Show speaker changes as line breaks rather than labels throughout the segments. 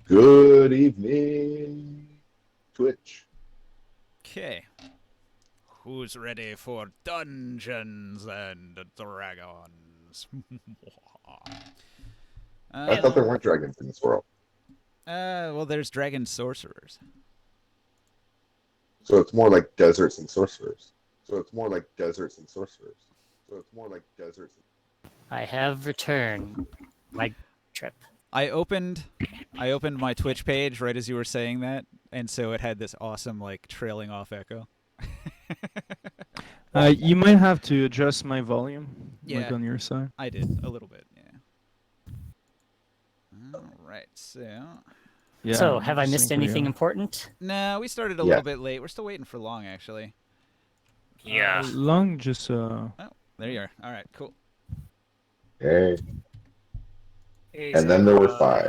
Good evening, Twitch.
Okay. Who's ready for Dungeons and Dragons?
I thought there weren't dragons in this world.
Well, there's dragon sorcerers.
So it's more like deserts and sorcerers.
I have returned my trip.
I opened my Twitch page right as you were saying that, and so it had this awesome like trailing off echo.
You might have to adjust my volume,
Yeah.
like on your side.
I did a little bit, yeah. All right, so.
Yeah,
So, have I missed
sync
anything
video.
important?
No, we started a
Yeah.
little bit late. We're still waiting for Long, actually.
Yeah.
Long just
Oh, there you are. All right, cool.
Okay. And then there were 5.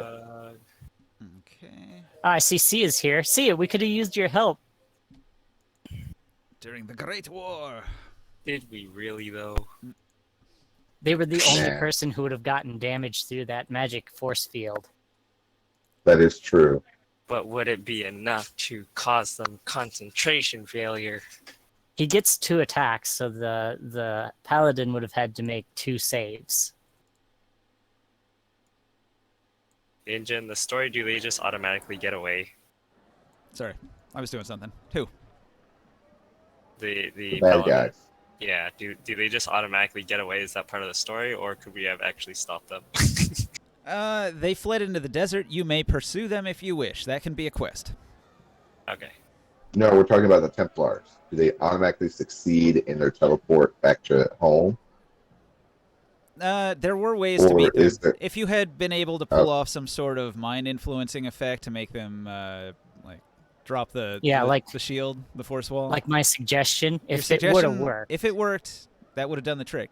Okay.
I see C is here. C, we could have used your help.
During the Great War.
Did we really, though?
They were the only
Nah.
person who would have gotten damage through that magic force field.
That is true.
But would it be enough to cause them concentration failure?
He gets 2 attacks, so the paladin would have had to make 2 saves.
Ninja, in the story, do they just automatically get away?
Sorry, I was doing something. Who?
The
The bad
paladin?
guys.
Yeah, do they just automatically get away? Is that part of the story, or could we have actually stopped them?
They fled into the desert. You may pursue them if you wish. That can be a quest.
Okay.
No, we're talking about the Templars. Do they automatically succeed in their teleport back to home?
There were ways to
Or
beat them.
is there-
If you had been able to pull off some sort of mind-influencing effect to make them, like, drop the shield, the force wall.
Like my suggestion,
Your
if it would have
suggestion,
worked.
If it worked, that would have done the trick.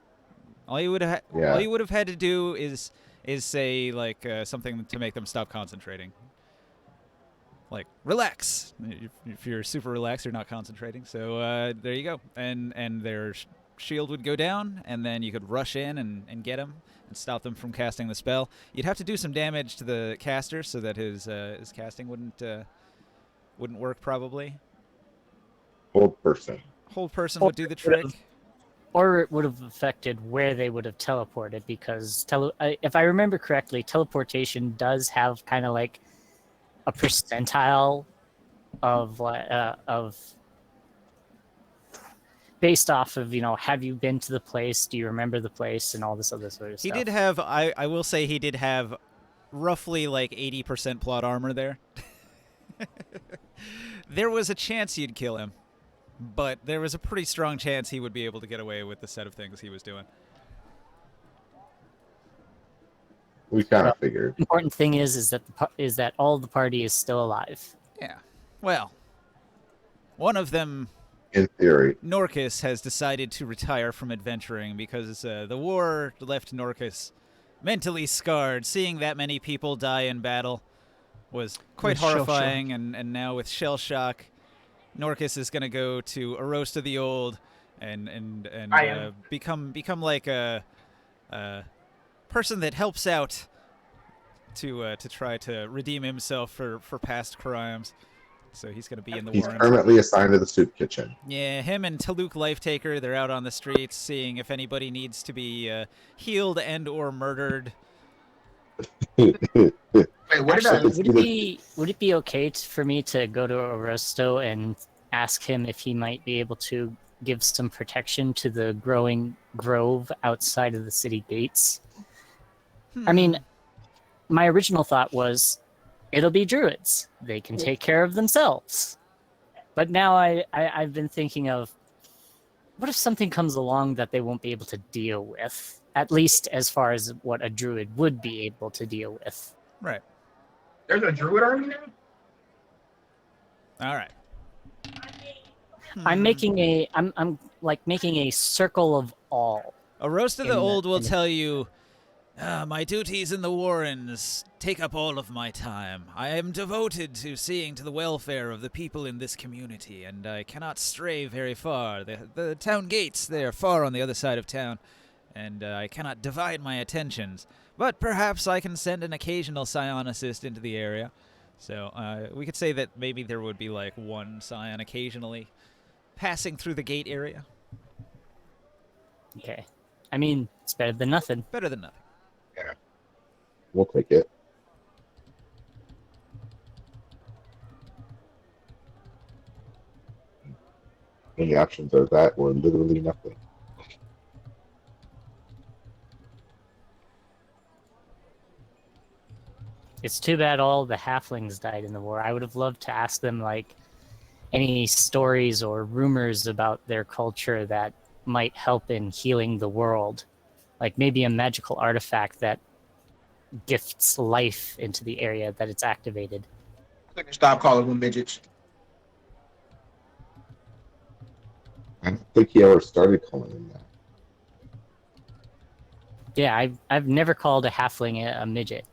All you would have had to do is say like something to make them stop concentrating. Like relax. If you're super relaxed, you're not concentrating. So there you go. And their shield would go down, and then you could rush in and get them and stop them from casting the spell. You'd have to do some damage to the caster so that his casting wouldn't work probably.
Hold person.
Hold person would do the trick.
Or it would have affected where they would have teleported, because if I remember correctly, teleportation does have kind of like a percentile of based off of, have you been to the place, do you remember the place, and all this other sort of stuff.
He did have, I will say he did have roughly like 80% plot armor there. There was a chance you'd kill him, but there was a pretty strong chance he would be able to get away with the set of things he was doing.
We kind of figured.
Important thing is that all the party is still alive.
Yeah. Well, one of them,
In theory.
Norcus, has decided to retire from adventuring because the war left Norcus mentally scarred. Seeing that many people die in battle was quite
With shell
horrifying, and now with shell shock, Norcus is going to go to a roast of the old and become like a person that helps out to try to redeem himself for past crimes. So he's going to be in the
He's
war.
permanently assigned to the soup kitchen.
Yeah, him and Taluk Lifetaker, they're out on the streets seeing if anybody needs to be healed and or murdered.
Wait, what about
Would it be okay for me to go to Orosto and ask him if he might be able to give some protection to the growing grove outside of the city gates? I mean, my original thought was, it'll be druids. They can take care of themselves. But now I've been thinking of, what if something comes along that they won't be able to deal with? At least as far as what a druid would be able to deal with.
Right.
there's a druid army now?
All right.
I'm making a circle of all.
A roast of the
In the-
old will
in the-
tell you, my duties in the Warrens take up all of my time. I am devoted to seeing to the welfare of the people in this community, and I cannot stray very far. The town gates, they are far on the other side of town, and I cannot divide my attentions. But perhaps I can send an occasional psionicist into the area. So we could say that maybe there would be like one scion occasionally passing through the gate area.
Okay. I mean, it's better than nothing.
Better than nothing.
Yeah. We'll take it. Any options are that or literally nothing.
It's too bad all the halflings died in the war. I would have loved to ask them, like, any stories or rumors about their culture that might help in healing the world. Like maybe a magical artifact that gifts life into the area that it's activated.
I couldn't stop calling them midgets.
I don't think he ever started calling him that.
Yeah, I've never called a halfling a midget.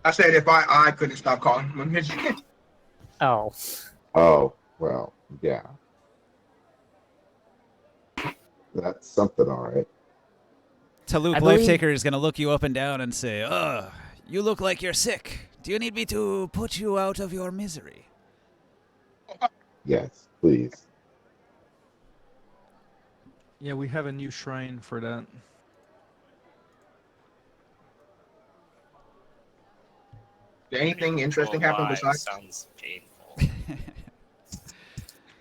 I said if I couldn't stop calling them a midget.
Oh.
Oh, well, yeah. That's something, all right.
Taluk
I believe-
Lifetaker is going to look you up and down and say, "Ugh, you look like you're sick. Do you need me to put you out of your misery?"
Yes, please.
Yeah, we have a new shrine for that.
Did anything interesting happen besides?
Sounds painful.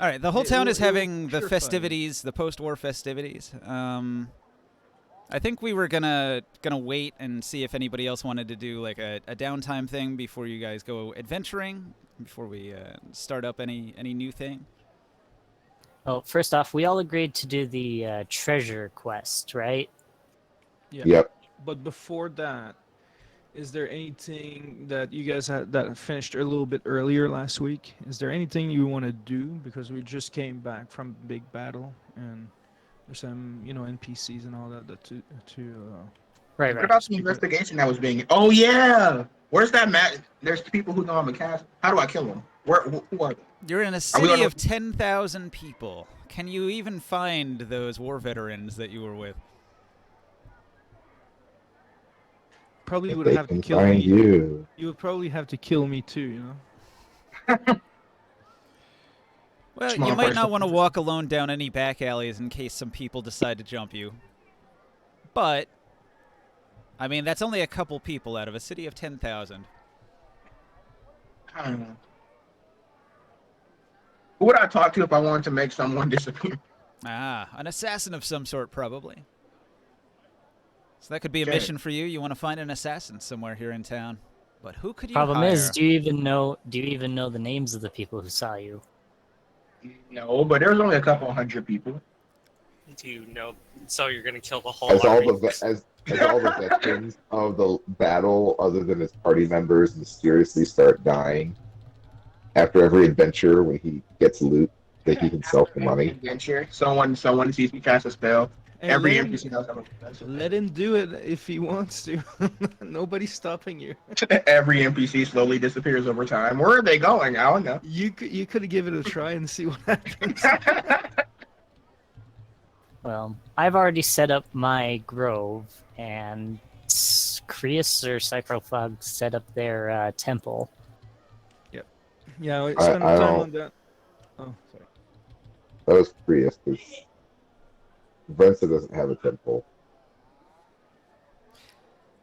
All right, the whole town is having the
sure
festivities, the post-war festivities. I think we were gonna wait and see if anybody else wanted to do like a downtime thing before you guys go adventuring, before we start up any new thing.
Well, first off, we all agreed to do the treasure quest, right?
Yeah.
Yep.
But before that, is there anything that you guys had that finished a little bit earlier last week? Is there anything you want to do? Because we just came back from a big battle and there's some, NPCs and all that
Right,
What
right.
about the investigation that was being? Oh yeah, where's that Matt? There's people who know I'm a cast. How do I kill them? Who are they?
You're in a
we
city
gonna-
of 10,000 people. Can you even find those war veterans that you were with?
probably
If
would
they
have to
can
kill
find
me.
you.
You would probably have to kill me too,
Well,
Small
you might
person.
not want to walk alone down any back alleys in case some people decide to jump you. But, I mean, that's only a couple people out of a city of 10,000.
I don't know. Who would I talk to if I wanted to make someone disappear?
Ah, an assassin of some sort, probably. So that could be a
Okay.
mission for you. You want to find an assassin somewhere here in town. But who could you
Problem
hire?
is, do you even know the names of the people who saw you?
No, but there's only a couple hundred people.
Do you know? So you're gonna kill the whole
As all
army?
as all the veterans of the battle, other than his party members, mysteriously start dying after every adventure when he gets loot that he can sell for money.
Adventure. Someone sees me cast a spell.
And
Every
let him,
NPC knows I'm a professor.
let him do it if he wants to. Nobody's stopping you.
Every NPC slowly disappears over time. Where are they going? I don't know.
You could give it a try and see what happens.
Well, I've already set up my grove, and Creus or Cyclophags set up their temple.
Yeah,
I
spend time
don't-
on that. Oh, sorry.
That was Prius, because Brenta doesn't have a temple.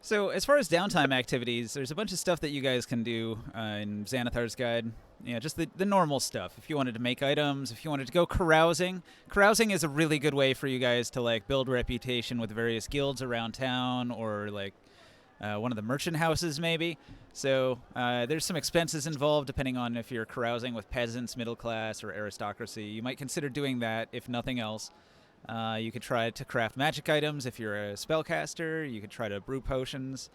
So, as far as downtime activities, there's a bunch of stuff that you guys can do in Xanathar's Guide. Yeah, just the normal stuff. If you wanted to make items, if you wanted to go carousing. Carousing is a really good way for you guys to, like, build reputation with various guilds around town or, like, one of the merchant houses, maybe. So, there's some expenses involved depending on if you're carousing with peasants, middle class, or aristocracy. You might consider doing that, if nothing else. You could try to craft magic items if you're a spellcaster. You could try to brew potions.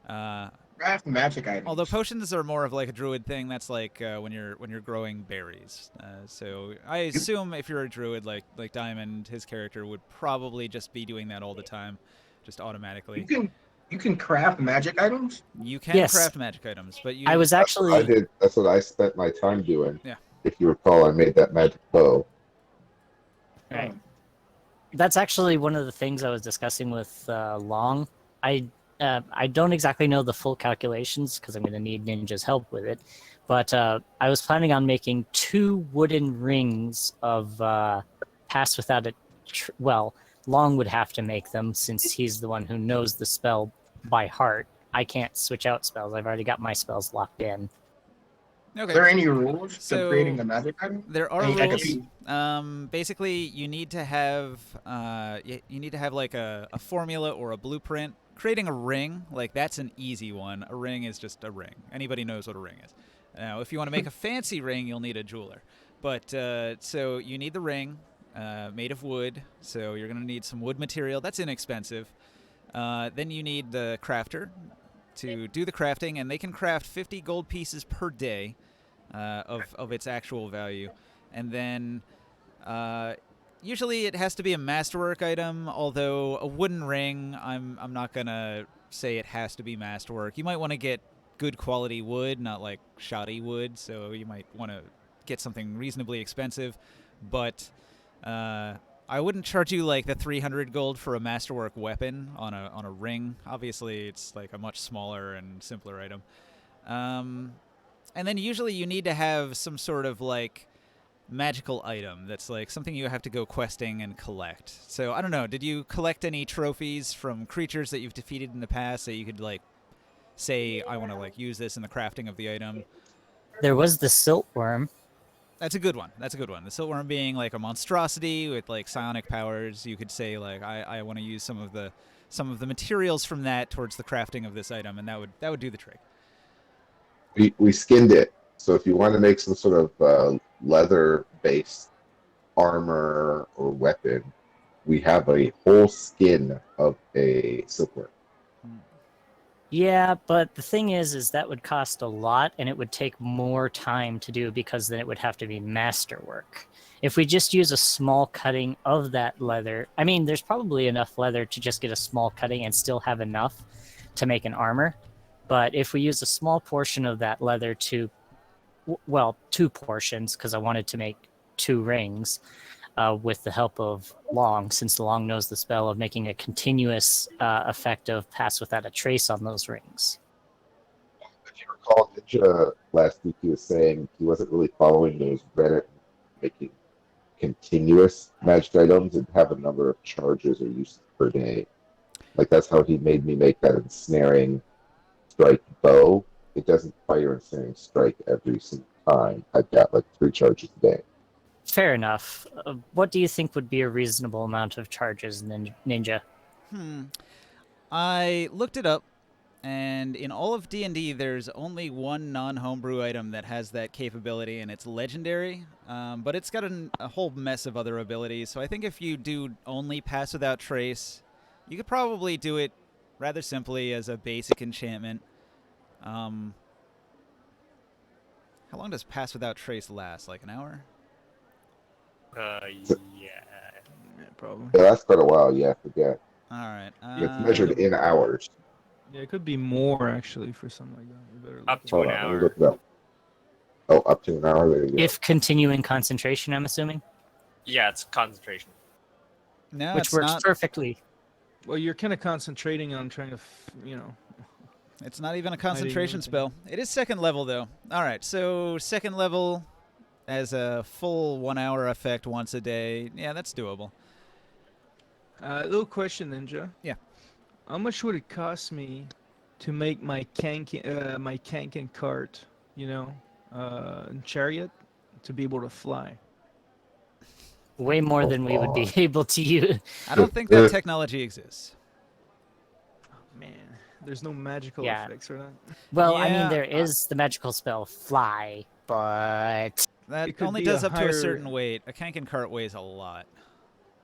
Craft magic items.
Although potions are more of like a druid thing. That's like when you're growing berries. So I assume if you're a druid like Diamond, his character would probably just be doing that all the time, just automatically.
You can craft magic items.
You can
Yes.
craft magic items, but you.
I was
I
actually
did. That's what I spent my time doing.
Yeah.
If you recall, I made that magic bow.
right. That's actually one of the things I was discussing with Long. I I don't exactly know the full calculations because I'm going to need Ninja's help with it. But I was planning on making 2 wooden rings of Pass Without a... well, Long would have to make them since he's the one who knows the spell by heart. I can't switch out spells. I've already got my spells locked in.
Is there any rules to
So,
creating a magic item?
There are
I could
rules.
be-
Basically, you need to have like a formula or a blueprint. Creating a ring, like that's an easy one. A ring is just a ring. Anybody knows what a ring is. Now, if you want to make a fancy ring, you'll need a jeweler. But so you need the ring made of wood. So you're going to need some wood material. That's inexpensive. Then you need the crafter to do the crafting, and they can craft 50 gold pieces per day of its actual value. And then usually it has to be a masterwork item, although a wooden ring, I'm not going to say it has to be masterwork. You might want to get good quality wood, not like shoddy wood, so you might want to get something reasonably expensive. But I wouldn't charge you like the 300 gold for a masterwork weapon on a ring. Obviously, it's like a much smaller and simpler item. And then usually you need to have some sort of like magical item that's like something you have to go questing and collect. So I don't know, did you collect any trophies from creatures that you've defeated in the past that you could like say, I want to like use this in the crafting of the item?
There was the siltworm.
That's a good one. That's a good one. The siltworm being like a monstrosity with like psionic powers. You could say like I want to use some of the materials from that towards the crafting of this item, and that would do the trick.
We skinned it, so if you want to make some sort of leather-based armor or weapon, we have a whole skin of a silkworm.
Yeah, but the thing is that would cost a lot, and it would take more time to do because then it would have to be masterwork. If we just use a small cutting of that leather, I mean, there's probably enough leather to just get a small cutting and still have enough to make an armor. But if we use a small portion of that leather to, well, 2 portions, because I wanted to make 2 rings with the help of Long, since Long knows the spell of making a continuous effect of Pass Without a Trace on those rings.
If you recall, Ninja last week he was saying he wasn't really following those Reddit making continuous magic items and have a number of charges or uses per day. Like that's how he made me make that ensnaring strike bow. It doesn't fire ensnaring strike every single time. I've got like 3 charges a day.
Fair enough. What do you think would be a reasonable amount of charges, Ninja?
I looked it up, and in all of D&D, there's only one non-homebrew item that has that capability, and it's legendary. But it's got a whole mess of other abilities. So I think if you do only Pass Without Trace, you could probably do it rather simply as a basic enchantment. How long does Pass Without Trace last? Like an hour?
Yeah.
Yeah, probably.
Yeah, that's quite a while. Yeah, I forget.
All right.
It's measured in hours.
Yeah, it could be more actually for something like that. You better look
Up
it
to
up.
an
Let me
hour.
look it up. Oh, up to an hour. There you go.
If continuing concentration, I'm assuming,
Yeah, it's concentration.
No,
which
it's
works
not.
perfectly.
Well, you're kind of concentrating on trying to,
It's not even a concentration
anything.
spell. It is 2nd level, though. All right, so 2nd level as a full 1 hour effect once a day. Yeah, that's doable.
Little question, Ninja.
Yeah.
How much would it cost me to make my Kanken cart, chariot, to be able to fly?
Way more than we would be able to use.
I don't think that technology exists.
Man, there's no magical
Yeah.
effects for that.
Well, I mean,
Yeah,
there is the magical spell Fly, but
That
It could
only
be
does
a
up to a
higher-
certain weight. A Kanken cart weighs a lot.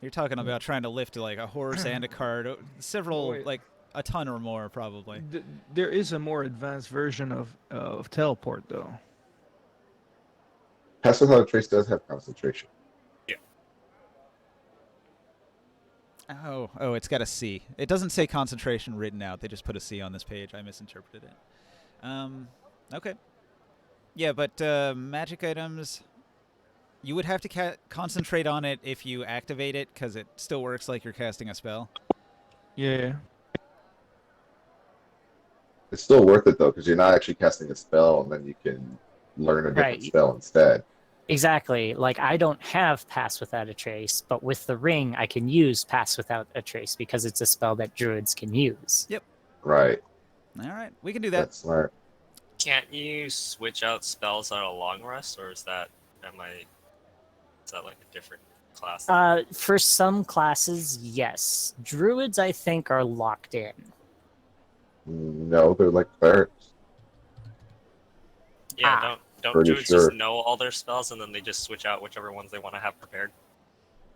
You're talking about trying to lift like a horse and a cart, several,
Wait.
like a ton or more, probably.
There is a more advanced version of teleport, though.
Pass Without a Trace does have concentration.
Oh, it's got a C. It doesn't say concentration written out. They just put a C on this page. I misinterpreted it. Okay. Yeah, but magic items, you would have to concentrate on it if you activate it, because it still works like you're casting a spell.
Yeah.
It's still worth it though, because you're not actually casting a spell, and then you can learn a different
Right.
spell instead.
Exactly. Like, I don't have Pass Without a Trace, but with the ring, I can use Pass Without a Trace because it's a spell that druids can use.
Yep.
Right.
All right, we can do that.
That's smart.
Can't you switch out spells on a long rest, or is that like a different class?
For some classes, yes. Druids, I think, are locked in.
No, they're like clerics.
Yeah, don't
Pretty
druids
sure.
just know all their spells and then they just switch out whichever ones they want to have prepared?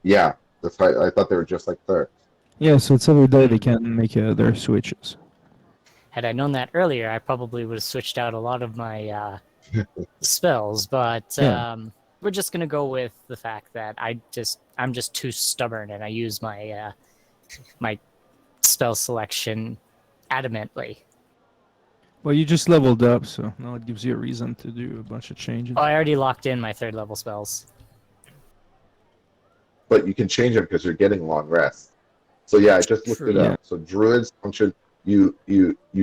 Yeah, that's right. I thought they were just like clerics.
Yeah, so it's every day they can make their switches.
Had I known that earlier, I probably would have switched out a lot of my spells, but
Yeah.
we're just gonna go with the fact that I'm just too stubborn and I use my my spell selection adamantly.
Well, you just leveled up, so now it gives you a reason to do a bunch of changes.
Oh, I already locked in my 3rd level spells.
But you can change them because you're getting long rests. So yeah, I just looked it
Yeah.
up. So druids function. You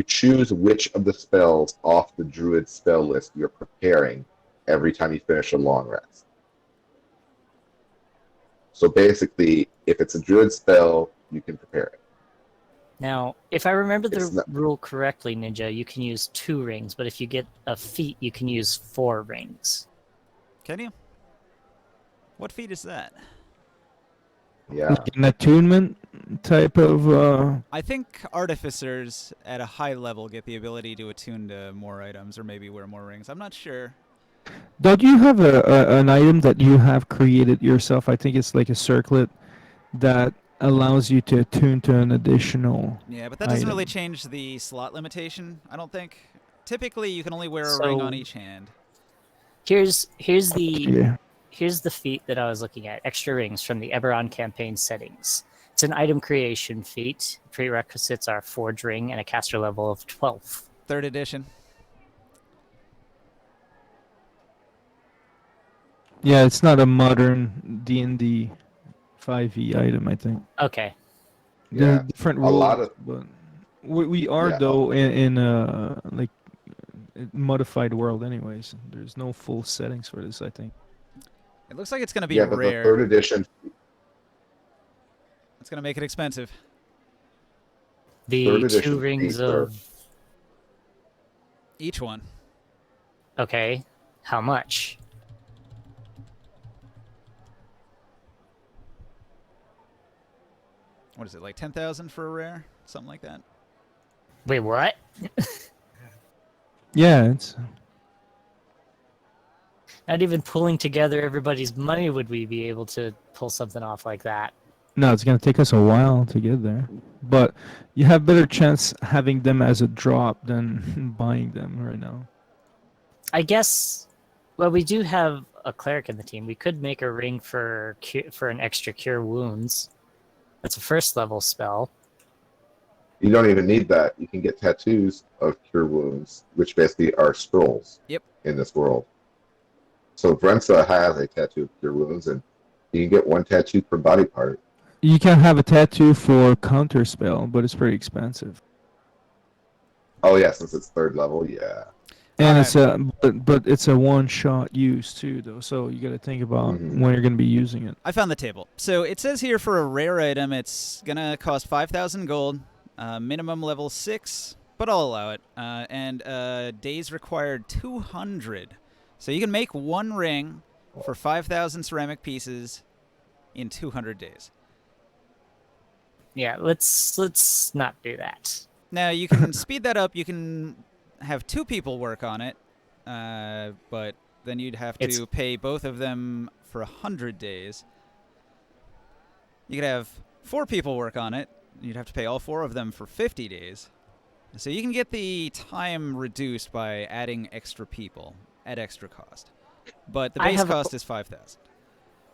choose which of the spells off the druid spell list you're preparing every time you finish a long rest. So basically, if it's a druid spell, you can prepare it.
Now, if I remember
It's
the
not-
rule correctly, Ninja, you can use 2 rings, but if you get a feat, you can use 4 rings.
Can you? What feat is that?
Yeah.
Like an attunement type of.
I think artificers at a high level get the ability to attune to more items or maybe wear more rings. I'm not sure.
Don't you have an item that you have created yourself? I think it's like a circlet that allows you to attune to an additional.
Yeah, but that doesn't really
item.
change the slot limitation, I don't think. Typically, you can only wear a ring on each hand.
Here's the
Yeah.
Here's the feat that I was looking at. Extra rings from the Eberron campaign settings. It's an item creation feat. Prerequisites are Forge Ring and a caster level of 12.
3rd edition.
Yeah, it's not a modern D&D 5e item, I think.
Okay.
Yeah.
Different
A
rules,
lot of-
but we are
Yeah.
though in a like modified world anyways. There's no full settings for this, I think.
It looks like it's going to be
Yeah, but the
rare.
3rd edition.
It's going to make it expensive.
The
3rd
2
edition
rings
feats are-
of...
Each one.
Okay. How much?
What is it, like 10,000 for a rare? Something like that?
Wait, what?
Yeah, it's
Not even pulling together everybody's money would we be able to pull something off like that.
no, it's gonna take us a while to get there, but you have better chance having them as a drop than buying them right now.
I guess... Well, we do have a cleric in the team. We could make a ring for an extra cure wounds. That's a 1st level spell.
You don't even need that. You can get tattoos of cure wounds, which basically are scrolls.
Yep.
In this world. So Brensa has a tattoo of cure wounds, and you can get 1 tattoo per body part.
You can have a tattoo for counter spell, but it's pretty expensive.
Oh yeah, since it's 3rd level, yeah.
And
Alright.
it's a but it's a one-shot use too, though. So you got to think about
Mhm.
when you're going to be using it.
I found the table. So it says here for a rare item, it's going to cost 5,000 gold, minimum level 6, but I'll allow it. And days required 200. So you can make 1 ring for 5,000 ceramic in 200 days.
Yeah, let's not do that.
Now, you can speed that up. You can have 2 people work on it, but then you'd have to
It's-
pay both of them for 100 days. You could have 4 people work on it. You'd have to pay all 4 of them for 50 days. So you can get the time reduced by adding extra people at extra cost. But the
I
base
have a-
cost is 5,000.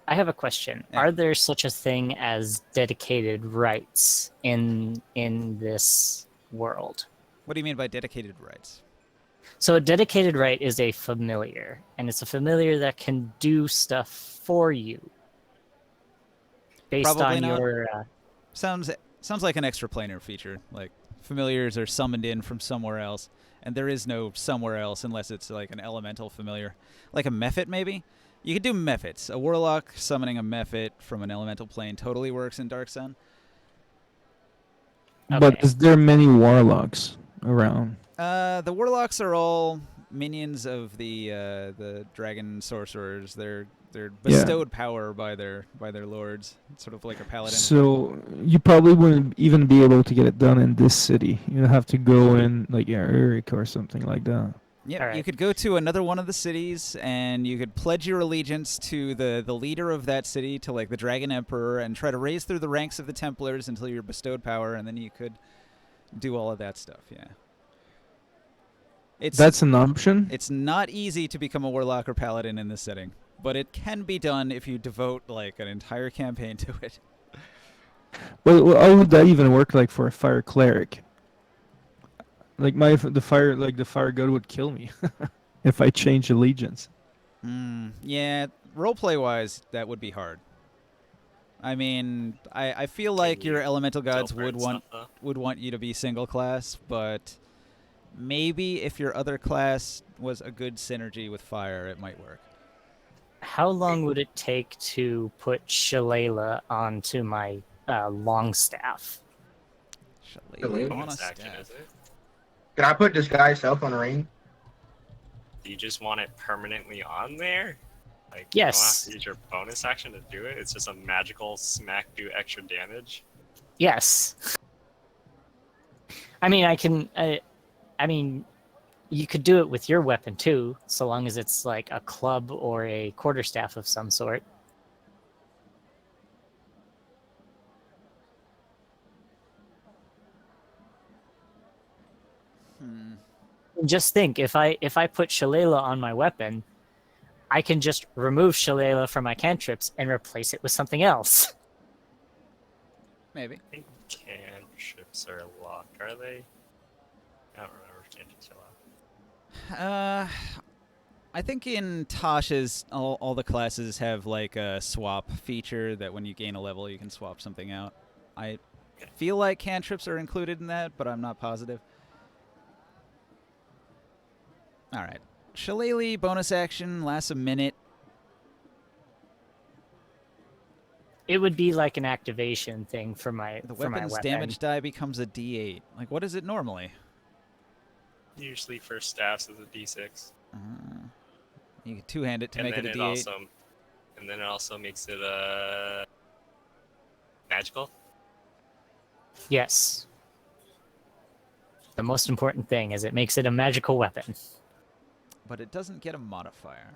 I have a question.
Yeah.
Are there such a thing as dedicated rights in this world?
What do you mean by dedicated rights?
So a dedicated right is a familiar, and it's a familiar that can do stuff for you based
Probably
on
not.
your.
Sounds like an extra planar feature, like familiars are summoned in from somewhere else, and there is no somewhere else unless it's like an elemental familiar, like a mephit maybe. You could do mephits. A warlock summoning a mephit from an elemental plane totally works in Dark Sun.
But
Okay.
is there many warlocks around?
The warlocks are all minions of the dragon sorcerers. They're bestowed power by their lords, sort of like a paladin.
So you probably wouldn't even be able to get it done in this city. You'd have to go in like Eric or something like that.
Yeah,
Alright.
you could go to another one of the cities, and you could pledge your allegiance to the leader of that city, to like the Dragon Emperor, and try to raise through the ranks of the Templars until you're bestowed power, and then you could do all of that stuff. Yeah.
That's an option.
It's not easy to become a warlock or paladin in this setting, but it can be done if you devote like an entire campaign to it.
Well, how would that even work? Like for a fire cleric? Like the fire god would kill me if I change allegiance.
Yeah, roleplay wise, that would be hard. I mean, I feel like your elemental gods would want you to be single class, but maybe if your other class was a good synergy with fire, it might work.
How long would it take to put Shalala onto my longstaff?
Shillelagh on a
Bonus action,
staff.
is it?
Can I put disguise self on a ring?
Do you just want it permanently on there? Like,
Yes.
you don't have to use your bonus action to do it? It's just a magical smack do extra damage?
Yes. I mean, I mean, you could do it with your weapon too, so long as it's like a club or a quarterstaff of some sort. Just think, if I put Shalala on my weapon, I can just remove Shalala from my cantrips and replace it with something else.
Maybe.
I think cantrips are locked, are they? I don't remember if cantrips are locked.
I think in Tasha's, all the classes have like a swap feature that when you gain a level, you can swap something out. I feel like cantrips are included in that, but I'm not positive. All right. Shillelagh bonus action lasts a minute.
It would be like an activation thing for my
The
for my
weapon's
weapon.
damage die becomes a D8. Like, what is it normally?
Usually for staffs is a d6.
You can two-hand it to
And
make
then
it a D8.
and then it also makes it magical.
Yes. The most important thing is it makes it a magical weapon.
But it doesn't get a modifier.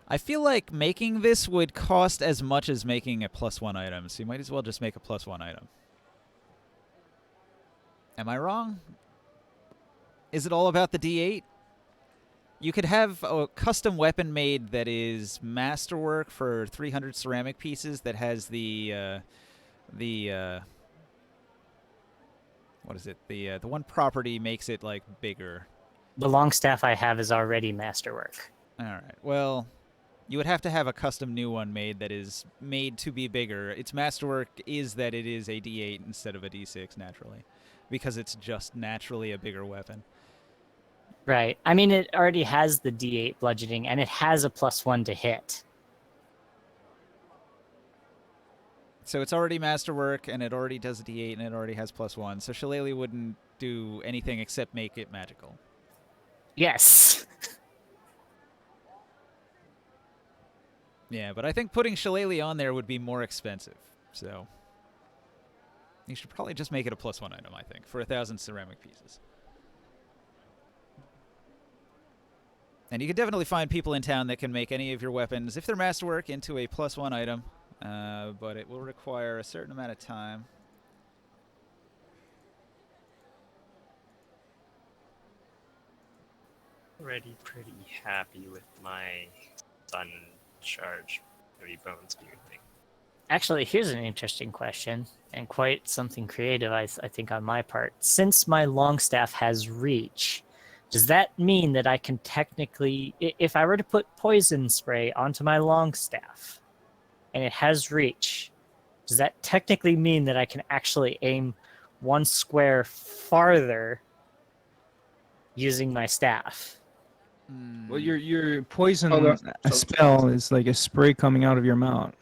I feel like making this would cost as much as making a +1 item, so you might as well just make a +1 item. Am I wrong? Is it all about the D8? You could have a custom weapon made that is masterwork for 300 ceramic pieces that has the what is it? The one property makes it like bigger.
The longstaff I have is already masterwork.
All right. Well, you would have to have a custom new one made that is made to be bigger. Its masterwork is that it is a D8 instead of a D6 naturally, because it's just naturally a bigger weapon.
Right. I mean, it already has the D8 bludgeoning, and it has a +1 to hit.
So it's already masterwork, and it already does a D8, and it already has +1. So Shillelagh wouldn't do anything except make it magical.
Yes.
Yeah, but I think putting Shillelagh on there would be more expensive. So you should probably just make it a +1 item, I think, for 1,000 ceramic pieces. And you can definitely find people in town that can make any of your weapons, if they're masterwork, into a +1 item. But it will require a certain amount of time.
Already pretty happy with my sun charge heavy bones being thing.
Actually, here's an interesting question, and quite something creative, I think, on my part. Since my longstaff has reach, does that mean that I can technically, if I were to put poison spray onto my longstaff, and it has reach, does that technically mean that I can actually aim 1 square farther using my staff?
Well, your poison
Oh, that's-
a spell is like a spray coming out of your mouth.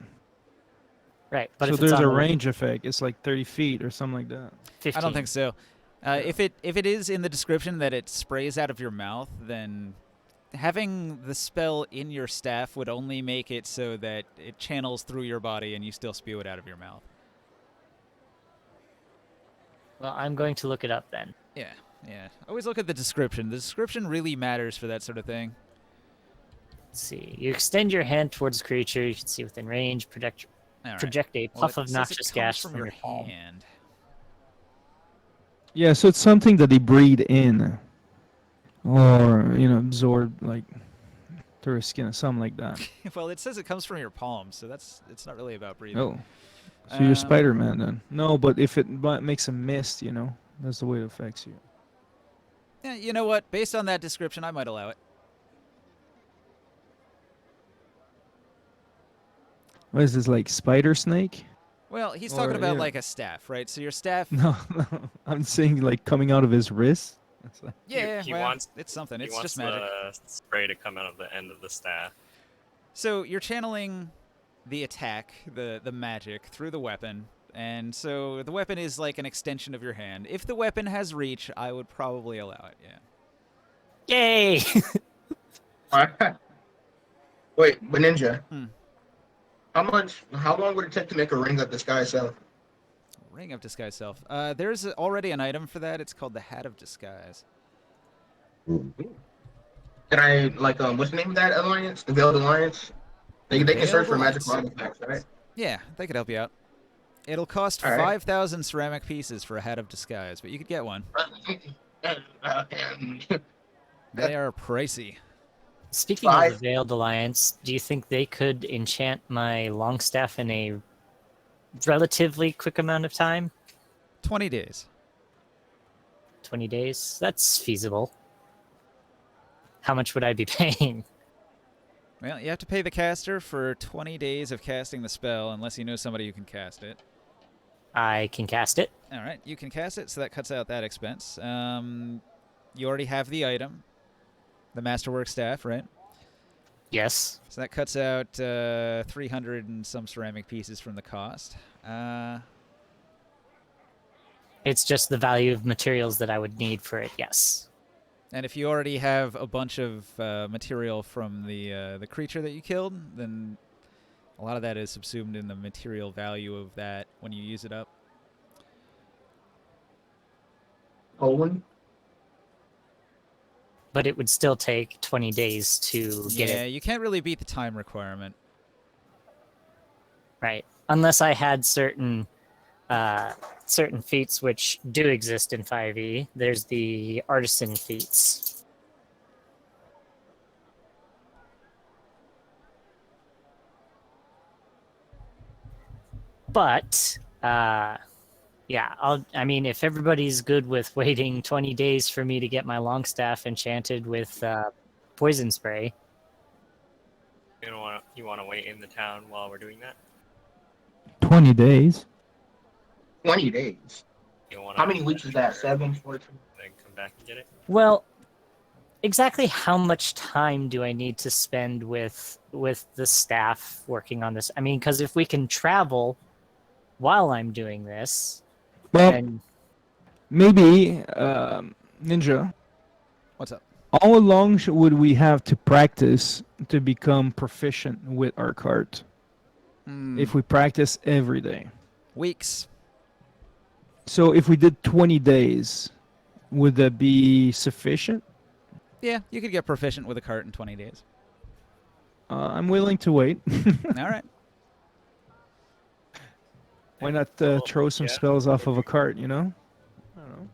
Right, but
So
if it's
there's
on
a
the
range effect. It's like 30 feet or something like that.
15.
I don't think so. If it is in the description that it sprays out of your mouth, then having the spell in your staff would only make it so that it channels through your body and you still spew it out of your mouth.
Well, I'm going to look it up then.
Yeah. Always look at the description. The description really matters for that sort of thing.
Let's see. You extend your hand towards the creature. You can see within range.
All right.
Project a
Well,
puff
it
of
says it
noxious
comes
gas
from
from your palm.
hand.
Yeah, so it's something that they breathe in, or absorb like through your skin or something like that.
Well, it says it comes from your palm, so it's not really about breathing.
Oh, so you're Spider-Man then? No, but if it makes a mist, that's the way it affects you.
Yeah, you know what? Based on that description, I might allow it.
What is this, like spider snake?
Well, he's
Or,
talking about
yeah.
like a staff, right? So your staff.
No, I'm saying like coming out of his wrist. That's like,
Yeah,
He
well,
wants-
it's something.
He
It's
wants
just magic.
the spray to come out of the end of the staff.
So you're channeling the attack, the magic, through the weapon, and so the weapon is like an extension of your hand. If the weapon has reach, I would probably allow it. Yeah.
Yay!
Wait, but Ninja.
Hmm.
How long would it take to make a ring of disguise self?
Ring of Disguise Self. There's already an item for that. It's called the Hat of Disguise.
Mm.
Can I what's the name of that alliance? The Veiled Alliance. They can search
Veiled
for magical
Alliance.
artifacts, right?
Yeah, they could help you out. It'll cost
All right.
5,000 ceramic pieces for a Hat of Disguise, but you could get one. They are pricey.
Speaking of
Five.
the Veiled Alliance, do you think they could enchant my longstaff in a relatively quick amount of time?
20 days.
20 days? That's feasible. How much would I be paying?
Well, you have to pay the caster for 20 days of casting the spell, unless you know somebody who can cast it.
I can cast it.
All right, you can cast it, so that cuts out that expense. You already have the item, the Masterwork Staff, right?
Yes.
So that cuts out 300 and some ceramic pieces from the cost.
It's just the value of materials that I would need for it, yes.
And if you already have a bunch of material from the creature that you killed, then a lot of that is subsumed in the material value of that when you use it up.
Poland.
But it would still take 20 days to get
Yeah,
it
you can't really beat the time requirement.
right. Unless I had certain feats which do exist in 5e. There's the artisan feats. But yeah, I mean, if everybody's good with waiting 20 days for me to get my longstaff enchanted with poison spray,
You want to wait in the town while we're doing that?
20 days.
20 days.
You want
How many weeks is that? 7, 14?
Then come back and get it.
well, exactly how much time do I need to spend with the staff working on this? I mean, because if we can travel while I'm doing this,
Well,
then
maybe Ninja.
What's up?
How long would we have to practice to become proficient with our cart? If we practice every day.
Weeks.
So if we did 20 days, would that be sufficient?
Yeah, you could get proficient with a cart in 20 days.
I'm willing to wait.
All right.
Why not
Well,
throw some
yeah.
spells off of a cart, you know? I don't know.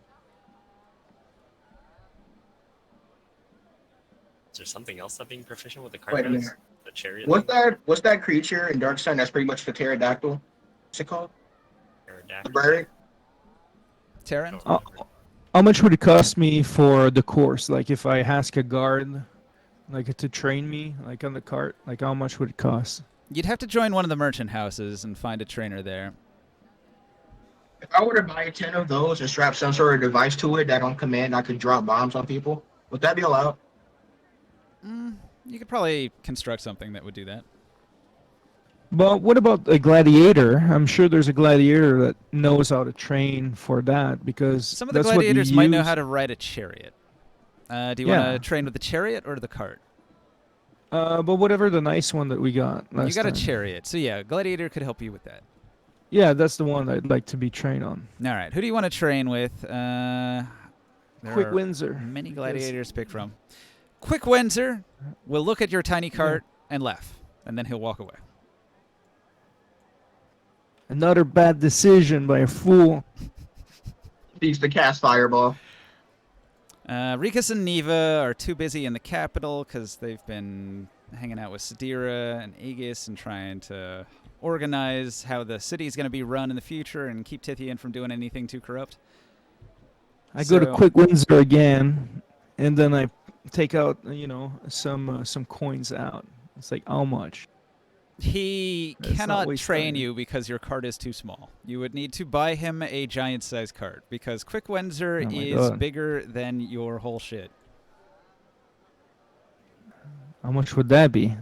Is there something else that being proficient with the card
Wait a
does?
minute.
The chariot?
What's that creature in Dark Sun that's pretty much the pterodactyl? What's it called? The
Pterodactyl?
bird?
Terran?
Don't remember.
How much would it cost me for the course? Like if I ask a guard, like to train me, like on the cart, like how much would it cost?
You'd have to join one of the merchant houses and find a trainer there.
If I were to buy 10 of those and strap some sort of device to it that on command I could drop bombs on people, would that be allowed?
You could probably construct something that would do that.
But what about a gladiator? I'm sure there's a gladiator that knows how to train for that because
Some of the
that's what you
gladiators might know
use.
how to ride a chariot. Do you want to train with the chariot or the cart?
But whatever the nice one that we got last
You got a
time.
chariot, so yeah, gladiator could help you with that.
Yeah, that's the one I'd like to be trained on.
All right, who do you want to train with? There
Quick
are
Windsor.
many
because-
gladiators to pick from. Quick Windsor will look at your tiny cart and laugh, and then he'll walk away.
Another bad decision by a fool.
He's the cast fireball.
Rikus and Neva are too busy in the capital because they've been hanging out with Sadira and Aegis and trying to organize how the city's going to be run in the future and keep Tithian from doing anything too corrupt.
I go to
So-
Quick Windsor again, and then I take out, some coins out. It's like, how much?
He
That's not
cannot
waste
train
time.
you because your cart is too small. You would need to buy him a giant-sized cart because Quick Windsor
Oh my
is
God.
bigger than your whole shit.
How much would that be?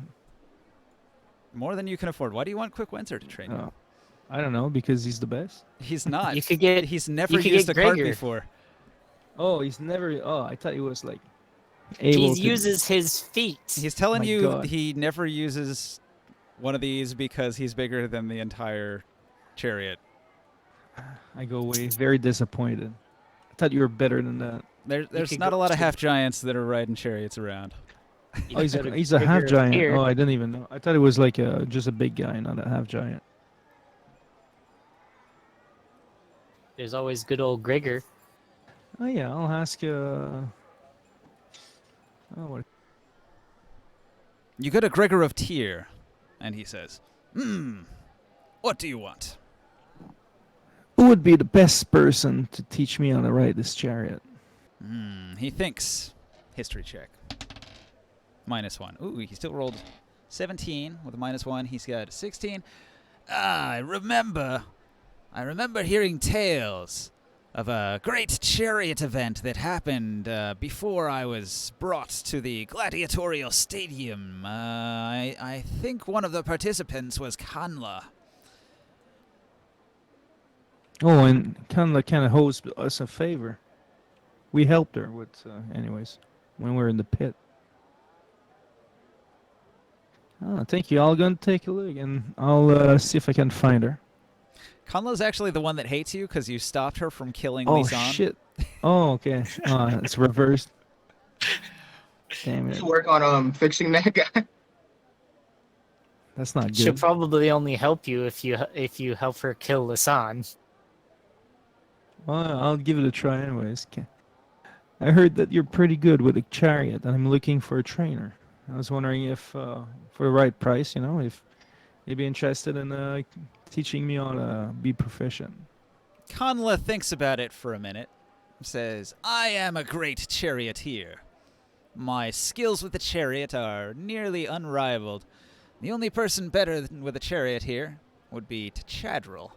More than you can afford. Why do you want Quick Windsor to train you?
Oh, I don't know, because he's the best.
He's not.
You could get-
He's never
you could
used a
get
cart
Gregor.
before.
Oh, he's never. Oh, I thought he was like able
He
to.
uses his feet.
He's telling
My
you
God.
he never uses one of these because he's bigger than the entire chariot.
I go away very disappointed. I thought you were better than that.
There's
could
not a
go
lot of
to-
half giants that are riding chariots around.
You
Oh, he's
could
a,
go
he's a half
bigger
giant.
here.
Oh, I didn't even know. I thought it was like just a big guy, not a half giant.
There's always good old Gregor.
Oh yeah, I'll ask. Oh, what?
You go to Gregor of Tyr, and he says, what do you want?
Who would be the best person to teach me how to ride this chariot?
He thinks. History check. -1. Ooh, he still rolled 17 with a -1. He's got 16. I remember hearing tales of a great chariot event that happened before I was brought to the gladiatorial stadium. I think one of the participants was Kanla.
Oh, and Kanla kind of owes us a favor. We helped her with, anyways, when we were in the pit. Oh, thank you. I'll go and take a look, and I'll see if I can find her.
Kanla's actually the one that hates you because you stopped her from killing
Oh,
Lisanne.
shit. Oh, okay. It's reversed. Damn it.
To work on fixing that guy.
That's not
She'll
good.
probably only help you if you help her kill Lisanne.
Well, I'll give it a try anyways. I heard that you're pretty good with a chariot, and I'm looking for a trainer. I was wondering if, for the right price, if you'd be interested in teaching me how to be proficient.
Kanla thinks about it for a minute. Says, I am a great charioteer. My skills with the chariot are nearly unrivaled. The only person better with a chariot here would be T'Chadril.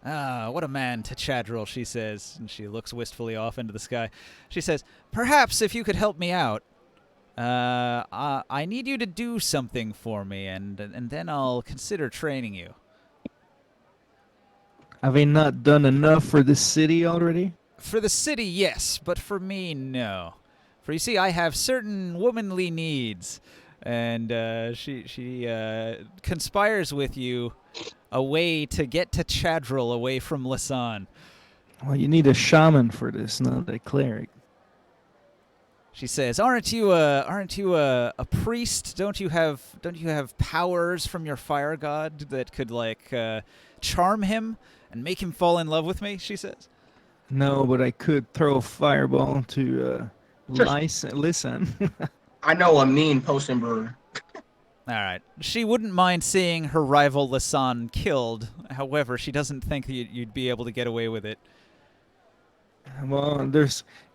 Ah, what a man, T'Chadril, she says, and she looks wistfully off into the sky. She says, perhaps if you could help me out, I need you to do something for me, and then I'll consider training you.
Have I not done enough for this city already?
For the city, yes, but for me, no. For you see, I have certain womanly needs, and she conspires with you a way to get to Chadril away from Lisanne.
Well, you need a shaman for this, not a cleric.
She says, "Aren't you a priest? Don't you have powers from your fire god that could charm him and make him fall in love with me?" She says.
No, but I could throw a fireball to listen.
I know a mean potion brewer.
All right. She wouldn't mind seeing her rival Lisanne killed. However, she doesn't think that you'd be able to get away with it.
Well,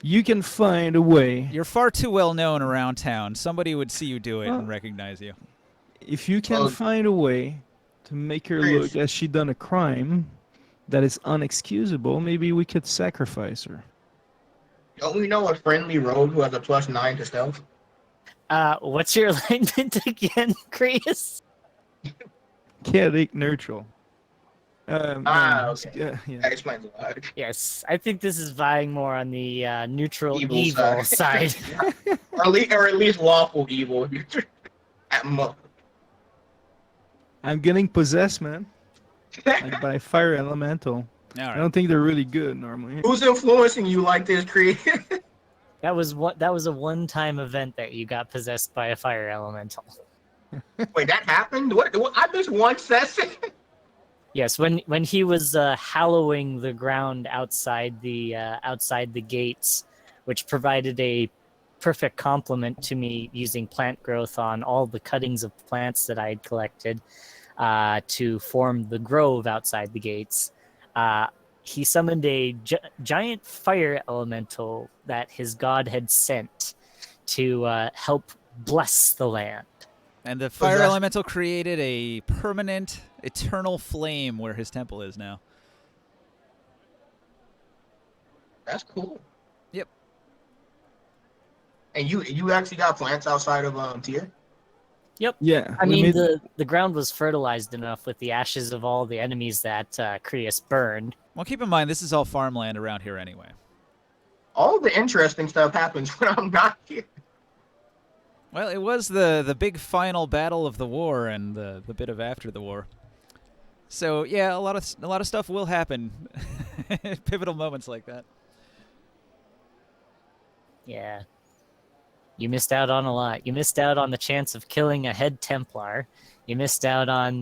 you can find a way.
You're far too well known around town. Somebody would see you do it
Well,
and recognize you.
if you can
Well-
find a way to make her
Chris.
look as she done a crime that is unexcusable, maybe we could sacrifice her.
Don't we know a friendly rogue who has a +9 to stealth?
What's your alignment again, Chris?
Chaotic neutral.
Okay.
Yeah.
That explains a lot.
Yes, I think this is vying more on the neutral
Evil
evil
side.
side.
or at least lawful evil. At most.
I'm getting possessed, man. Like by fire elemental.
All
I
right.
don't think they're really good normally.
Who's influencing you like this, Creed?
That was a one-time event that you got possessed by a fire elemental.
Wait, that happened? What? I missed one session.
Yes, when he was hallowing the ground outside the gates, which provided a perfect complement to me using plant growth on all the cuttings of plants that I had collected to form the grove outside the gates. He summoned a giant fire elemental that his god had sent to help bless the land.
And the fire
Possessed.
elemental created a permanent, eternal flame where his temple is now.
That's cool.
Yep.
And you actually got plants outside of tier?
Yep.
Yeah.
I
we
mean,
made-
the ground was fertilized enough with the ashes of all the enemies that Creus burned.
Well, keep in mind, this is all farmland around here anyway.
All the interesting stuff happens when I'm not here.
Well, it was the big final battle of the war and the bit of after the war. So yeah, a lot of stuff will happen. Pivotal moments like that.
Yeah. You missed out on a lot. You missed out on the chance of killing a head Templar. You missed out on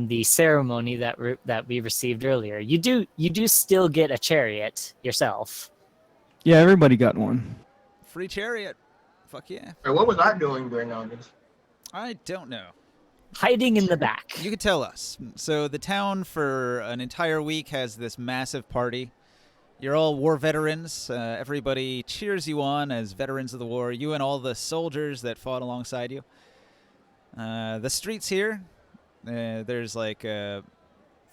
the ceremony that we received earlier. You do still get a chariot yourself.
Yeah, everybody got one.
Free chariot. Fuck yeah.
Wait, what was I doing during all this?
I don't know.
Hiding in the back.
You could tell us. So the town for an entire week has this massive party. You're all war veterans. Everybody cheers you on as veterans of the war. You and all the soldiers that fought alongside you. The streets here, there's like a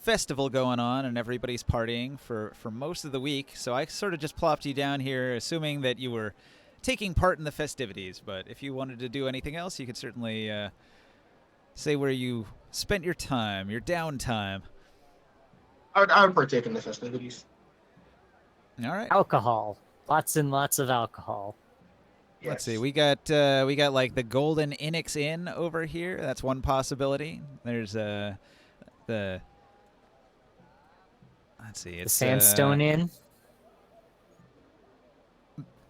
festival going on and everybody's partying for most of the week. So I sort of just plopped you down here assuming that you were taking part in the festivities. But if you wanted to do anything else, you could certainly say where you spent your time, your downtime.
I would partake in the festivities.
All right.
Alcohol. Lots and lots of alcohol.
Let's
Yes.
see. We got like the Golden Inix Inn over here. That's one possibility. There's the let's see.
The
It's
Sandstone Inn.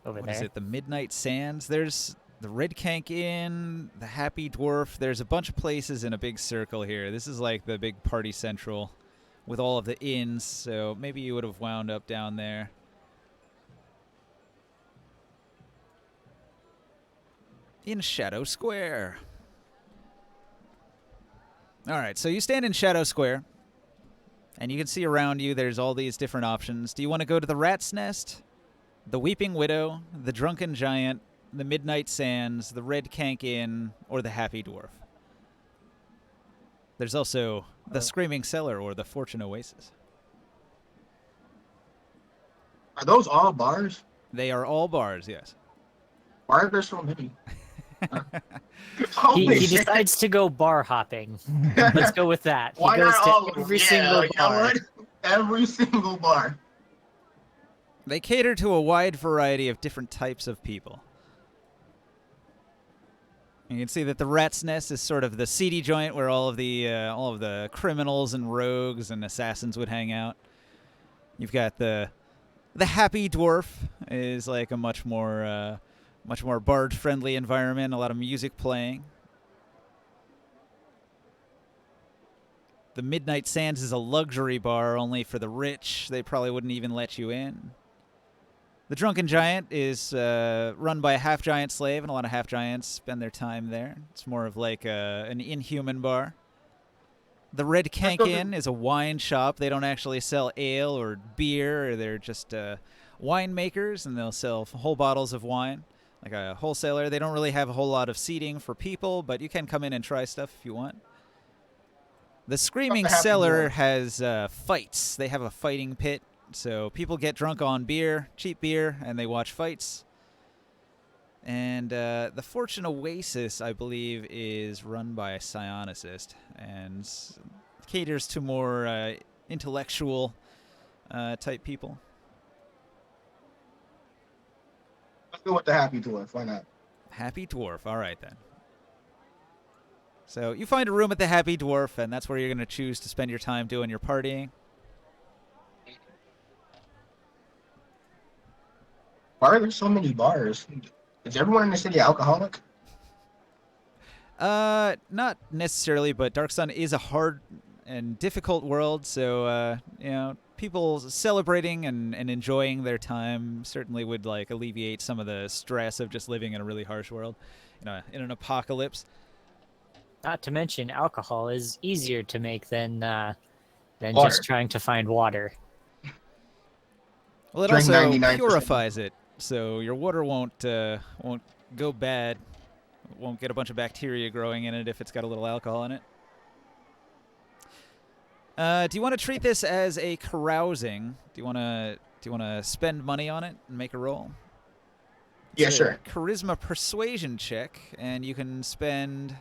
Over
What
there.
is it? The Midnight Sands. There's the Red Kank Inn, the Happy Dwarf. There's a bunch of places in a big circle here. This is like the big party central with all of the inns. So maybe you would have wound up down there. In Shadow Square. All right, so you stand in Shadow Square, and you can see around you there's all these different options. Do you want to go to the Rat's Nest, the Weeping Widow, the Drunken Giant, the Midnight Sands, the Red Kank Inn, or the Happy Dwarf? There's also the Screaming Cellar or the Fortune Oasis.
Are those all bars?
They are all bars, yes.
Why are there so many?
He,
Holy
he
shit.
decides to go bar hopping. Let's go with that. He
Why
goes
not all
to
of them?
every
Yeah,
single
you know
bar.
what? Every single bar.
They cater to a wide variety of different types of people. You can see that the Rat's Nest is sort of the seedy joint where all of the criminals and rogues and assassins would hang out. You've got the Happy Dwarf is like a much more bard-friendly environment. A lot of music playing. The Midnight Sands is a luxury bar only for the rich. They probably wouldn't even let you in. The Drunken Giant is run by a half-giant slave, and a lot of half-giants spend their time there. It's more of like an inhuman bar. The Red Kank Inn is a wine shop. They don't actually sell ale or beer. They're just winemakers, and they'll sell whole bottles of wine. like a wholesaler. They don't really have a whole lot of seating for people, but you can come in and try stuff if you want. The Screaming Cellar has fights. They have a fighting pit, so people get drunk on beer, cheap beer, and they watch fights. And the Fortune Oasis, I believe, is run by a psionicist and caters to more intellectual type people.
Let's go with the Happy Dwarf. Why not?
Happy Dwarf. All right, then. So you find a room at the Happy Dwarf, and that's where you're going to choose to spend your time doing your partying.
Why are there so many bars? Is everyone in the city alcoholic?
Not necessarily, but Dark Sun is a hard and difficult world, so you know, people celebrating and enjoying their time certainly would like alleviate some of the stress of just living in a really harsh world, you know, in an apocalypse.
Not to mention, alcohol is easier to make than
Water.
just trying to find water.
Well, it
Drink
also
99%.
purifies it, so your water won't go bad. Won't get a bunch of bacteria growing in it if it's got a little alcohol in it. Do you want to treat this as a carousing? Do you want to spend money on it and make a roll?
Yeah,
It's a
sure.
Charisma persuasion check, and you can spend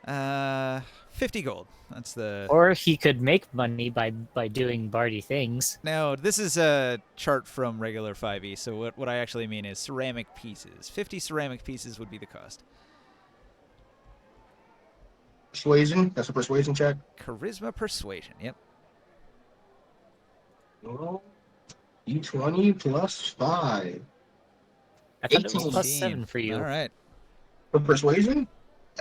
50 gold. That's the.
Or he could make money by doing bardy things.
No, this is a chart from regular 5e, so what I actually mean is ceramic pieces. 50 ceramic pieces would be the cost.
Persuasion. That's a persuasion check.
Charisma persuasion, yep.
Oh, E20 plus 5.
I thought it was
18.
plus 7 for you.
All right.
For persuasion?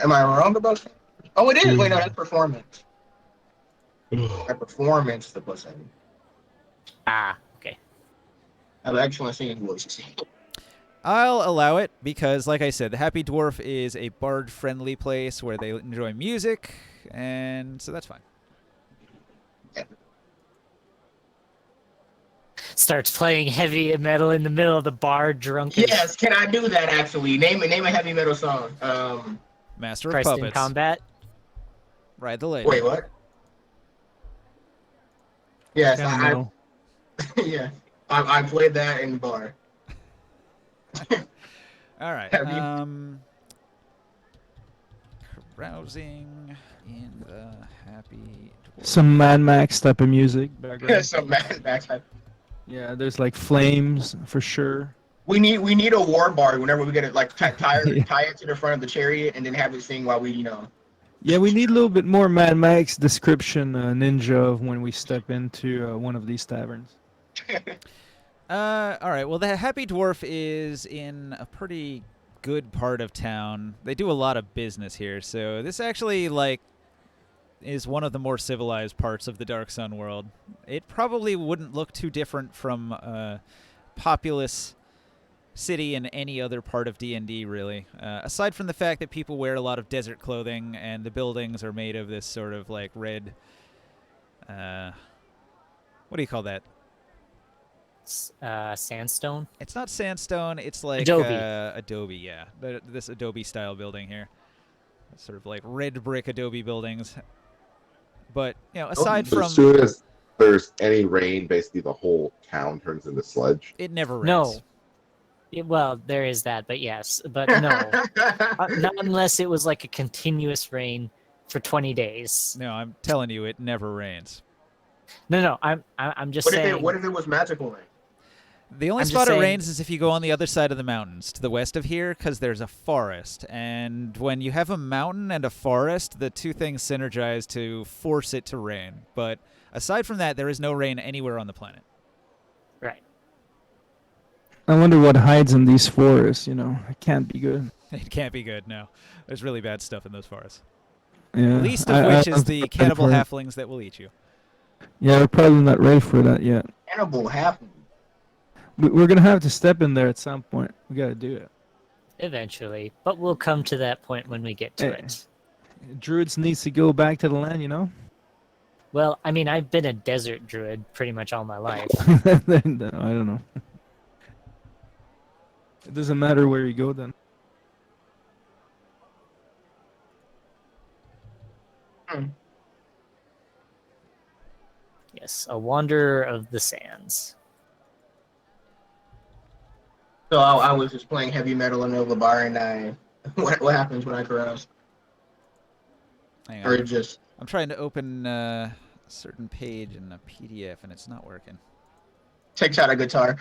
Am I wrong about that? Oh, it is. Wait, no, that's performance. My performance is the plus 7.
Ah, okay.
I have excellent singing voices.
I'll allow it because, like I said, the Happy Dwarf is a bard-friendly place where they enjoy music, and so that's fine.
Starts playing heavy metal in the middle of the bar, drunk.
Yes, can I do that actually? Name a heavy metal song.
Master of
Christ in
Puppets.
combat.
Ride the lady.
Wait, what? Yes,
Kinda
I
know.
yeah. I played that in the bar.
All right.
Have you-
Carousing in the Happy Dwarf.
Some Mad Max type of music background.
Some Mad Max.
Yeah, there's like flames for sure.
We need a war bar whenever we get it, like tie
Yeah.
it to the front of the chariot and then have it sing while we, you know.
Yeah, we need a little bit more Mad Max description, ninja, of when we step into one of these taverns.
All right. Well, the Happy Dwarf is in a pretty good part of town. They do a lot of business here, so this actually like is one of the more civilized parts of the Dark Sun world. It probably wouldn't look too different from a populous city in any other part of D&D, really. Aside from the fact that people wear a lot of desert clothing and the buildings are made of this sort of like red. What do you call that?
Sandstone.
It's not sandstone. It's like
Adobe.
Adobe, yeah. This Adobe style building here, sort of like red brick Adobe buildings. But you know, aside
So
from
as soon as there's any rain, basically the whole town turns into sludge.
it never rains.
No. Well, there is that, but yes, but no. Not unless it was like a continuous rain for 20 days.
No, I'm telling you, it never rains.
No, I'm just saying.
What if it was magical rain?
The only
I'm just
spot it
saying-
rains is if you go on the other side of the mountains, to the west of here, because there's a forest. And when you have a mountain and a forest, the two things synergize to force it to rain. But aside from that, there is no rain anywhere on the planet.
Right.
I wonder what hides in these forests. You know, it can't be good.
It can't be good, no. There's really bad stuff in those forests.
Yeah.
Least of which is the
I'm
cannibal
for it.
halflings that will eat you.
Yeah, we're probably not ready for that yet.
Cannibal half.
We're gonna have to step in there at some point. We gotta do it.
Eventually, but we'll come to that point when we get to
Eh.
it.
Druids needs to go back to the land, you know.
Well, I mean, I've been a desert druid pretty much all my life.
I don't know. It doesn't matter where you go then.
Yes, a wanderer of the sands.
So I was just playing heavy metal in Nova Bar, and I what happens when I carouse?
Hang
Or
on.
just
I'm trying to open a certain page in a PDF, and it's not working.
takes out a guitar.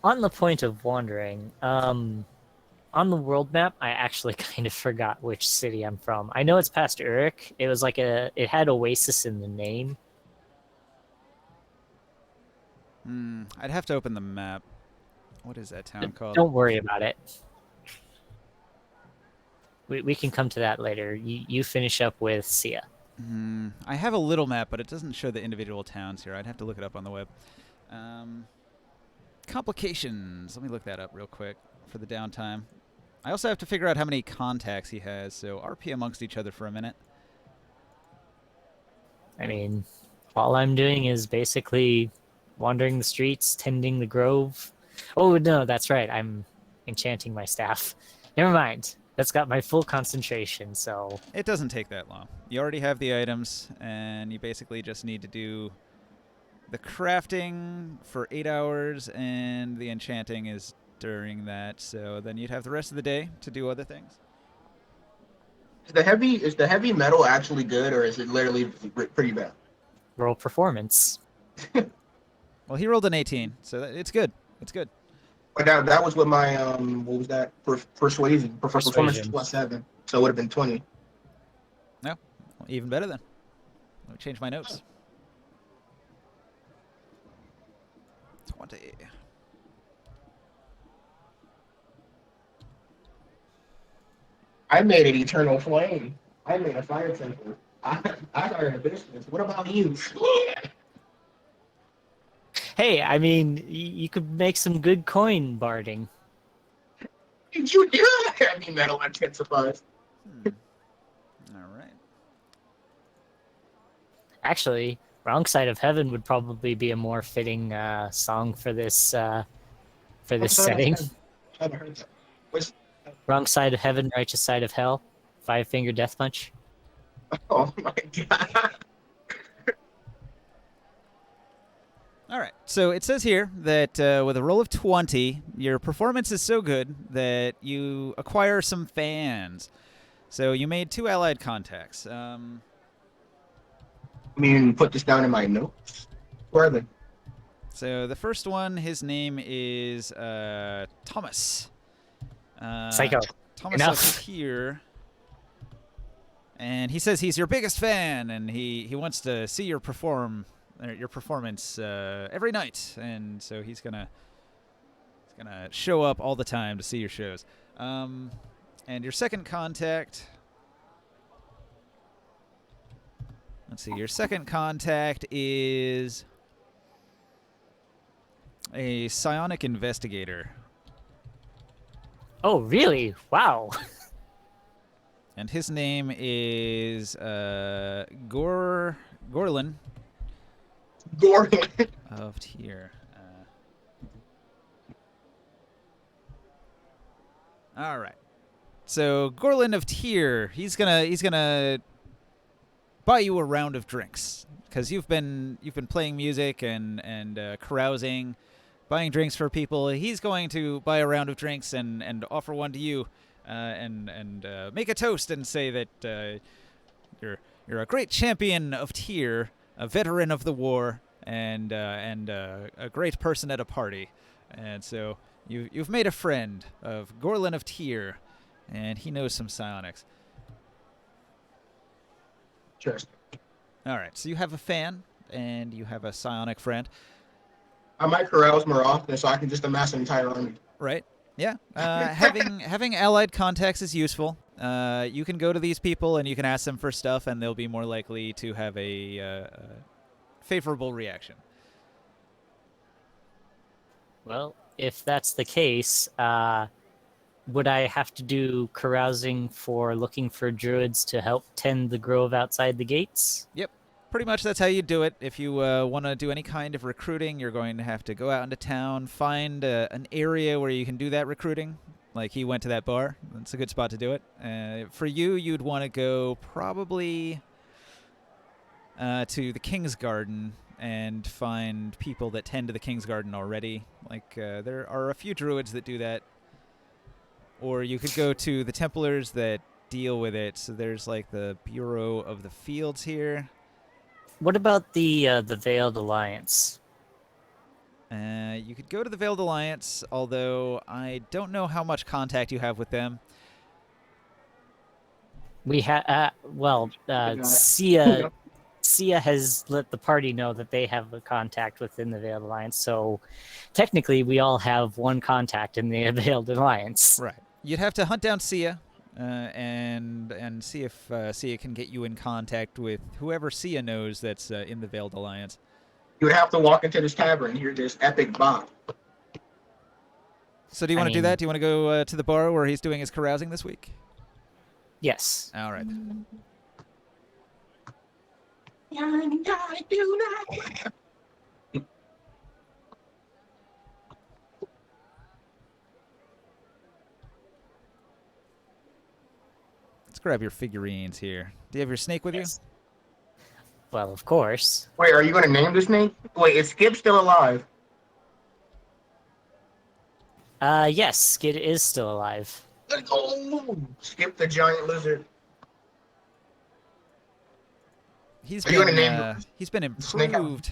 On the point of wandering, on the world map, I actually kind of forgot which city I'm from. I know it's past Uruk. It was like it had Oasis in the name.
I'd have to open the map. What is that town called?
Don't worry about it. We can come to that later. You finish up with Sia.
I have a little map, but it doesn't show the individual towns here. I'd have to look it up on the web. Complications. Let me look that up real quick for the downtime. I also have to figure out how many contacts he has, so RP amongst each other for a minute.
I mean, all I'm doing is basically wandering the streets, tending the grove. Oh, no, that's right. I'm enchanting my staff. Never mind. That's got my full concentration, so...
It doesn't take that long. You already have the items, and you basically just need to do the crafting for 8 hours, and the enchanting is during that. So then you'd have the rest of the day to do other things.
Is the heavy metal actually good, or is it literally pretty bad?
Roll performance.
Well, he rolled an 18, so it's good. It's good.
But that was with my what was that? Persuasion. Performance was +7, so it would have been 20.
No, well, even better then. Let me change my notes. 20.
I made an eternal flame. I made a fire temple. I started a business. What about you?
Hey, I mean, you could make some good coin barding.
Did you do heavy metal intensifies?
All right.
Actually, Wrong Side of Heaven would probably be a more fitting song for this setting.
I haven't heard that. What's,
Wrong Side of Heaven, Righteous Side of Hell, Five Finger Death Punch.
oh my god.
All right. So it says here that with a roll of 20, your performance is so good that you acquire some fans. So you made 2 allied contacts.
I mean, put this down in my notes. Where are they?
So the first one, his name is Thomas.
Psycho.
Thomas
Enough.
here. And he says he's your biggest fan, and he wants to see your performance every night, and so he's gonna show up all the time to see your shows. And your second contact. Let's see. Your second contact is a psionic investigator.
Oh, really? Wow.
And his name is Gorlin
Gordon.
of Tyr. All right. So Gorlin of Tyr, he's gonna buy you a round of drinks because you've been playing music and carousing, buying drinks for people. He's going to buy a round of drinks and offer one to you, and make a toast and say that you're a great champion of Tyr, a veteran of the war, and a great person at a party. And so you've made a friend of Gorlin of Tyr, and he knows some psionics.
Interesting.
All right, so you have a fan, and you have a psionic friend.
I might carouse more often, so I can just amass an entire army.
Right. Yeah. Having allied contacts is useful. You can go to these people and you can ask them for stuff, and they'll be more likely to have a favorable reaction.
Well, if that's the case, would I have to do carousing for looking for druids to help tend the grove outside the gates?
Yep. Pretty much that's how you do it. If you want to do any kind of recruiting, you're going to have to go out into town, find an area where you can do that recruiting. Like he went to that bar. That's a good spot to do it. For you, you'd want to go probably to the King's Garden and find people that tend to the King's Garden already. Like there are a few druids that do that. Or you could go to the Templars that deal with it. So there's like the Bureau of the Fields here.
What about the Veiled Alliance?
You could go to the Veiled Alliance, although I don't know how much contact you have with them.
We have Sia has let the party know that they have a contact within the Veiled Alliance, so technically we all have one contact in the Veiled Alliance.
Right. You'd have to hunt down Sia and see if Sia can get you in contact with whoever Sia knows that's in the Veiled Alliance.
You would have to walk into this tavern and hear this epic bop.
So do you want to do that? Do you want to go to the bar where he's doing his carousing this week?
Yes.
All right. Let's grab your figurines here. Do you have your snake with
Yes. Well, of course.
Wait, are you going to name the snake? Wait, is Skip still alive?
Yes, Skid is still alive.
Let's go! Skip the giant lizard.
He's
Are you gonna
been
name
he's been
snake out?
improved.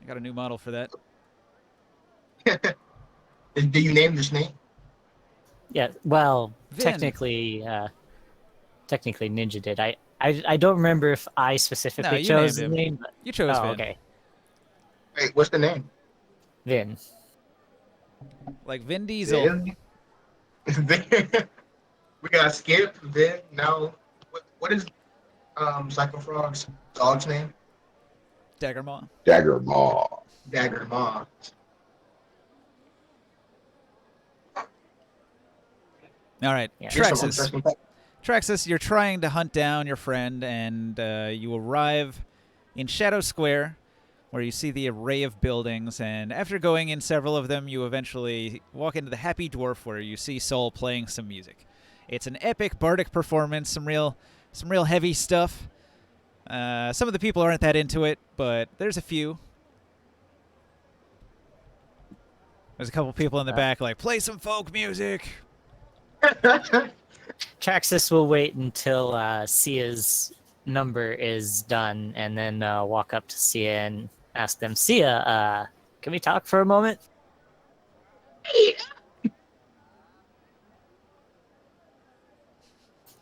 I got a new model for that.
Do you name the snake?
Yeah, well,
Vin.
technically Ninja did. I don't remember if I specifically
No, you
chose
named
the
him.
name. But,
You chose Vin.
okay.
Wait, what's the name?
Vin.
Like Vin Diesel.
Vin. We got Skip, Vin. Now, what is Psycho Frog's dog's name?
Daggermaw.
Dagger Maw.
Dagger Maw.
All right.
Yeah.
Traxxas, you're trying to hunt down your friend, and you arrive in Shadow Square, where you see the array of buildings, and after going in several of them, you eventually walk into the Happy Dwarf, where you see Soul playing some music. It's an epic bardic performance, some real heavy stuff. Some of the people aren't that into it, but there's a few. There's a couple people in the back like, play some folk music.
Traxxas will wait until Sia's number is done and then walk up to Sia and ask them, Sia, can we talk for a moment?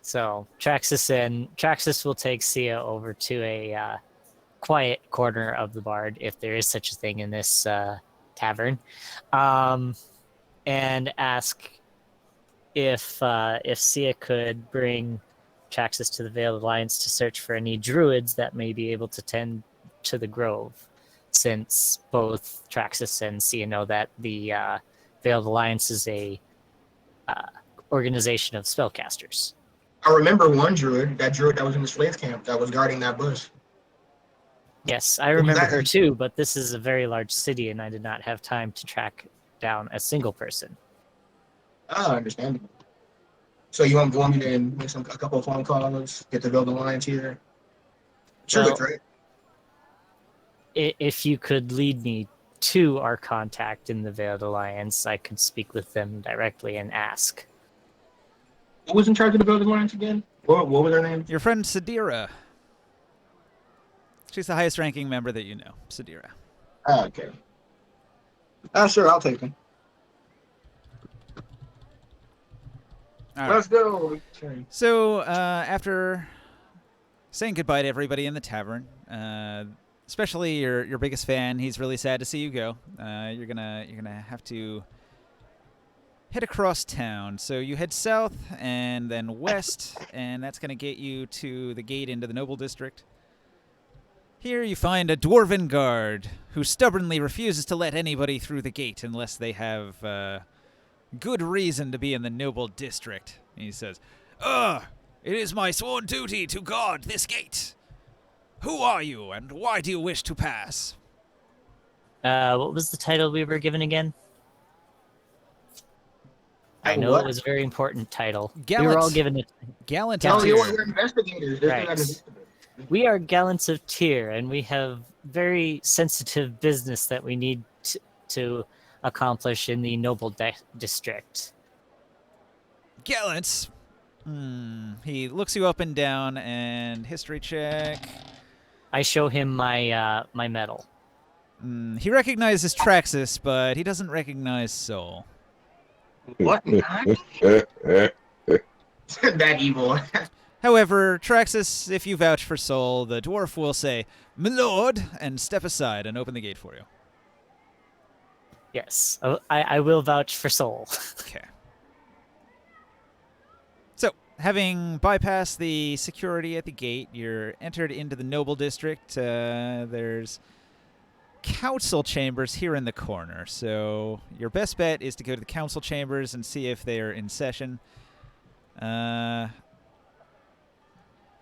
So Traxxas will take Sia over to a quiet corner of the bard, if there is such a thing in this tavern, and ask if Sia could bring Traxxas to the Veiled Alliance to search for any druids that may be able to tend to the grove, since both Traxxas and Sia know that the Veiled Alliance is a organization of spellcasters.
I remember one druid that was in the slave camp that was guarding that bush.
Yes, I remember her too, but this is a very large city, and I did not have time to track down a single person.
Ah, understandable. So you want me to make a couple of phone calls, get the Veiled Alliance here? Sure,
Well,
right?
If you could lead me to our contact in the Veiled Alliance, I could speak with them directly and ask.
Who was in charge of the Veiled Alliance again? What was her name?
Your friend Sadira. She's the highest ranking member that you know, Sadira.
Ah, okay. Sure, I'll take him.
All
Let's
right.
go. Okay.
So after saying goodbye to everybody in the tavern, especially your biggest fan, he's really sad to see you go. You're gonna have to head across town. So you head south and then west, and that's gonna get you to the gate into the Noble District. Here you find a dwarven guard who stubbornly refuses to let anybody through the gate unless they have good reason to be in the noble district. He says, it is my sworn duty to guard this gate. Who are you, and why do you wish to pass?
What was the title we were given again? I know
What?
it was a very important title.
Gallant.
We were all given it.
Gallant
No,
of
we're
Tyr.
investigators.
Right. We are gallants of Tyr, and we have very sensitive business that we need to accomplish in the noble district.
Gallants. He looks you up and down, and history check.
I show him my my medal.
He recognizes Traxus, but he doesn't recognize Soul.
What? That evil.
However, Traxus, if you vouch for Soul, the dwarf will say, "My lord," and step aside and open the gate for you.
Yes, I will vouch for Soul.
Okay. So, having bypassed the security at the gate, you're entered into the noble district. There's council chambers here in the corner. So, your best bet is to go to the council chambers and see if they're in session. All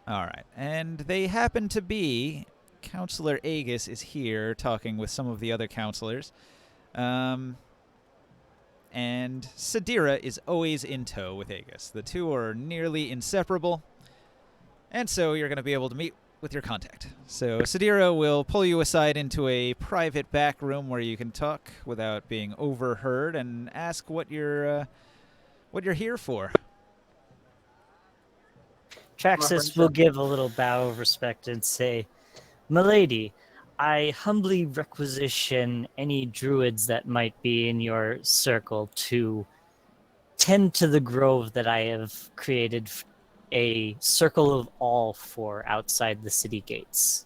right. And they happen to be... Counselor Aegis is here talking with some of the other counselors. And Sadira is always in tow with Aegis. The two are nearly inseparable. And so you're going to be able to meet with your contact. So Sadira will pull you aside into a private back room where you can talk without being overheard and ask what you're here for.
Traxus will give a little bow of respect and say, "Milady, I humbly requisition any druids that might be in your circle to tend to the grove that I have created a circle of all for outside the city gates."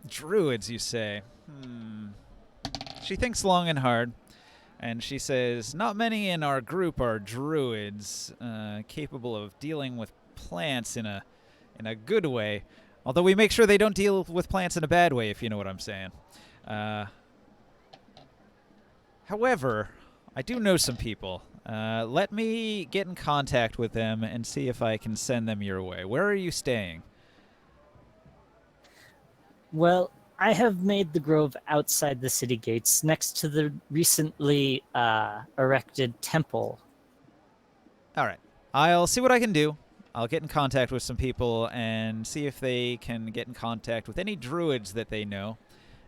Druids, you say? She thinks long and hard, and she says, "Not many in our group are druids, capable of dealing with plants in a good way. Although we make sure they don't deal with plants in a bad way, if you know what I'm saying. However, I do know some people. Let me get in contact with them and see if I can send them your way. Where are you staying?"
Well, I have made the grove outside the city gates next to the recently erected temple.
All right. I'll see what I can do. I'll get in contact with some people and see if they can get in contact with any druids that they know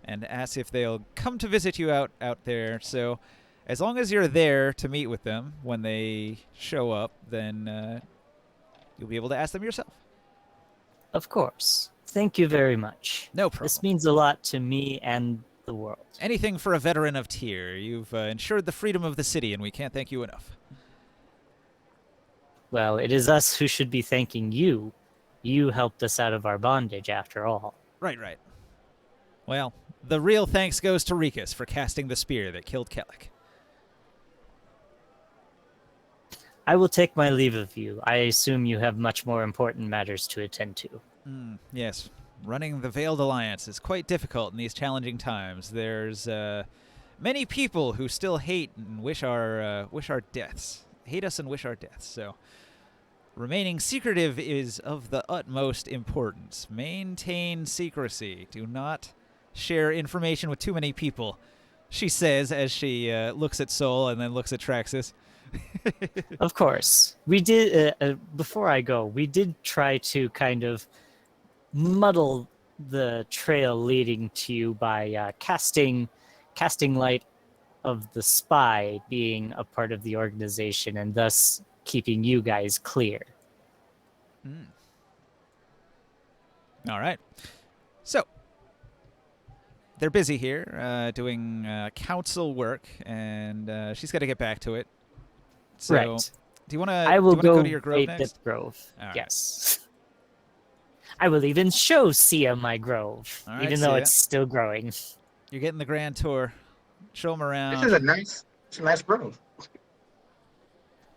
and ask if they'll come to visit you out there. So as long as you're there to meet with them when they show up, then you'll be able to ask them yourself.
Of course. Thank you very much.
No problem.
This means a lot to me and the world.
Anything for a veteran of Tyr. You've ensured the freedom of the city, and we can't thank you enough.
Well, it is us who should be thanking you. You helped us out of our bondage, after all.
Right. Well, the real thanks goes to Rikus for casting the spear that killed Kellic.
I will take my leave of you. I assume you have much more important matters to attend to.
Yes. Running the Veiled Alliance is quite difficult in these challenging times. There's many people who still hate and wish our deaths. Hate us and wish our deaths. So remaining secretive is of the utmost importance. Maintain secrecy. Do not share information with too many people, she says as she looks at Sol and then looks at Traxus.
Of course. We did, before I go, we did try to kind of muddle the trail leading to you by casting light of the spy being a part of the organization and thus keeping you guys clear.
All right. So they're busy here doing council work, and she's got to get back to it. So,
right.
Do you want to?
I will
go to your grove
raid
next?
the grove.
All right.
Yes. I will even show Sia my grove,
All right,
even though
Sia.
it's still growing.
You're getting the grand tour. Show them around.
This is a nice grove.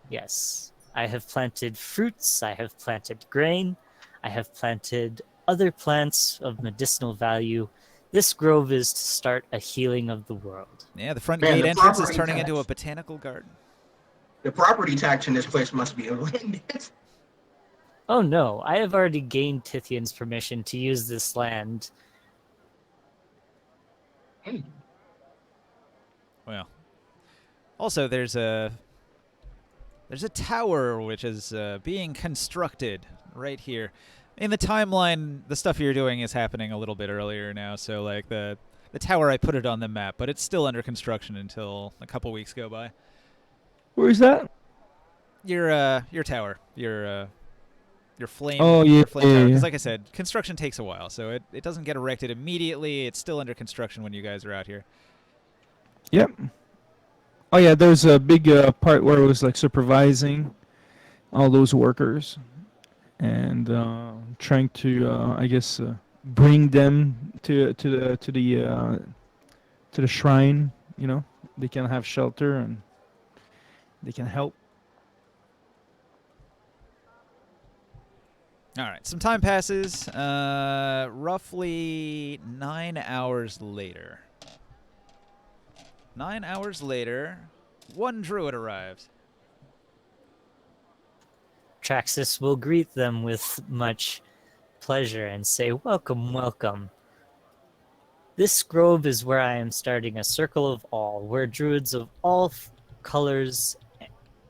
Yes. I have planted fruits, I have planted grain, I have planted other plants of medicinal value This grove is to start a healing of the world.
Yeah, the front
Man,
gate
the
entrance is
property
turning into a
tax.
botanical garden.
The property tax in this place must be horrendous.
Oh no, I have already gained Tithian's permission to use this land.
Well, also there's a tower which is being constructed right here. In the timeline, the stuff you're doing is happening a little bit earlier now. So like the tower, I put it on the map, but it's still under construction until a couple weeks go by.
Where is that?
Your tower, your flame,
Oh, yeah,
your flame
yeah,
tower.
yeah.
Because like I said, construction takes a while, so it doesn't get erected immediately. It's still under construction when you guys are out here.
Yep. Oh yeah, there's a big part where it was like supervising all those workers and trying to, I guess, bring them to the shrine. You know, they can have shelter and they can help.
All right, some time passes. Roughly 9 hours later. 9 hours later, one druid arrives.
Traxxas will greet them with much pleasure and say, "Welcome, welcome. This grove is where I am starting a circle of all, where druids of all colors,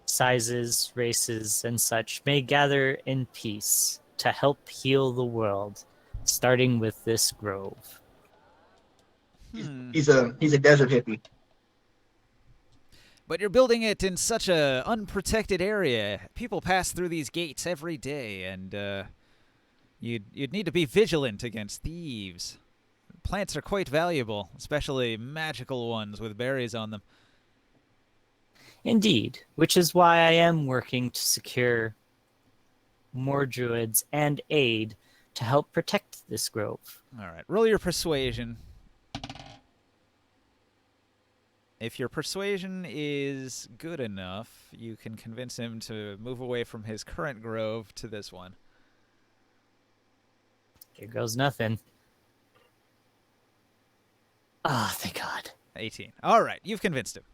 sizes, races, and such may gather in peace to help heal the world, starting with this grove."
He's a desert hippie.
But you're building it in such a unprotected area. People pass through these gates every day, and you'd need to be vigilant against thieves. Plants are quite valuable, especially magical ones with berries on them.
Indeed, which is why I am working to secure more druids and aid to help protect this grove.
All right, roll your persuasion. If your persuasion is good enough, you can convince him to move away from his current grove to this one.
Here goes nothing. Ah, thank God.
18. All right, you've convinced him.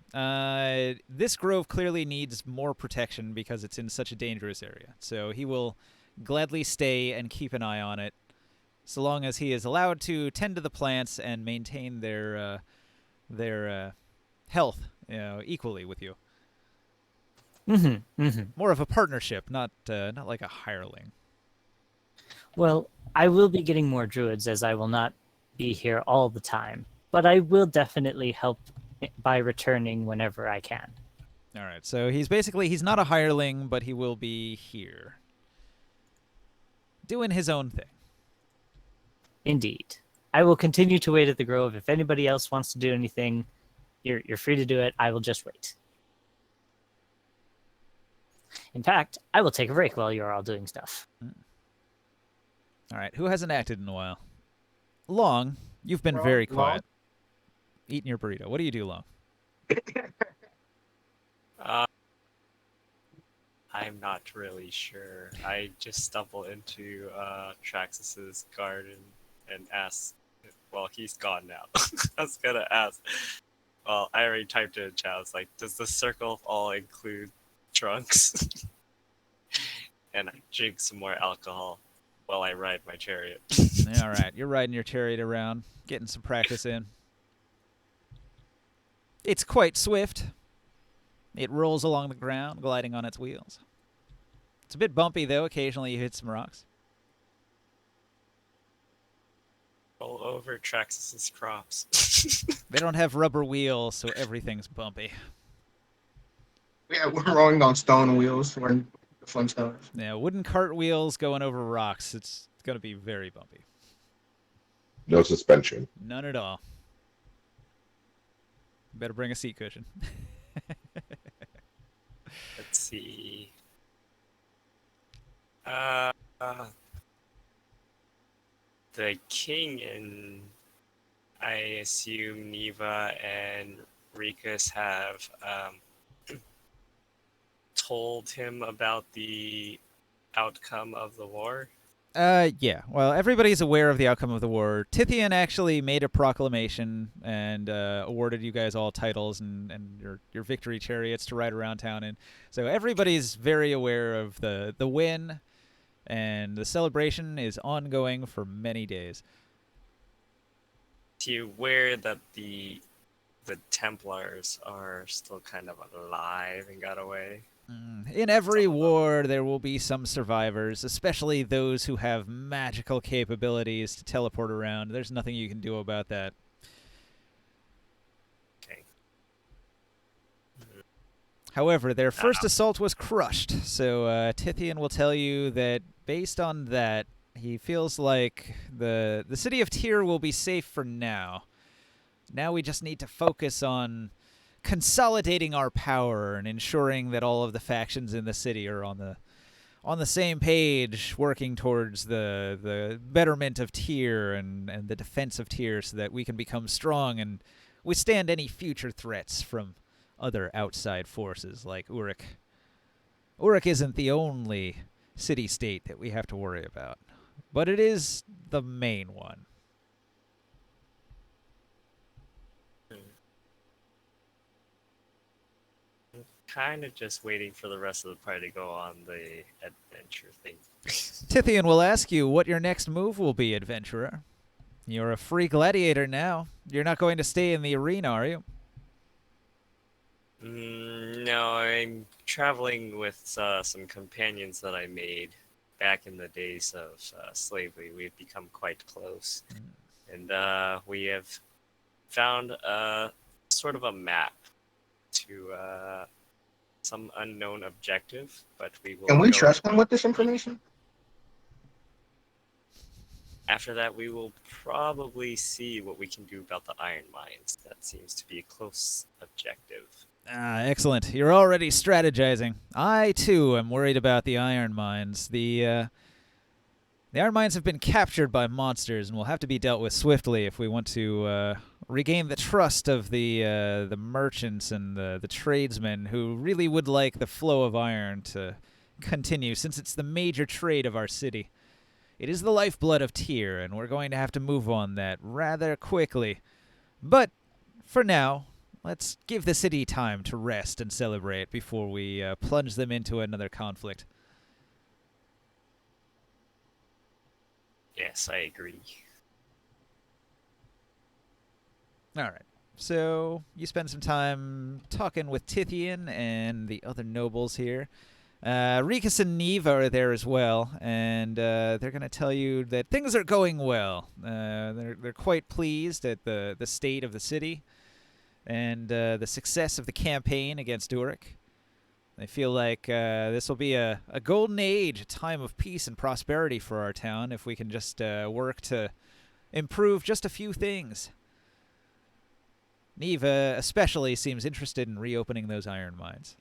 This grove clearly needs more protection because it's in such a dangerous area. So he will gladly stay and keep an eye on it, so long as he is allowed to tend to the plants and maintain their health, equally with you. More of a partnership, not like a hireling.
Well, I will be getting more druids as I will not be here all the time, but I will definitely help by returning whenever I can.
All right, so he's not a hireling, but he will be here, doing his own thing.
Indeed. I will continue to wait at the grove. If anybody else wants to do anything, you're free to do it. I will just wait. In fact, I will take a break while you're all doing stuff.
All right, who hasn't acted in a while? Long, you've been very quiet. Eating your burrito. What do you do, Long?
I'm not really sure. I just stumbled into Traxxas's garden and asked. Well, he's gone now. I was gonna ask. Well, I already typed it in chat. I was like, does the circle of all include drunks? And I drink some more alcohol while I ride my chariot.
All right, you're riding your chariot around, getting some practice in. It's quite swift. It rolls along the ground, gliding on its wheels. It's a bit bumpy, though. Occasionally you hit some rocks.
Roll over Traxxas's crops.
They don't have rubber wheels, so everything's bumpy.
Yeah, we're rolling on stone wheels. We're in the Flintstones.
Yeah, wooden cart wheels going over rocks. It's going to be very bumpy.
No suspension.
None at all. Better bring a seat cushion.
Let's see. The king and I assume Neva and Rikus have told him about the outcome of the war.
Yeah. Well, everybody's aware of the outcome of the war. Tithian actually made a proclamation and awarded you guys all titles and your victory chariots to ride around town in. So everybody's very aware of the win, and the celebration is ongoing for many days.
Do you aware that the Templars are still kind of alive and got away?
In every war, there will be some survivors, especially those who have magical capabilities to teleport around. There's nothing you can do about that.
Okay.
However, their first assault was crushed, so Tithian will tell you that based on that, he feels like the city of Tyr will be safe for now. Now we just need to focus on consolidating our power and ensuring that all of the factions in the city are on the same page, working towards the betterment of Tyr and the defense of Tyr, so that we can become strong and withstand any future threats from other outside forces like Uruk. Uruk isn't the only city-state that we have to worry about, but it is the main one.
Kind of just waiting for the rest of the party to go on the adventure thing.
Tithian will ask you what your next move will be, adventurer. You're a free gladiator now. You're not going to stay in the arena, are you?
No, I'm traveling with some companions that I made back in the days of slavery. We've become quite close. And we have found sort of a map to some unknown objective, but we will.
Can we trust them with this information?
After that, we will probably see what we can do about the iron mines. That seems to be a close objective.
Excellent. You're already strategizing. I, too, am worried about the iron mines. The iron mines have been captured by monsters and will have to be dealt with swiftly if we want to regain the trust of the merchants and the tradesmen who really would like the flow of iron to continue, since it's the major trade of our city. It is the lifeblood of Tyr, and we're going to have to move on that rather quickly. But for now, let's give the city time to rest and celebrate before we plunge them into another conflict.
Yes, I agree.
All right. So you spend some time talking with Tithian and the other nobles here. Rikus and Neva are there as well, and they're going to tell you that things are going well. They're quite pleased at the state of the city and the success of the campaign against Uruk. They feel like this will be a golden age, a time of peace and prosperity for our town if we can just work to improve just a few things. Neva especially seems interested in reopening those iron mines.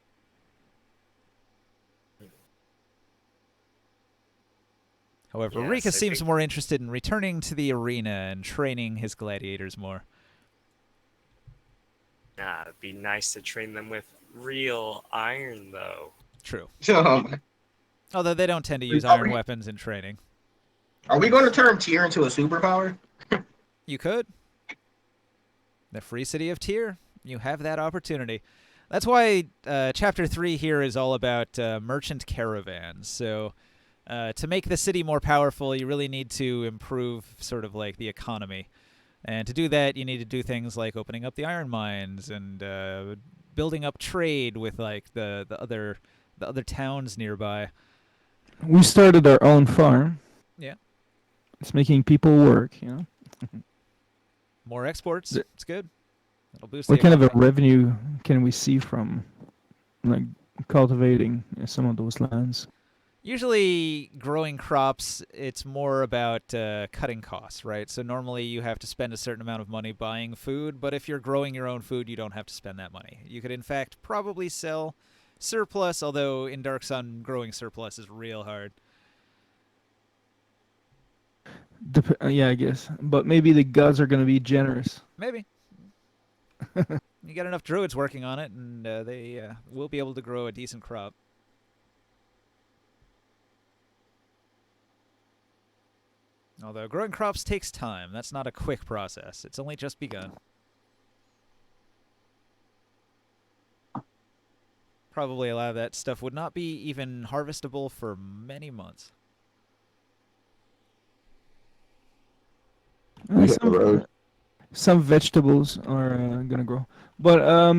However,
Yes,
Rikus seems more interested in returning to the arena and training his gladiators more.
It'd be nice to train them with real iron, though.
True.
So,
Although they don't tend to use iron weapons in training.
are we going to turn Tyr into a superpower?
You could. The free city of Tyr. You have that opportunity. That's why Chapter 3 here is all about merchant caravans. So to make the city more powerful, you really need to improve sort of like the economy. And to do that, you need to do things like opening up the iron mines and building up trade with like the other towns nearby.
We started our own farm.
Yeah.
It's making people work, you know.
More exports. It's good. That'll boost
What
the
kind of a
economy.
revenue can we see from like cultivating some of those lands?
Usually growing crops, it's more about cutting costs, right? So normally you have to spend a certain amount of money buying food, but if you're growing your own food, you don't have to spend that money. You could, in fact, probably sell surplus, although in Dark Sun, growing surplus is real hard.
Yeah, I guess. But maybe the gods are going to be generous.
Maybe. You got enough druids working on it, and they will be able to grow a decent crop. Although growing crops takes time. That's not a quick process. It's only just begun. Probably a lot of that stuff would not be even harvestable for many months.
We hit the road.
Some vegetables are gonna grow, but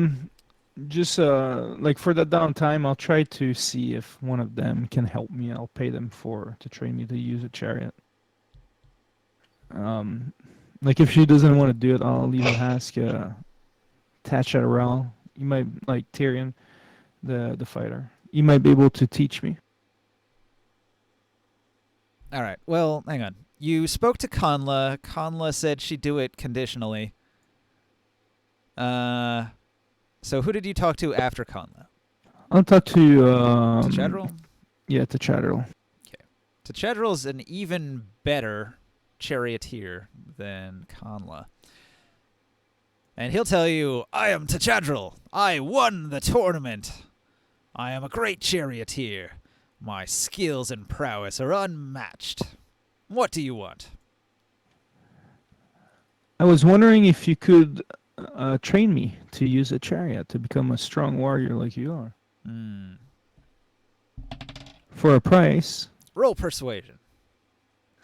just like for the downtime, I'll try to see if one of them can help me. I'll pay them to train me to use a chariot. Like if she doesn't want to do it, I'll even ask Tachatral. You might like Tyrion, the fighter. You might be able to teach me.
All right. Well, hang on. You spoke to Conla. Conla said she'd do it conditionally. So who did you talk to after Conla?
I'll talk to
Tachadral?
Yeah, Tachadral.
Okay. Tachadral's an even better charioteer than Conla. And he'll tell you, I am Tachadral. I won the tournament. I am a great charioteer. My skills and prowess are unmatched. What do you want?
I was wondering if you could train me to use a chariot to become a strong warrior like you are. For a price.
Roll persuasion.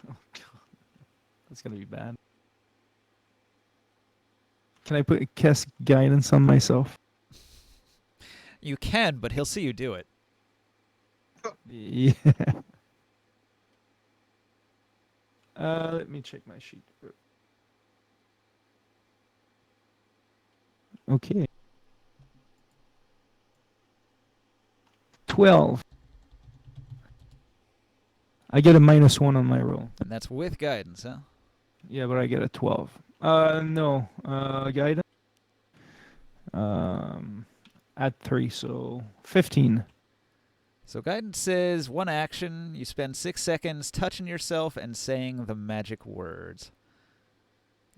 Oh, God. That's going to be bad. Can I cast guidance on myself?
You can, but he'll see you do it.
Yeah. Let me check my sheet. Okay. 12. I get a -1 on my roll.
And that's with guidance, huh?
Yeah, but I get a 12. No. Guidance. Add 3, so 15.
So guidance says 1 action. You spend 6 seconds touching yourself and saying the magic words.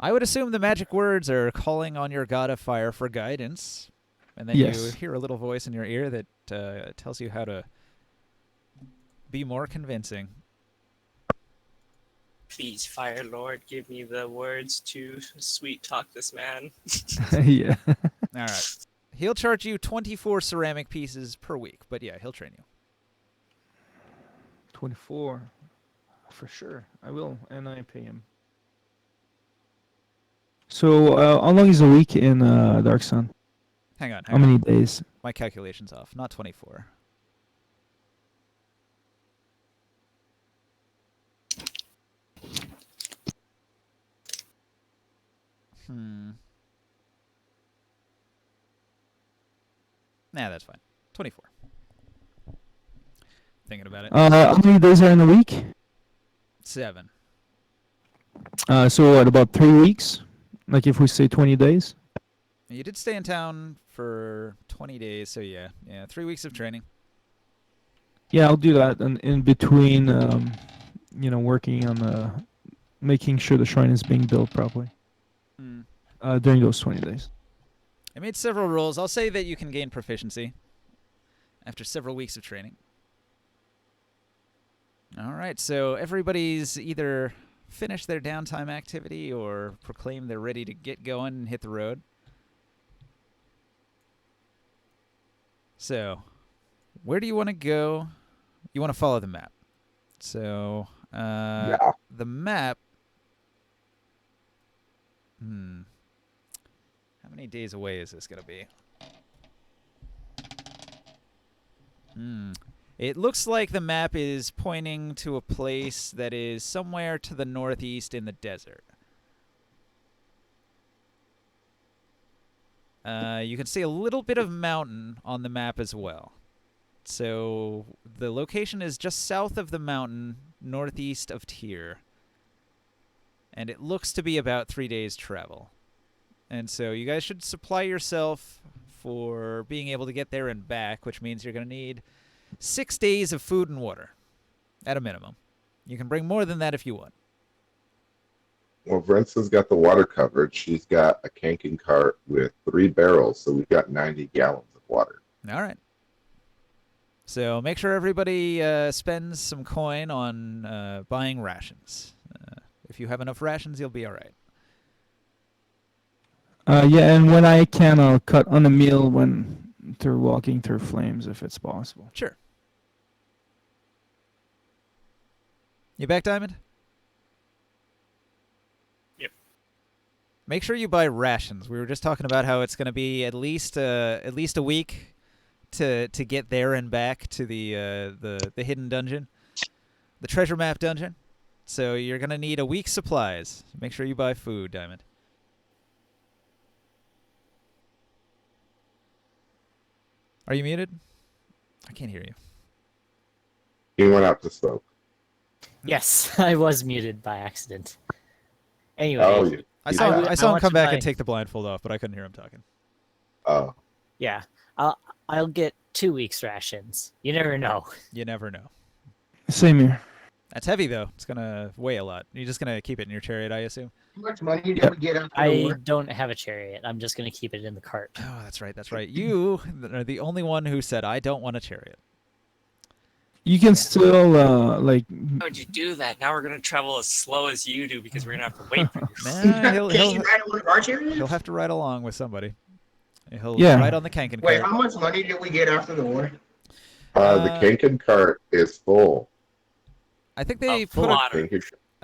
I would assume the magic words are calling on your god of fire for guidance. And then
Yes.
you hear a little voice in your ear that tells you how to be more convincing.
Please, Fire Lord, give me the words to sweet talk this man.
Yeah.
All right. He'll charge you 24 ceramic pieces per week, but yeah, he'll train you.
24. For sure. I will, and I pay him. So, how long is a week in Dark Sun?
Hang on.
How many days?
My calculation's off. Not 24. Nah, that's fine. 24. Thinking about it.
How many days are in a week?
7.
So what, about 3 weeks? Like if we say 20 days?
You did stay in town for 20 days, so yeah. 3 weeks of training.
Yeah, I'll do that. And in between, working on making sure the shrine is being built properly during those 20 days.
I made several rolls. I'll say that you can gain proficiency after several weeks of training. All right, so everybody's either finished their downtime activity or proclaimed they're ready to get going and hit the road. So, where do you want to go? You want to follow the map. So, the map... How many days away is this going to be? It looks like the map is pointing to a place that is somewhere to the northeast in the desert. You can see a little bit of mountain on the map as well. So the location is just south of the mountain, northeast of Tyr. And it looks to be about 3 days' travel. And so you guys should supply yourself for being able to get there and back, which means you're going to need 6 days of food and water, at a minimum. You can bring more than that if you want.
Well, Vrensa's got the water covered. She's got a canking cart with 3 barrels, so we've got 90 gallons of water.
All right. So make sure everybody spends some coin on buying rations. if you have enough rations, you'll be all right.
Yeah, and when I can, I'll cut on a meal when they're walking through flames, if it's possible.
Sure. You back, Diamond?
Yep.
Make sure you buy rations. We were just talking about how it's going to be at least a week to get there and back to the hidden dungeon, the treasure map dungeon. So you're going to need a week's supplies. Make sure you buy food, Diamond. Are you muted? I can't hear you.
He went out to smoke.
Yes, I was muted by accident. Anyway,
Oh, yeah.
I saw
I
him
want
come
to
back
buy-
and take the blindfold off, but I couldn't hear him talking.
Oh.
yeah, I'll get 2 weeks rations. You never know.
You never know.
Same here.
That's heavy, though. It's going to weigh a lot. You're just going to keep it in your chariot, I assume?
How much money did
Yep.
we get after the
I
war?
don't have a chariot. I'm just gonna keep it in the cart.
Oh, that's right. That's right. You are the only one who said, I don't want a chariot.
You can still like.
Why would you do that? Now we're gonna travel as slow as you do because we're gonna have to wait for you.
Nah,
Can you ride one of our chariots?
he'll have to ride along with somebody. He'll
Yeah.
ride on the Kanken
Wait,
cart.
how much money did we get after the war?
The Kanken cart is full.
I think they
full
put a,
water.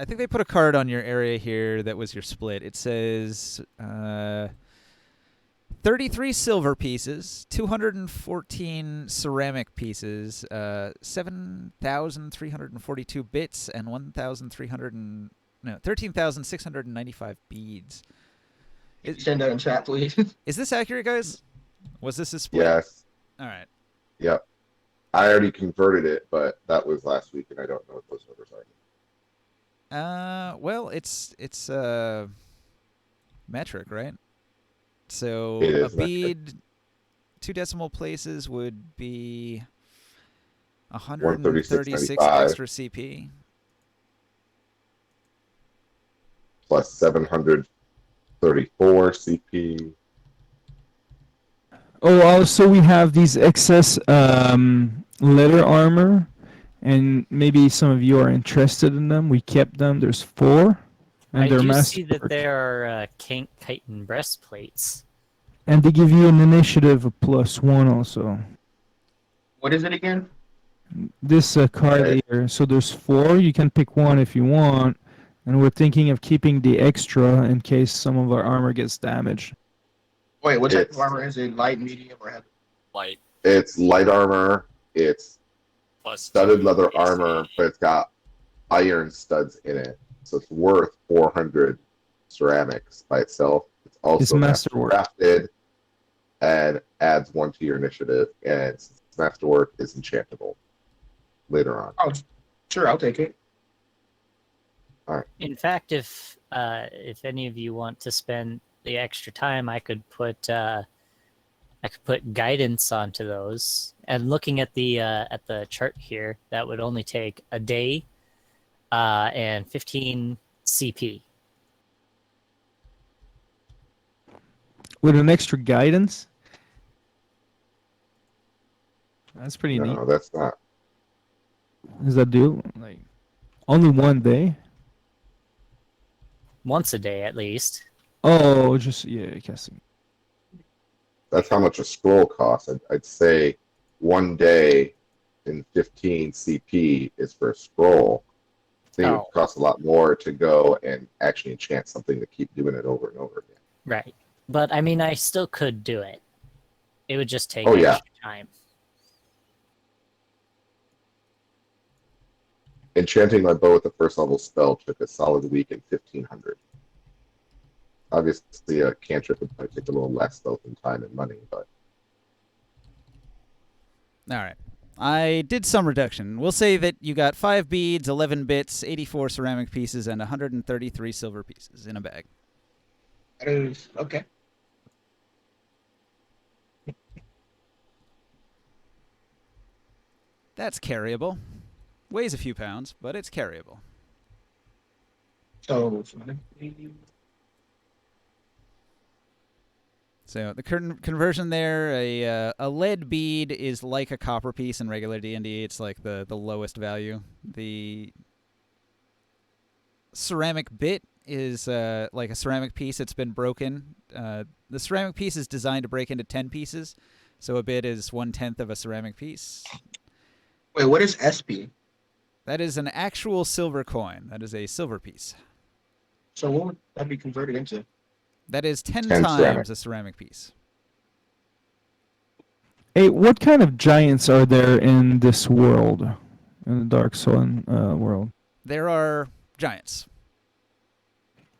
I think they put a card on your area here that was your split. It says 33 silver pieces, 214 ceramic pieces, 7,342 bits, and 13,695 beads.
Send that in chat, please.
Is this accurate, guys? Was this a split?
Yes.
All right.
Yep. I already converted it, but that was last week, and I don't know what those numbers are.
Well, it's metric, right? So
It
a
is metric.
bead, 2 decimal places would be
136.95.
136 extra CP.
Plus 734 CP.
Oh, also we have these excess leather armor, and maybe some of you are interested in them. We kept them. There's 4, and
I
they're
do see that
masterwork.
there are chitin breastplates.
And they give you an initiative of +1 also.
What is it again?
This card
Okay.
here. So there's 4. You can pick one if you want. And we're thinking of keeping the extra in case some of our armor gets damaged.
Wait, what type
It's-
of armor is it? Light, medium, or heavy?
Light
It's light armor. It's
plus
studded
2
leather
AC.
armor, but it's got iron studs in it. So it's worth 400 ceramics by itself. It's also
masterwork.
crafted and adds 1 to your initiative. And since it's masterwork is enchantable later on.
Oh, sure, I'll take it.
In fact, if any of you want to spend the extra time, I could put guidance onto those. And looking at the chart here, that would only take a day and 15 CP.
With an extra guidance? That's pretty neat.
No, that's not.
Does that do? Like, only 1 day?
Once a day, at least.
Oh, just, yeah, guessing.
That's how much a scroll costs. I'd say 1 day in 15 CP is for a scroll. I think it
Oh.
would cost a lot more to go and actually enchant something to keep doing it over and over again.
Right. But, I mean, I still could do it. It would just take
Oh, yeah.
extra time.
Enchanting my bow with the first level spell took a solid week and 1,500. Obviously, a cantrip would probably take a little less both in time and money, but
All right. I did some reduction. We'll say that you got 5 beads, 11 bits, 84 ceramic pieces, and 133 silver pieces in a bag.
That is okay.
That's carryable. Weighs a few pounds, but it's carryable.
So,
So the conversion there, a lead bead is like a copper piece in regular D&D. It's like the lowest value. The ceramic bit is like a ceramic piece that's been broken. The ceramic piece is designed to break into 10 pieces, so a bit is 1/10 of a ceramic piece.
Wait, what is SP?
That is an actual silver coin. That is a silver piece.
So what would that be converted into?
That is 10
10
times
ceramic.
a ceramic piece.
Hey, what kind of giants are there in this world, in the Dark Sun world?
There are giants.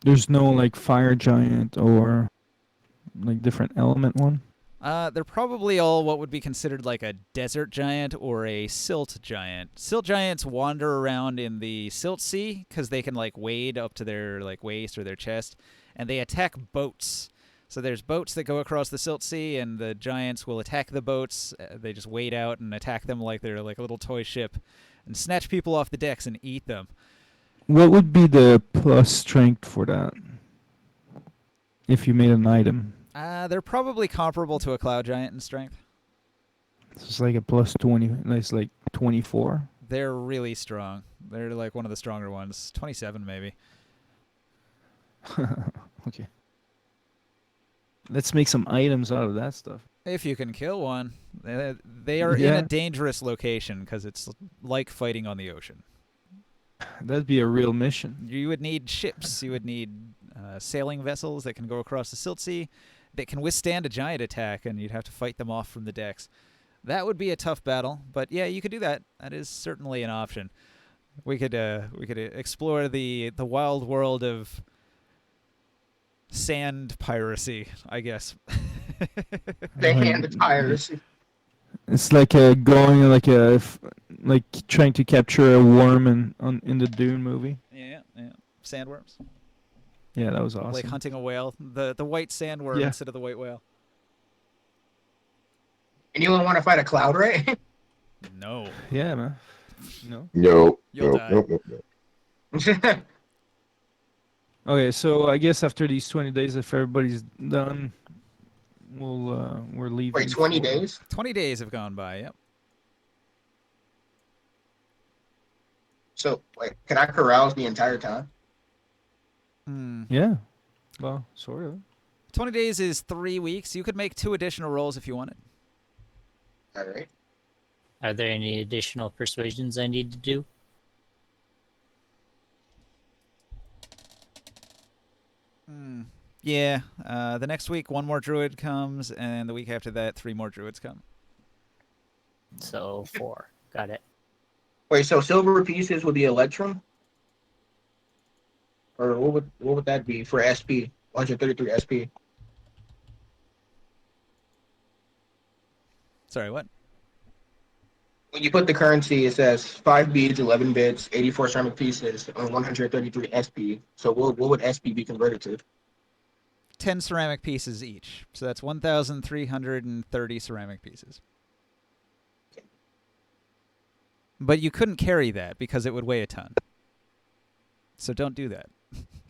There's no like fire giant or like different element one.
They're probably all what would be considered like a desert giant or a silt giant. Silt giants wander around in the silt sea because they can like wade up to their like waist or their chest, and they attack boats. So there's boats that go across the silt sea, and the giants will attack the boats. They just wade out and attack them like they're like a little toy ship, and snatch people off the decks and eat them.
What would be the plus strength for that? If you made an item.
They're probably comparable to a cloud giant in strength.
It's like a plus 20. It's like 24.
They're really strong. They're like one of the stronger ones. 27 maybe.
Okay. Let's make some items out of that stuff.
If you can kill one. They are in
Yeah.
a dangerous location because it's like fighting on the ocean.
That'd be a real mission.
You would need ships. You would need sailing vessels that can go across the silt sea that can withstand a giant attack, and you'd have to fight them off from the decks. That would be a tough battle, but yeah, you could do that. That is certainly an option. We could explore the wild world of sand piracy, I guess.
They hand the tires.
It's like going like trying to capture a worm in the Dune movie.
Yeah. Sandworms.
Yeah, that was awesome.
Like hunting a whale. The white sandworm
Yeah.
instead of the white whale.
Anyone want to fight a cloud ray?
No.
Yeah, man. No.
No,
You'll
no,
die.
no, no.
Okay, so I guess after these 20 days, if everybody's done, we're leaving.
Wait, 20
for-
days?
20 days have gone by, yep.
So, wait, can I carouse the entire time?
Yeah. Well, sort of.
20 days is 3 weeks. You could make 2 additional rolls if you wanted.
All right.
Are there any additional persuasions I need to do?
Yeah. The next week, 1 more druid comes, and the week after that, 3 more druids come.
So 4. Got it.
Wait, so silver pieces would be electrum? Or what would that be for SP? 133 SP.
Sorry, what?
When you put the currency, it says 5 beads, 11 bits, 84 ceramic pieces, and 133 SP. So what would SP be converted to?
10 ceramic pieces each. So that's 1,330 ceramic pieces. But you couldn't carry that because it would weigh a ton. So don't do that.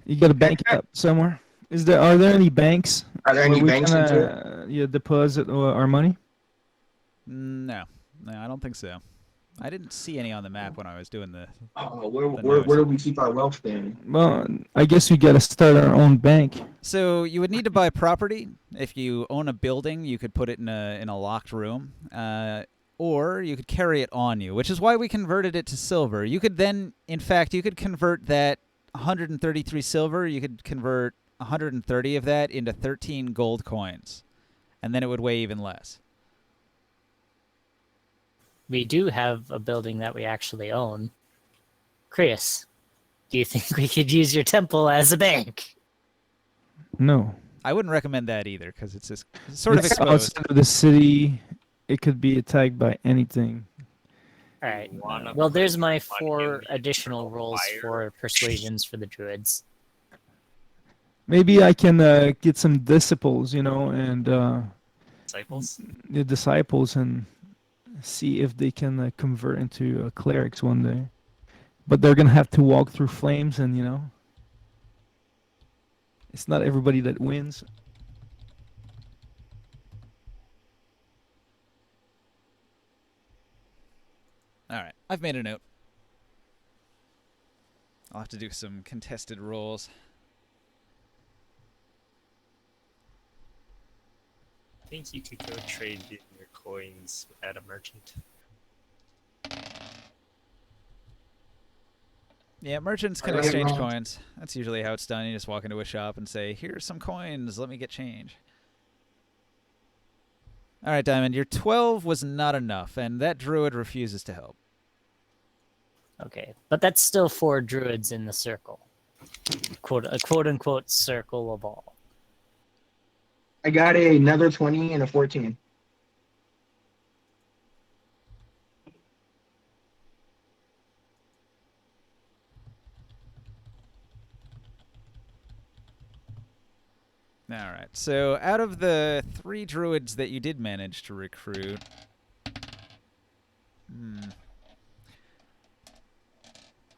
You got to bank it up somewhere. Are there any banks?
Are there
where
any
we
banks
can,
into it?
yeah, deposit our money?
No, I don't think so. I didn't see any on the map when I was doing the...
Oh, where do we keep our wealth then?
Well, I guess we got to start our own bank.
So you would need to buy property. If you own a building, you could put it in a locked room. Or you could carry it on you, which is why we converted it to silver. You could then, in fact, you could convert that 133 silver, you could convert 130 of that into 13 gold coins. And then it would weigh even less.
We do have a building that we actually own. Chris, do you think we could use your temple as a bank?
No.
I wouldn't recommend that either, because it's just sort of
It's
exposed.
outside of the city. It could be attacked by anything.
All right.
Wanna
Well, there's my
money
4
in the
additional rolls
fire?
for persuasions for the druids.
Maybe I can get some disciples, and
Disciples?
the disciples and see if they can convert into clerics one day. But they're going to have to walk through flames and, it's not everybody that wins.
All right, I've made a note. I'll have to do some contested rolls.
I think you could go trade in your coins at a merchant.
Yeah, merchants can
Alright,
exchange
well.
coins. That's usually how it's done. You just walk into a shop and say, "Here's some coins. Let me get change." All right, Diamond, your 12 was not enough, and that druid refuses to help.
Okay, but that's still 4 druids in the circle. A quote unquote circle of all.
I got another 20 and a 14.
All right, so out of the 3 druids that you did manage to recruit,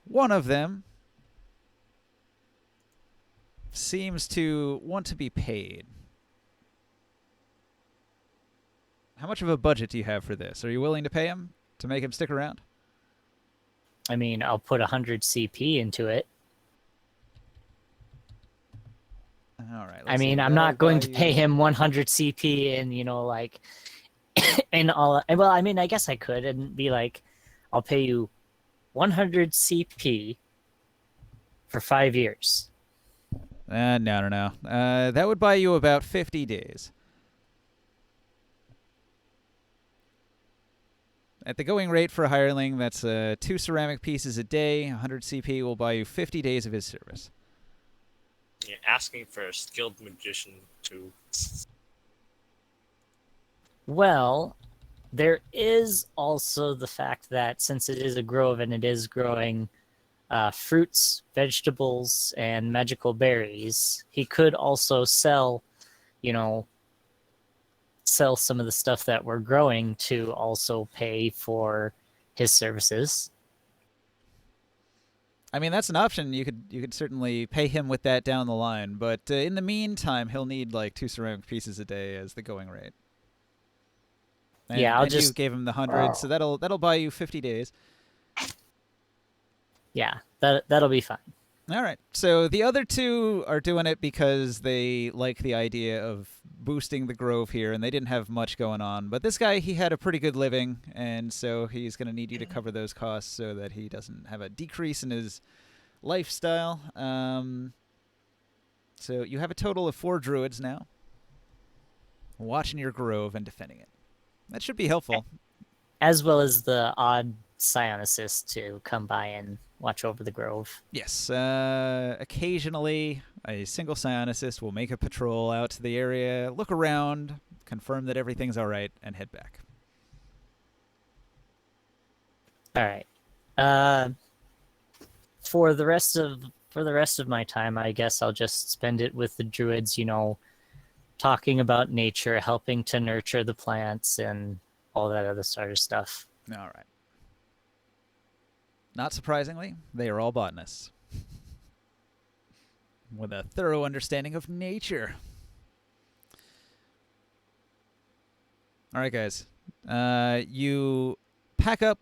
one of them seems to want to be paid. How much of a budget do you have for this? Are you willing to pay him to make him stick around?
I mean, I'll put 100 CP into it.
All right.
I mean, I'm not going to pay him 100 CP and, you know, like, and all. Well, I mean, I guess I could and be like, I'll pay you 100 CP for 5 years.
No. That would buy you about 50 days. At the going rate for a hireling, that's 2 ceramic pieces a day. 100 CP will buy you 50 days of his service.
Yeah, asking for a skilled magician to.
Well, there is also the fact that since it is a grove and it is growing fruits, vegetables, and magical berries, he could also sell, you know, sell some of the stuff that we're growing to also pay for his services.
I mean, that's an option. You could certainly pay him with that down the line, but in the meantime, he'll need like 2 ceramic pieces a day as the going rate. And,
yeah, I'll
and
just
you gave him the 100, so that'll buy you 50 days.
Yeah, that'll be fine.
All right. So the other 2 are doing it because they like the idea of boosting the grove here, and they didn't have much going on. But this guy, he had a pretty good living, and so he's going to need you to cover those costs so that he doesn't have a decrease in his lifestyle. So you have a total of 4 druids now, watching your grove and defending it. That should be helpful.
As well as the odd psionicist to come by and watch over the grove.
Yes. Occasionally, a single psionicist will make a patrol out to the area, look around, confirm that everything's all right, and head back.
All right. For the rest of my time, I guess I'll just spend it with the druids, you know, talking about nature, helping to nurture the plants, and all that other sort of stuff.
All right. Not surprisingly, they are all botanists with a thorough understanding of nature. All right, guys. You pack up,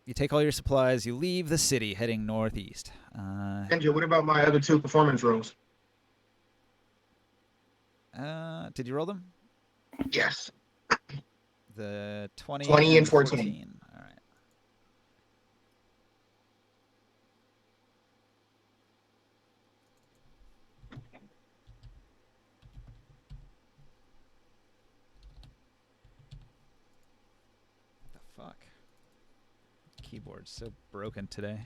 you take all your supplies, you leave the city heading northeast.
Andrew, what about my other 2 performance rolls?
Did you roll them?
Yes.
The 20,
20 and
the
14.
All right. The fuck? Keyboard's so broken today.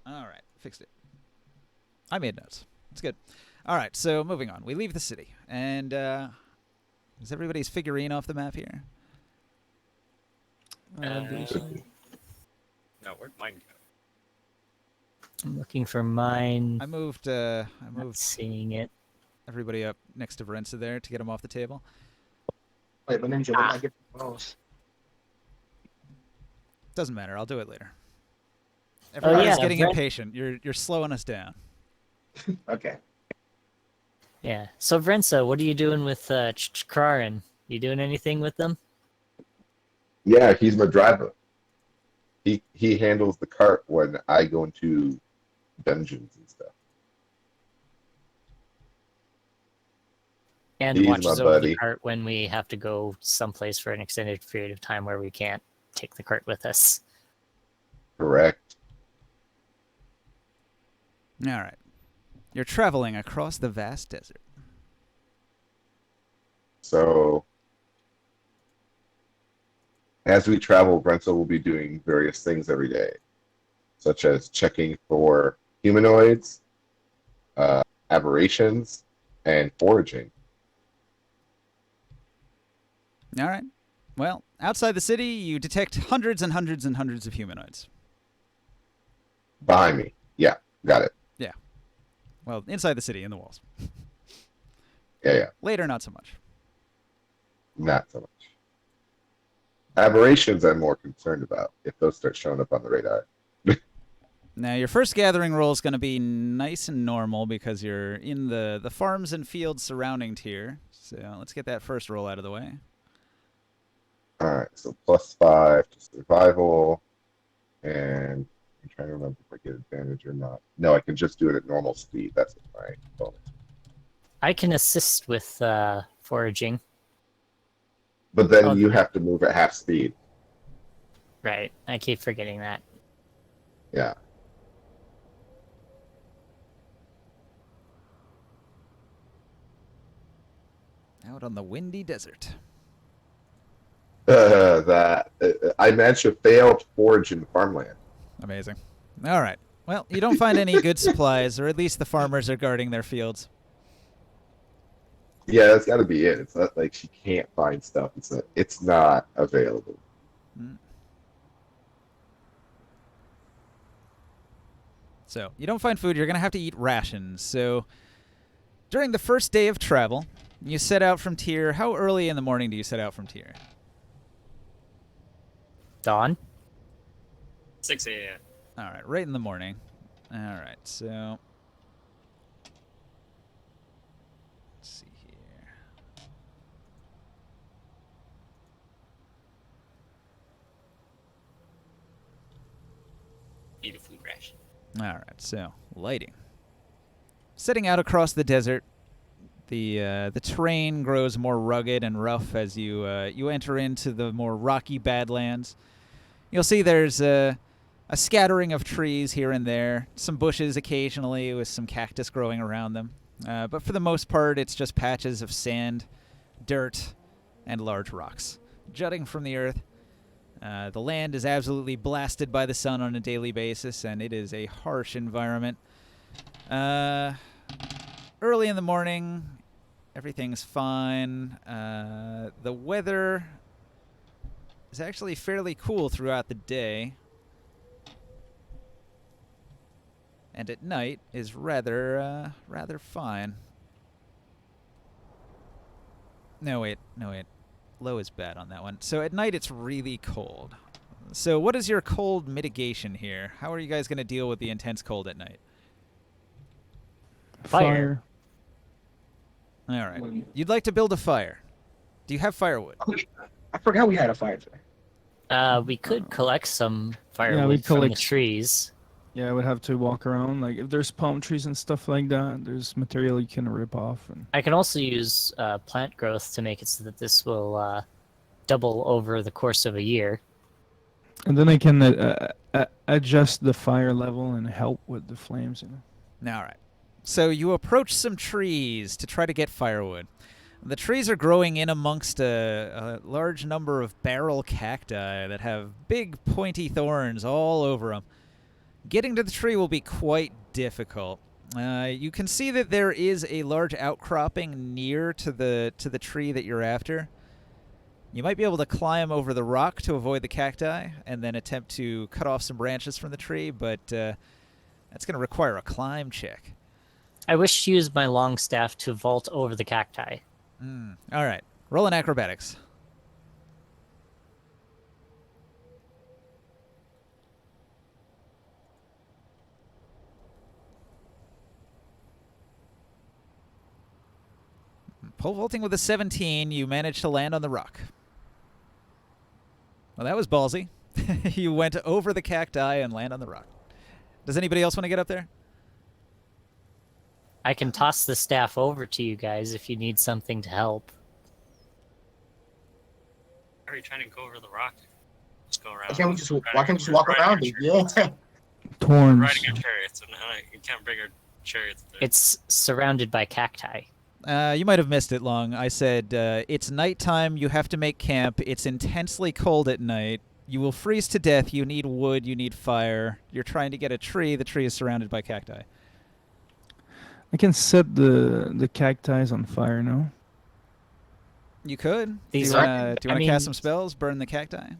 All right, fixed it. I made notes. It's good. All right, so moving on. We leave the city, and is everybody's figurine off the map here?
No, where'd mine go?
I'm looking for mine.
I moved.
Not seeing it.
everybody up next to Varenza there to get them off the table.
Wait, but Ninja, when I get the rolls?
Doesn't matter. I'll do it later. Everybody's
yeah,
getting
Vren-
impatient. You're slowing us down.
Okay.
Yeah. So Vrenza, what are you doing with Krarin? You doing anything with them?
Yeah, he's my driver. He handles the cart when I go into dungeons and stuff.
And
He's my
watches over the
buddy.
cart when we have to go someplace for an extended period of time where we can't take the cart with us.
Correct.
All right. You're traveling across the vast desert.
So, as we travel, Brento will be doing various things every day, such as checking for humanoids, aberrations, and foraging.
All right. Well, outside the city, you detect hundreds and hundreds and hundreds of humanoids.
Behind me. Yeah, got it.
Yeah. Well, inside the city, in the walls.
Yeah.
Later, not so much.
Not so much. Aberrations I'm more concerned about if those start showing up on the radar.
Now, your first gathering roll is going to be nice and normal because you're in the farms and fields surrounding Tyr. So let's get that first roll out of the way.
Alright, so +5 to survival. And I'm trying to remember if I get advantage or not. No, I can just do it at normal speed. That's my bonus.
I can assist with foraging.
But then you have to move at half speed.
Right. I keep forgetting that.
Yeah.
Out on the windy desert.
I managed to fail to forage in the farmland.
Amazing. All right. Well, you don't find any good supplies, or at least the farmers are guarding their fields.
Yeah, that's got to be it. It's not like she can't find stuff. It's not available.
So you don't find food. You're going to have to eat rations. So during the first day of travel, you set out from Tyr. How early in the morning do you set out from Tyr?
Dawn?
6 a.m.
All right, right in the morning. All right, so let's see here.
Eat a food ration.
All right, so lighting. Setting out across the desert, the terrain grows more rugged and rough as you enter into the more rocky Badlands. You'll see there's a scattering of trees here and there, some bushes occasionally with some cactus growing around them. But for the most part, it's just patches of sand, dirt, and large rocks jutting from the earth. The land is absolutely blasted by the sun on a daily basis, and it is a harsh environment. Early in the morning, everything's fine. The weather is actually fairly cool throughout the day. And at night is rather fine. No, wait. Low is bad on that one. So at night it's really cold. So what is your cold mitigation here? How are you guys going to deal with the intense cold at night?
Fire.
All right. You'd like to build a fire. Do you have firewood?
I forgot we had a fire today.
We could collect some firewood from the trees.
Yeah, I would have to walk around. Like, if there's palm trees and stuff like that, there's material you can rip off. And
I can also use plant growth to make it so that this will double over the course of a year.
And then I can adjust the fire level and help with the flames.
All right. So you approach some trees to try to get firewood. The trees are growing in amongst a large number of barrel cacti that have big pointy thorns all over them. Getting to the tree will be quite difficult. You can see that there is a large outcropping near to the tree that you're after. You might be able to climb over the rock to avoid the cacti and then attempt to cut off some branches from the tree, but that's going to require a climb check.
I wish to use my long staff to vault over the cacti.
All right. Roll an acrobatics. Pole vaulting with a 17, you managed to land on the rock. Well, that was ballsy. You went over the cacti and land on the rock. Does anybody else want to get up there?
I can toss the staff over to you guys if you need something to help.
Are you trying to go over the rock? Let's go around.
Why can't we just walk around it? Yeah.
Thorns.
Riding our chariots, and you can't bring our chariots there.
It's surrounded by cacti.
You might have missed it, Long. I said it's nighttime. You have to make camp. It's intensely cold at night. You will freeze to death. You need wood. You need fire. You're trying to get a tree. The tree is surrounded by cacti.
I can set the cacti on fire now.
You could.
These
do you
are-
want to
I mean-
cast some spells? Burn the cacti?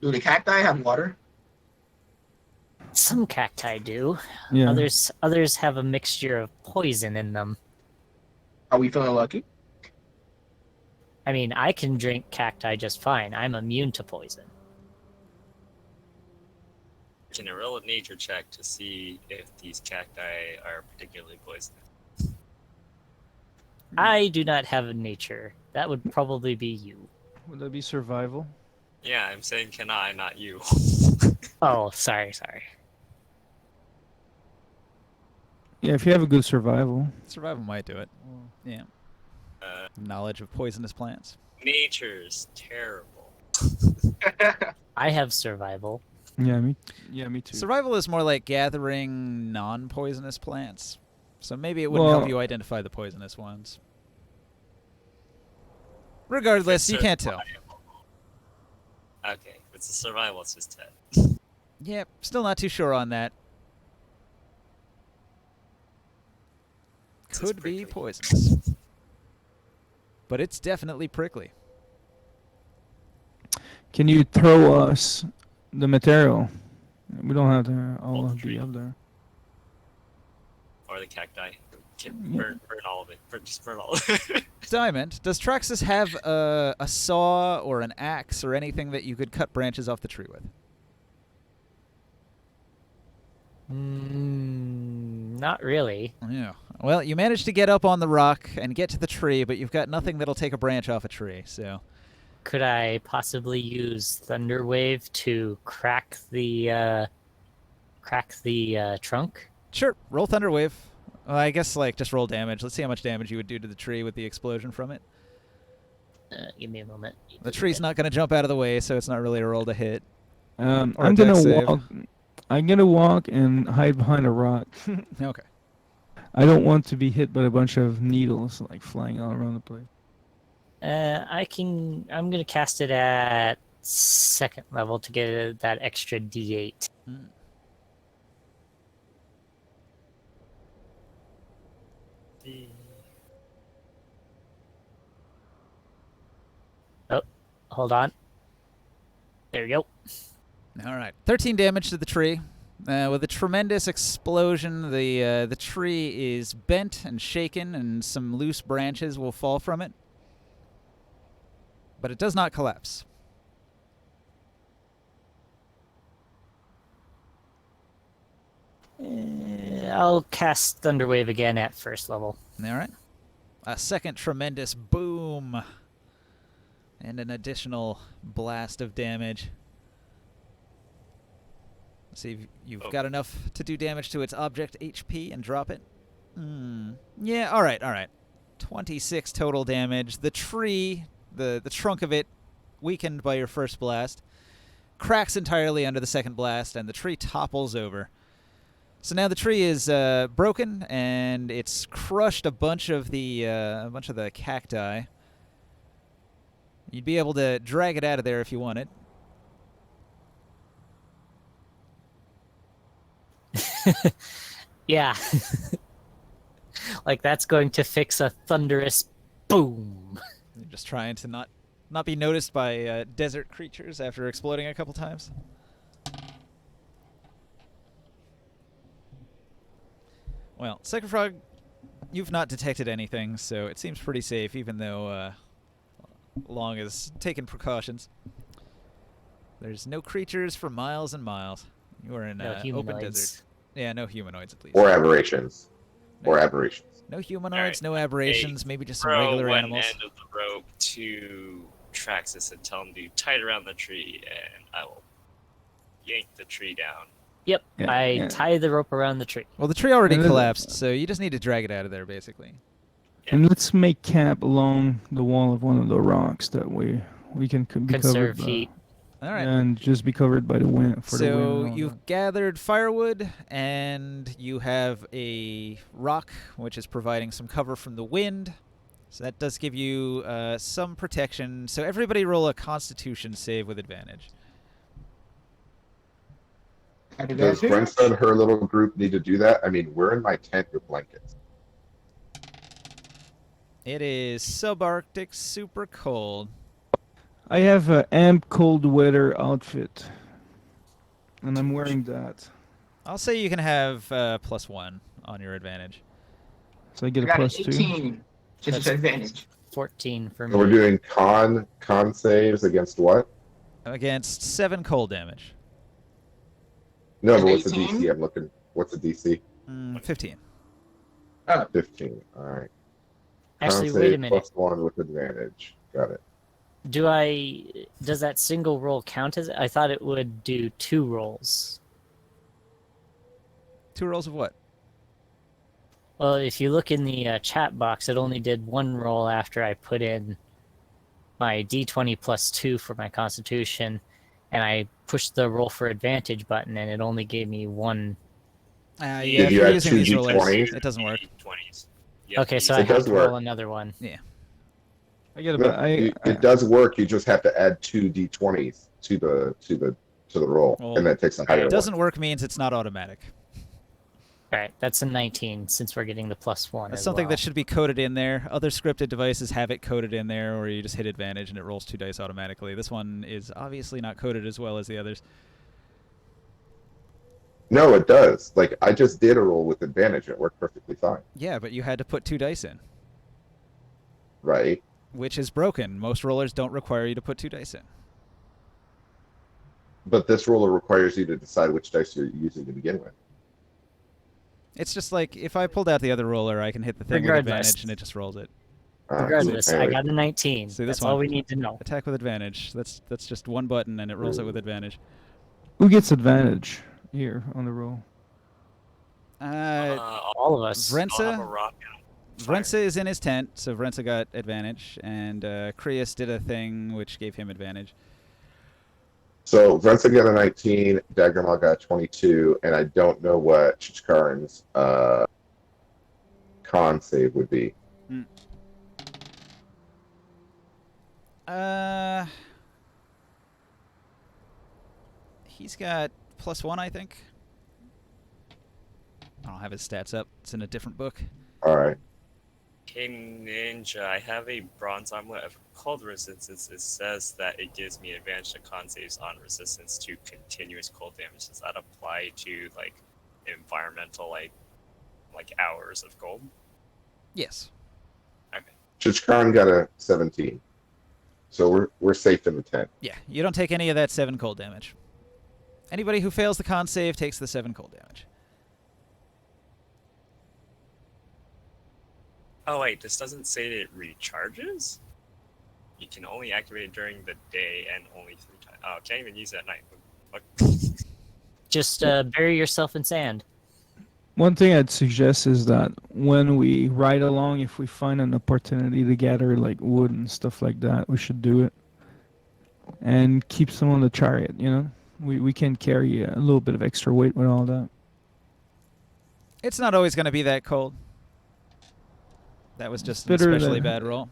Do the cacti have water?
Some cacti do.
Yeah.
Others have a mixture of poison in them.
Are we feeling lucky?
I mean, I can drink cacti just fine. I'm immune to poison.
Can you roll a nature check to see if these cacti are particularly poisonous?
I do not have a nature. That would probably be you.
Would that be survival?
Yeah, I'm saying can I, not you.
Oh, sorry.
Yeah, if you have a good survival.
Survival might do it. Yeah. Knowledge of poisonous plants.
Nature's terrible.
I have survival.
Yeah, me too.
Survival is more like gathering non-poisonous plants. So maybe it wouldn't help
Well-
you identify the poisonous ones. Regardless, you can't tell.
Okay, if it's a survival, it's just 10.
Yep, still not too sure on that.
This is
Could be
prickly.
poisonous. But it's definitely prickly.
Can you throw us the material? We don't have to all
the tree.
be up there.
Or the cacti.
Yeah.
Burn all of it. Just burn all of it.
Diamond, does Traxxas have a saw or an axe or anything that you could cut branches off the tree with?
Not really.
Yeah. Well, you managed to get up on the rock and get to the tree, but you've got nothing that'll take a branch off a tree, so...
Could I possibly use Thunderwave to crack the trunk?
Sure, roll Thunderwave. Well, I guess, just roll damage. Let's see how much damage you would do to the tree with the explosion from it.
Give me a moment.
The tree's not going to jump out of the way, so it's not really a roll to hit. Or
I'm
a
gonna
dex save.
walk. I'm gonna walk and hide behind a rock.
Okay.
I don't want to be hit by a bunch of needles flying all around the place.
I'm gonna cast it at 2nd level to get that extra D8.
Mm.
Oh, hold on. There you go.
All right. 13 damage to the tree. With a tremendous explosion, the tree is bent and shaken, and some loose branches will fall from it. But it does not collapse.
I'll cast Thunderwave again at 1st level.
All right. A second tremendous boom. And an additional blast of damage. Let's see if you've got enough to do damage to its object HP and drop it. Yeah, all right. 26 total damage. The tree, the trunk of it, weakened by your first blast, cracks entirely under the second blast, and the tree topples over. So now the tree is broken, and it's crushed a bunch of the cacti. You'd be able to drag it out of there if you wanted.
Yeah. That's going to fix a thunderous boom.
You're just trying to not be noticed by desert creatures after exploding a couple times. Well, Second Frog, you've not detected anything, so it seems pretty safe, even though Long has taken precautions. There's no creatures for miles and miles. You are in
No
open
humanoids.
desert. Yeah, no humanoids at least.
Or aberrations. Or aberrations.
No humanoids,
Alright.
no aberrations, maybe just some
Throw
regular
one
animals.
end of the rope to Traxxas and tell him to tie it around the tree, and I will yank the tree down.
Yep,
Yeah,
I
yeah.
tie the rope around the tree.
Well, the tree already
And then-
collapsed, so you just need to drag it out of there, basically.
And let's make camp along the wall of one of the rocks that we can be
Conserve
covered by,
heat.
All right.
and just be covered by the wind for the wind.
So
and all
you've
that.
gathered firewood, and you have a rock which is providing some cover from the wind. So that does give you some protection. So everybody roll a Constitution save with advantage.
Does Brensa and her little group need to do that? I mean, we're in my tent with blankets.
It is subarctic, super cold.
I have a amp cold weather outfit, and I'm wearing that,
I'll say you can have +1 on your advantage.
so I get
I
a
got an
+2.
18. Just
That's-
advantage.
14 for me.
So we're doing con saves against what?
Against 7 cold damage.
No,
An
but what's the
18?
DC? I'm looking. What's the DC?
15.
15. All right.
Actually,
Con
wait a
save
minute.
+1 with advantage. Got it.
Does that single roll count as? I thought it would do 2 rolls.
2 rolls of what?
Well, if you look in the chat box, it only did 1 roll after I put in my d20 +2 for my Constitution, and I pushed the roll for advantage button, and it only gave me 1.
Yeah,
Did
if
you
you're
add
using
2
these rollers,
D20s?
it doesn't work.
20s.
Okay, so I
It
have
does
to
work.
roll another one.
I get
No,
about.
it does work. You just have to add 2 D20s to the roll,
Well,
and that takes a higher
It
one.
doesn't work means it's not automatic.
All right, that's a 19 since we're getting the +1.
That's
as
something
well.
that should be coded in there. Other scripted devices have it coded in there, or you just hit advantage and it rolls 2 dice automatically. This one is obviously not coded as well as the others.
No, it does. Like I just did a roll with advantage. It worked perfectly fine.
Yeah, but you had to put 2 dice in,
Right.
which is broken. Most rollers don't require you to put 2 dice in.
But this roller requires you to decide which dice you're using to begin with.
It's just like if I pulled out the other roller, I can hit the thing with
Regardless.
advantage and it just rolls it.
Regardless, I
anyway.
got a 19.
See, this
That's all
one.
we need to know.
Attack with advantage. That's just one button and it rolls it with advantage.
Who gets advantage here on the roll?
All of us.
I'll have a
Vrensa?
rock and fire.
Vrensa is in his tent, so Vrensa got advantage, and Krius did a thing which gave him advantage.
So Vrensa got a 19, Daggermal got a 22, and I don't know what Chichkarin's con save would be.
He's got +1, I think. I don't have his stats up. It's in a different book.
All right.
King Ninja, I have a bronze armlet called Resistance. It says that it gives me advantage to con saves on resistance to continuous cold damage. Does that apply to like environmental like hours of cold?
Yes.
Okay.
Chichkarin got a 17. So we're safe in the tent.
Yeah, you don't take any of that 7 cold damage. Anybody who fails the con save takes the 7 cold damage.
Oh wait, this doesn't say that it recharges? You can only activate it during the day and only 3 times. Oh, can't even use it at night. Fuck.
Just bury yourself in sand.
One thing I'd suggest is that when we ride along, if we find an opportunity to gather like wood and stuff like that, we should do it. And keep some on the chariot, you know? We can carry a little bit of extra weight with all that.
It's not always going to be that cold. That was just an
better
especially
than-
bad roll.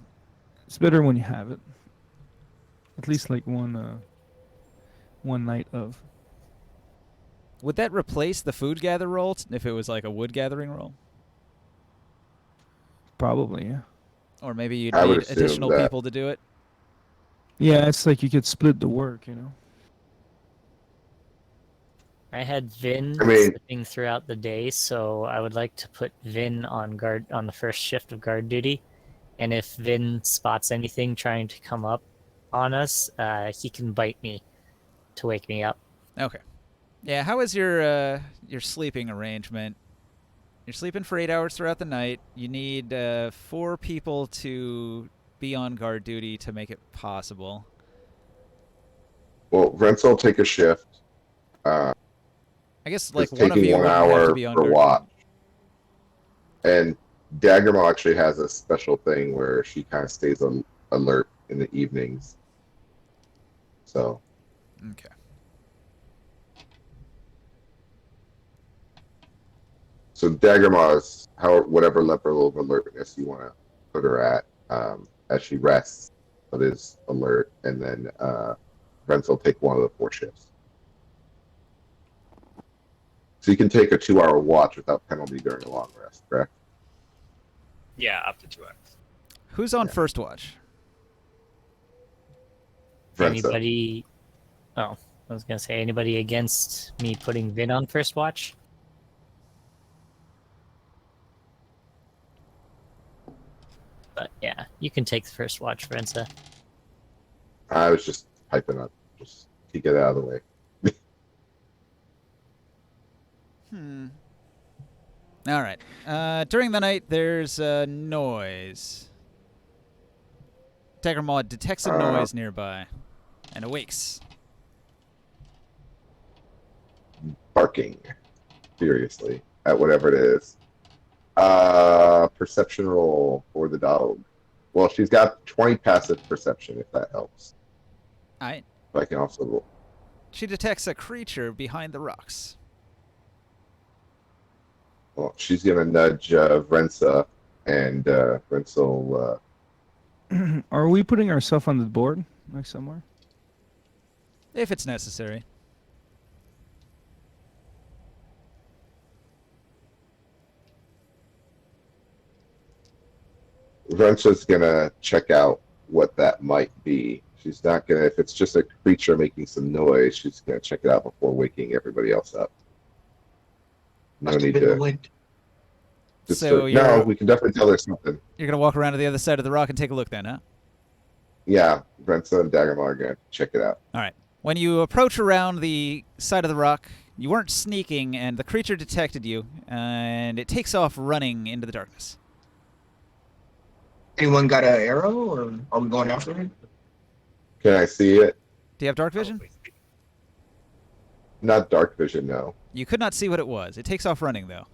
It's better when you have it. At least like one night of.
Would that replace the food gather roll if it was like a wood gathering roll?
Probably, yeah.
Or maybe you'd
I would
need
assume
additional
that.
people to do it?
Yeah, it's like you could split the work, you know?
I had Vin
I mean-
sleeping throughout the day, so I would like to put Vin on guard on the first shift of guard duty. And if Vin spots anything trying to come up on us, he can bite me to wake me up.
Okay. Yeah, how is your sleeping arrangement? You're sleeping for 8 hours throughout the night. You need 4 people to be on guard duty to make it possible.
Well, Vrensa will take a shift. Uh,
I guess like
it's
one of
taking
you
1
wouldn't have to
hour
be on
per
guard.
watch. And Daggermaw actually has a special thing where she kind of stays alert in the evenings. So.
Okay.
So Daggermaw is whatever level of alertness you want to put her at as she rests, but is alert, and then Rents will take one of the 4 shifts. So you can take a 2-hour watch without penalty during a long rest, correct?
Yeah, up to 2 hours.
Who's on first watch?
Renzo.
Anybody? Oh, I was gonna say anybody against me putting Vin on first watch. But yeah, you can take the first watch, Renza.
I was just piping up just to get out of the way.
All right. During the night, there's a noise. Daggermaw detects a noise nearby and awakes.
Barking furiously at whatever it is. Perception roll for the dog. Well, she's got 20 passive perception, if that helps.
All right.
But I can also roll.
She detects a creature behind the rocks.
Well, she's gonna nudge Rensa, and Rensa will.
Are we putting ourselves on the board, like somewhere?
If it's necessary.
Rensa's gonna check out what that might be. She's not gonna, if it's just a creature making some noise, she's gonna check it out before waking everybody else up. No
Must have
need
been the
to.
wind.
So
No, we can definitely tell there's something.
You're going to walk around to the other side of the rock and take a look then, huh?
Yeah, Rensa and Daggermaw are gonna check it out.
All right. When you approach around the side of the rock, you weren't sneaking, and the creature detected you, and it takes off running into the darkness.
Anyone got an arrow, or are we going after him?
Can I see it?
Do you have dark vision?
Not dark vision, no.
You could not see what it was. It takes off running, though.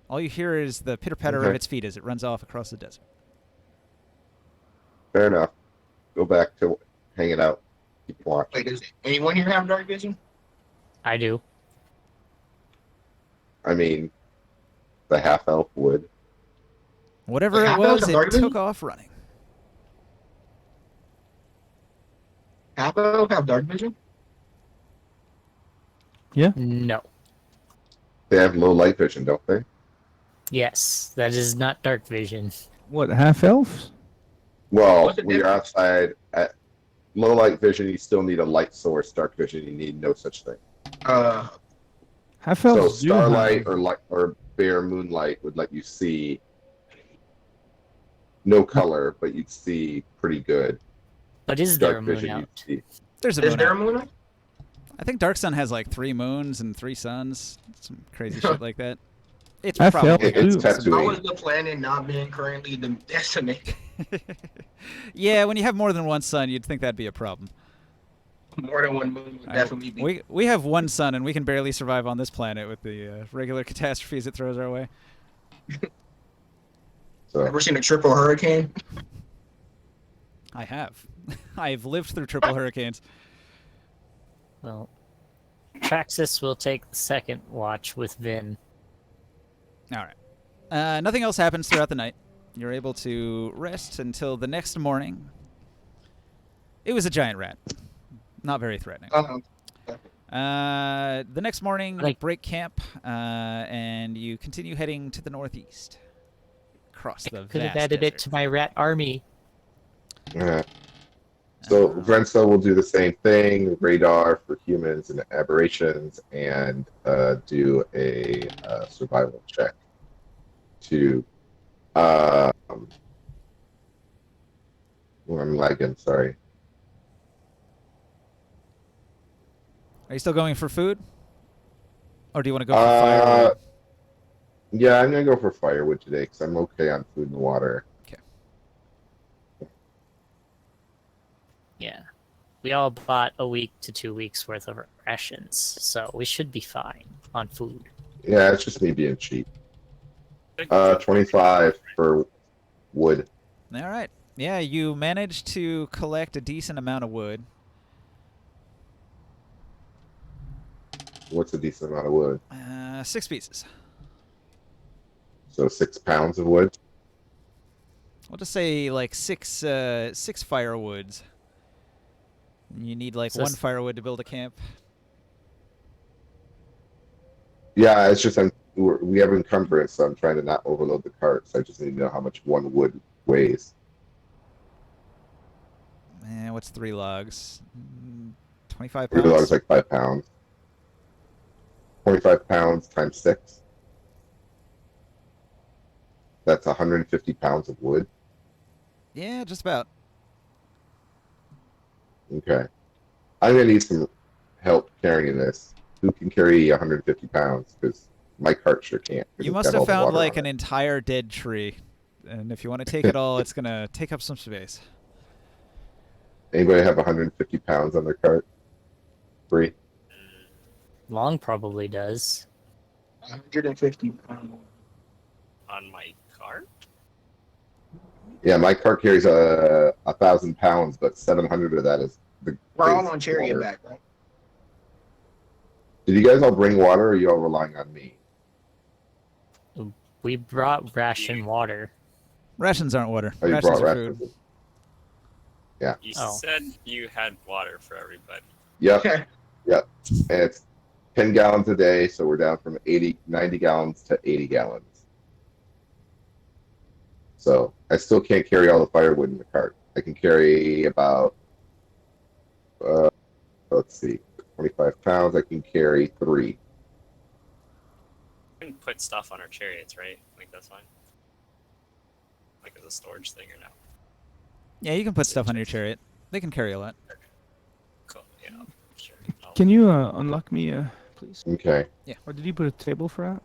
All you hear is the pitter-patter of its feet as it runs off across the desert.
Fair enough. Go back to hanging out. Keep watching.
Wait, does anyone here have dark vision?
I do.
I mean, the half elf would.
Whatever
Wait,
it
half elves
was,
have
it
dark vision?
took off running.
Half elf have dark vision?
No.
They have low light vision, don't they?
Yes, that is not dark vision.
What, half elves?
Well,
What's the
when you're
difference?
outside at low light vision, you still need a light source. Dark vision, you need no such thing.
Half
So
elves do
starlight
have...
or bare moonlight would let you see no color, but you'd see pretty good.
But is there a
Dark
moon
vision,
out?
you'd see.
There's a
Is
moon
there a
out.
moon out?
I think Dark Sun has like 3 moons and 3 suns. Some crazy shit like that. It's
Half
probably
elves
It's
do.
Tatooine.
How is the planet not being currently decimated?
Yeah, when you have more than one sun, you'd think that'd be a problem.
More than one moon would definitely be.
We have one sun, and we can barely survive on this planet with the regular catastrophes it throws our way.
So
Ever seen a triple hurricane?
I have. I've lived through triple hurricanes.
Well, Traxxas will take the second watch with Vin.
All right. Nothing else happens throughout the night. You're able to rest until the next morning. It was a giant rat. Not very threatening. The next morning, you break camp, and you continue heading to the northeast. Across the
Could have
vast
added it
desert.
to my rat army.
yeah. So Rensa will do the same thing, radar for humans and aberrations, and do a survival check to I'm lagging, sorry.
Are you still going for food? Or do you want to go for firewood?
Yeah, I'm gonna go for firewood today because I'm okay on food and water.
Okay.
Yeah. We all bought a week to 2 weeks worth of rations, so we should be fine on food.
Yeah, it's just me being cheap.
Good job.
25 for wood.
All right. Yeah, you managed to collect a decent amount of wood.
What's a decent amount of wood?
6 pieces.
So 6 pounds of wood.
We'll just say like six firewoods. You need like
So
one firewood to build a camp.
Yeah, it's just we have encumbrance, so I'm trying to not overload the carts. I just need to know how much one wood weighs.
What's 3 logs? 25
3
pounds.
logs like 5 pounds. 25 pounds times 6. That's 150 pounds of wood.
Yeah, just about.
Okay. I'm gonna need some help carrying this. Who can carry 150 pounds? Because my cart sure can't. 'cause
You
it's
must
got
have
all the
found
water
like
on
an
it.
entire dead tree. And if you want to take it all, it's going to take up some space.
Anybody have 150 pounds on their cart? Free?
Long probably does.
150 pounds.
On my cart?
Yeah, my cart carries 1,000 pounds, but 700 of that is the.
We're all
is
on chariot
water.
back, right?
Did you guys all bring water, or are you all relying on me?
We brought ration water.
Rations aren't water.
Oh, you
Rations
brought
are
rations.
food.
Yeah.
You
Oh.
said you had water for everybody.
Yep. And it's 10 gallons a day, so we're down from 90 gallons to 80 gallons. So I still can't carry all the firewood in the cart. I can carry about, let's see, 25 pounds. I can carry 3.
We can put stuff on our chariots, right? Like that's fine. Like as a storage thing or no?
Yeah, you can put stuff on your chariot. They can carry a lot.
Cool. Yeah. Sure. I'll
Can you unlock me, please?
Okay.
Or did you put a table for that?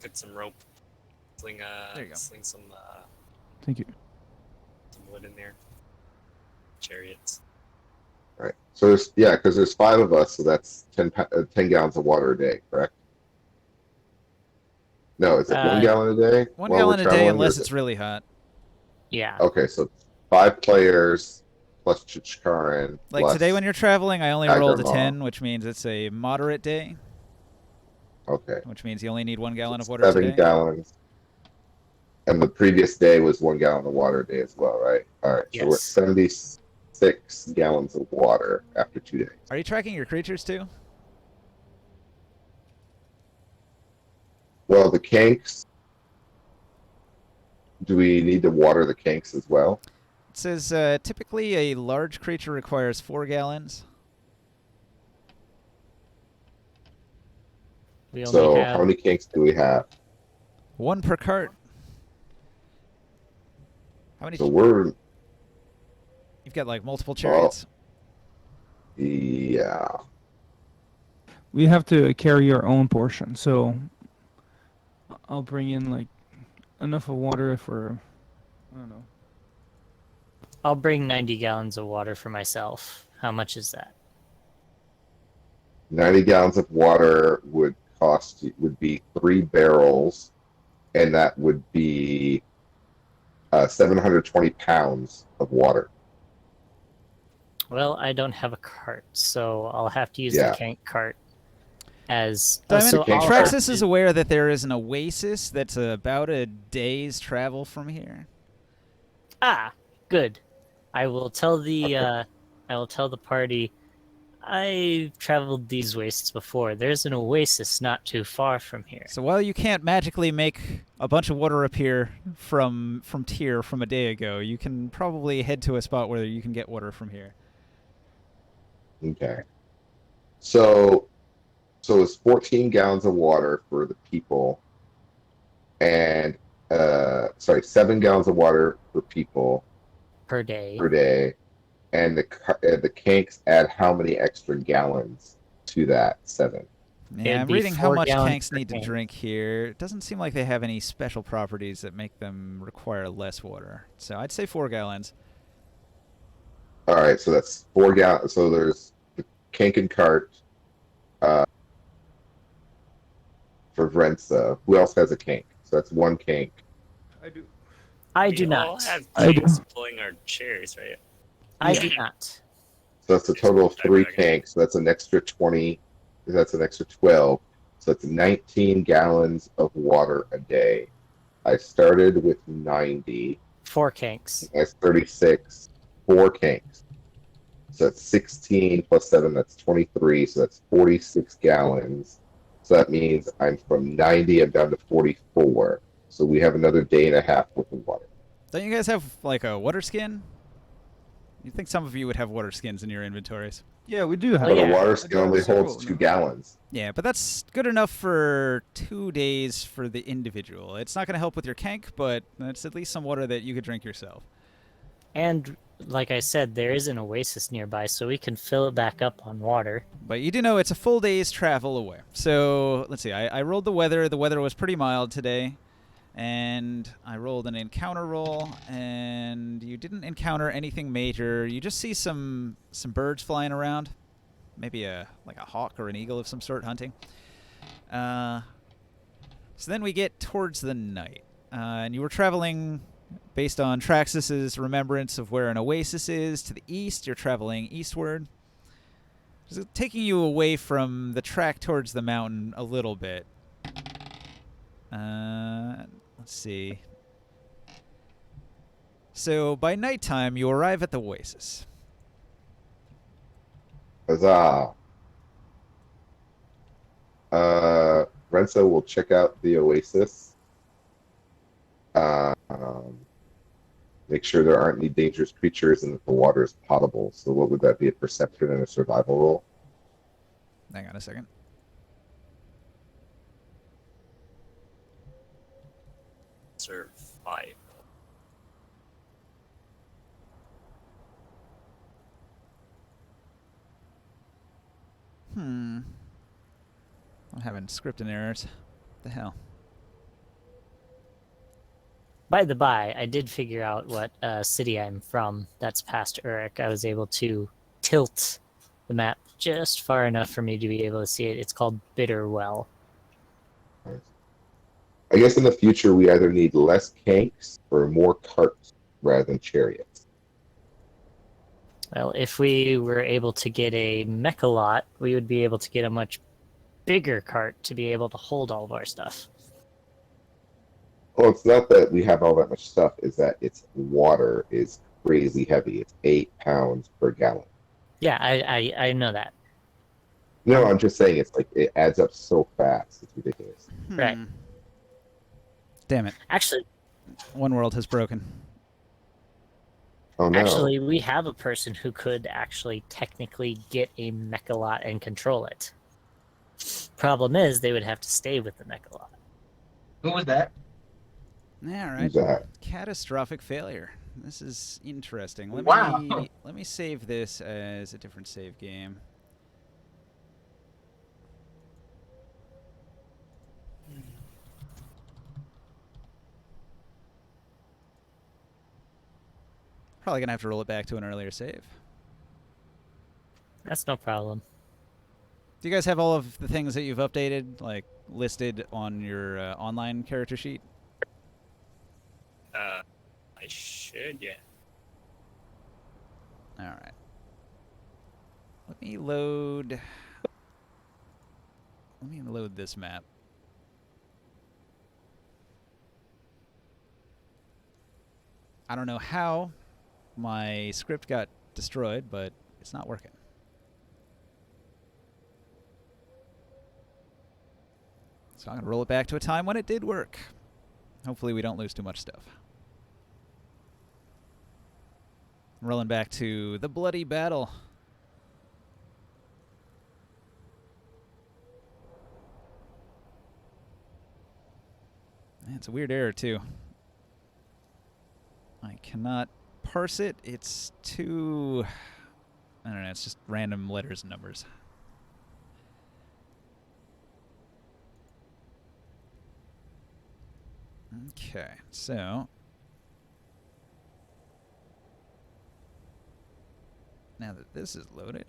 get some rope. Sling
There you go.
sling some
Thank you.
some wood in there. Chariots.
Right. So there's, yeah, because there's 5 of us, so that's 10 gallons of water a day, correct? No, is it 1 gallon a day?
One
while we're
gallon a day
traveling, or
unless
is
it's
it-
really hot.
Yeah.
Okay, so 5 players plus Chichkarin.
Like
plus,
today when you're traveling, I only
Tiger
rolled a
Mom.
10, which means it's a moderate day,
Okay.
which means you only need 1 gallon of water
7
today.
gallons. And the previous day was 1 gallon of water a day as well, right? All right. So we're at
Yes.
76 gallons of water after 2 days.
Are you tracking your creatures too?
Well, the kanks. Do we need to water the kanks as well?
It says typically a large creature requires 4 gallons.
We only
So
have
how many kanks do we have?
1 per cart. How many?
So we're
You've got like multiple chariots.
yeah.
We have to carry our own portion, so I'll bring in like enough of water for, I don't know.
I'll bring 90 gallons of water for myself. How much is that?
90 gallons of water would be 3 barrels, and that would be 720 pounds of water.
Well, I don't have a cart, so I'll have to use
Yeah.
the tank cart as.
Diamond,
so I'll
Trax-
have
Traxxas is
to-
aware that there is an Oasis that's about a day's travel from here.
Ah, good. I will tell the
Okay.
I will tell the party. I've traveled these wastes before. There's an oasis not too far from here.
So while you can't magically make a bunch of water appear from Tyr from a day ago, you can probably head to a spot where you can get water from here.
Okay. So it's 14 gallons of water for the people, and 7 gallons of water for people
Per day.
per day, and the kanks add how many extra gallons to that 7?
Yeah,
It'd
I'm
be
reading how
4
much
gallons
tanks
per
need to
tank.
drink here. It doesn't seem like they have any special properties that make them require less water. So I'd say 4 gallons.
right, so that's 4 gallons. So there's the Kank and cart for Vrenza. Who else has a Kank? So that's 1 Kank.
I do.
I
We
do
all
not.
have
I do.
kinks pulling our chairs, right?
I
Yeah.
do not.
So that's a
There's
total of
one
3
dragon.
Kanks. So that's an extra 20. That's an extra 12. So it's 19 gallons of water a day. I started with 90.
4 kinks.
That's 36. 4 Kanks. So that's 16 plus 7. That's 23. So that's 46 gallons. So that means I'm from 90. I'm down to 44. So we have another day and a half worth of water.
Don't you guys have like a water skin? You'd think some of you would have water skins in your inventories.
Yeah, we do have.
But
yeah.
a water
I
skin
do have
only
several,
holds 2
no?
gallons.
Yeah, but that's good enough for 2 days for the individual. It's not going to help with your kank, but it's at least some water that you could drink yourself.
And like I said, there is an oasis nearby, so we can fill it back up on water.
But you do know it's a full day's travel away. So let's see. I rolled the weather. The weather was pretty mild today. And I rolled an encounter roll, and you didn't encounter anything major. You just see some birds flying around. Maybe like a hawk or an eagle of some sort hunting. So then we get towards the night. And you were traveling based on Traxxas's remembrance of where an oasis is to the east. You're traveling eastward. Just taking you away from the track towards the mountain a little bit. Let's see. So by nighttime, you arrive at the oasis.
Huzzah. Renzo will check out the Oasis. Make sure there aren't any dangerous creatures and that the water is potable. So what would that be? A perception and a survival roll?
Hang on a second.
Survive.
I'm having scripting errors. What the hell?
By the by, I did figure out what city I'm from. That's past Uruk. I was able to tilt the map just far enough for me to be able to see it. It's called Bitterwell.
I guess in the future we either need less Kanks or more carts rather than chariots.
Well, if we were able to get a mechalot, we would be able to get a much bigger cart to be able to hold all of our stuff.
Well, it's not that we have all that much stuff, it's that its water is crazy heavy. It's 8 pounds per gallon.
Yeah, I know that.
No, I'm just saying it's like it adds up so fast. It's ridiculous.
Right.
Damn it.
Actually,
One world has broken.
Oh no.
Actually, we have a person who could actually technically get a mechalot and control it. Problem is, they would have to stay with the mechalot.
Who was that?
All right.
Who's that?
Catastrophic failure. This is interesting.
Wow.
Let me save this as a different save game. Probably gonna have to roll it back to an earlier save.
That's no problem.
Do you guys have all of the things that you've updated, like listed on your online character sheet?
I should, yeah.
All right. Let me load this map. I don't know how my script got destroyed, but it's not working. So I'm going to roll it back to a time when it did work. Hopefully we don't lose too much stuff. I'm rolling back to the bloody battle. Man, it's a weird error too. I cannot parse it. It's too... I don't know, it's just random letters and numbers. Okay, so... Now that this is loaded,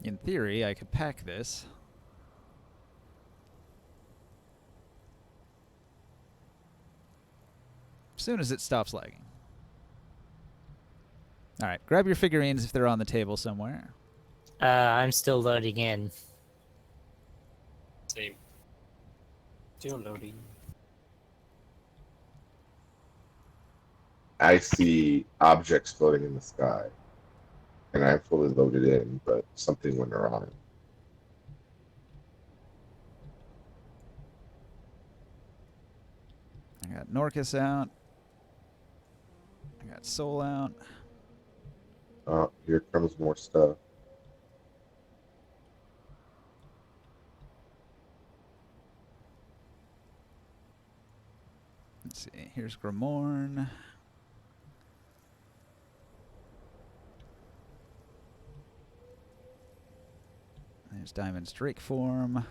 in theory, I could pack this. As soon as it stops lagging. All right, grab your figurines if they're on the table somewhere.
I'm still loading in.
Same. Still loading.
I see objects floating in the sky, and I'm fully loaded in, but something went wrong.
I got Norcus out. I got Soul out.
Oh, here comes more stuff.
Let's see. Here's Grimorn. There's Diamond's Drake form.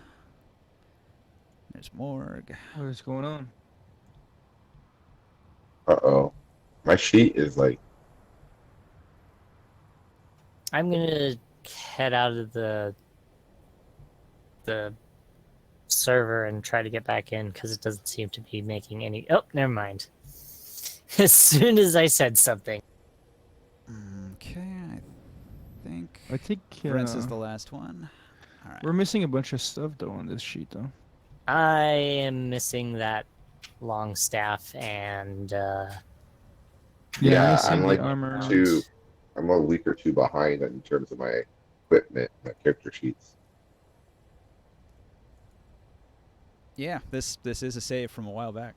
There's Morg.
What is going on?
Uh-oh. My sheet is like...
I'm gonna head out of the server and try to get back in because it doesn't seem to be making any. Oh, never mind. As soon as I said something.
Okay,
I think
Brent's is the last one. All right.
we're missing a bunch of stuff though on this sheet though.
I am missing that long staff and
Yeah,
I see
I'm
the
like
armor.
I'm a week or two behind in terms of my equipment, my character sheets.
Yeah, this is a save from a while back.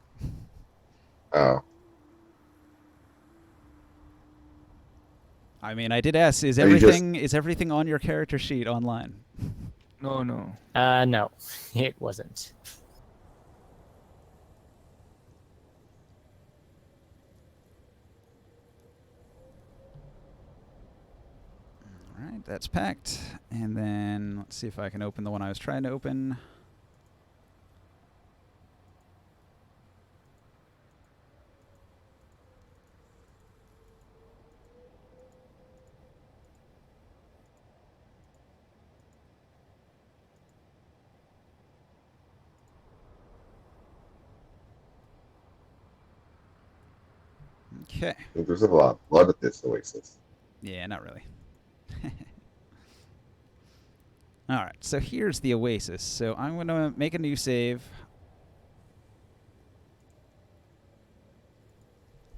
Oh,
I mean, I did ask, is
Are you just-
everything on your character sheet online?
No.
no, it wasn't.
All right, that's packed. And then let's see if I can open the one I was trying to open. Okay.
I think there's a lot of blood at this Oasis.
Yeah, not really. All right, so here's the Oasis. So I'm going to make a new save.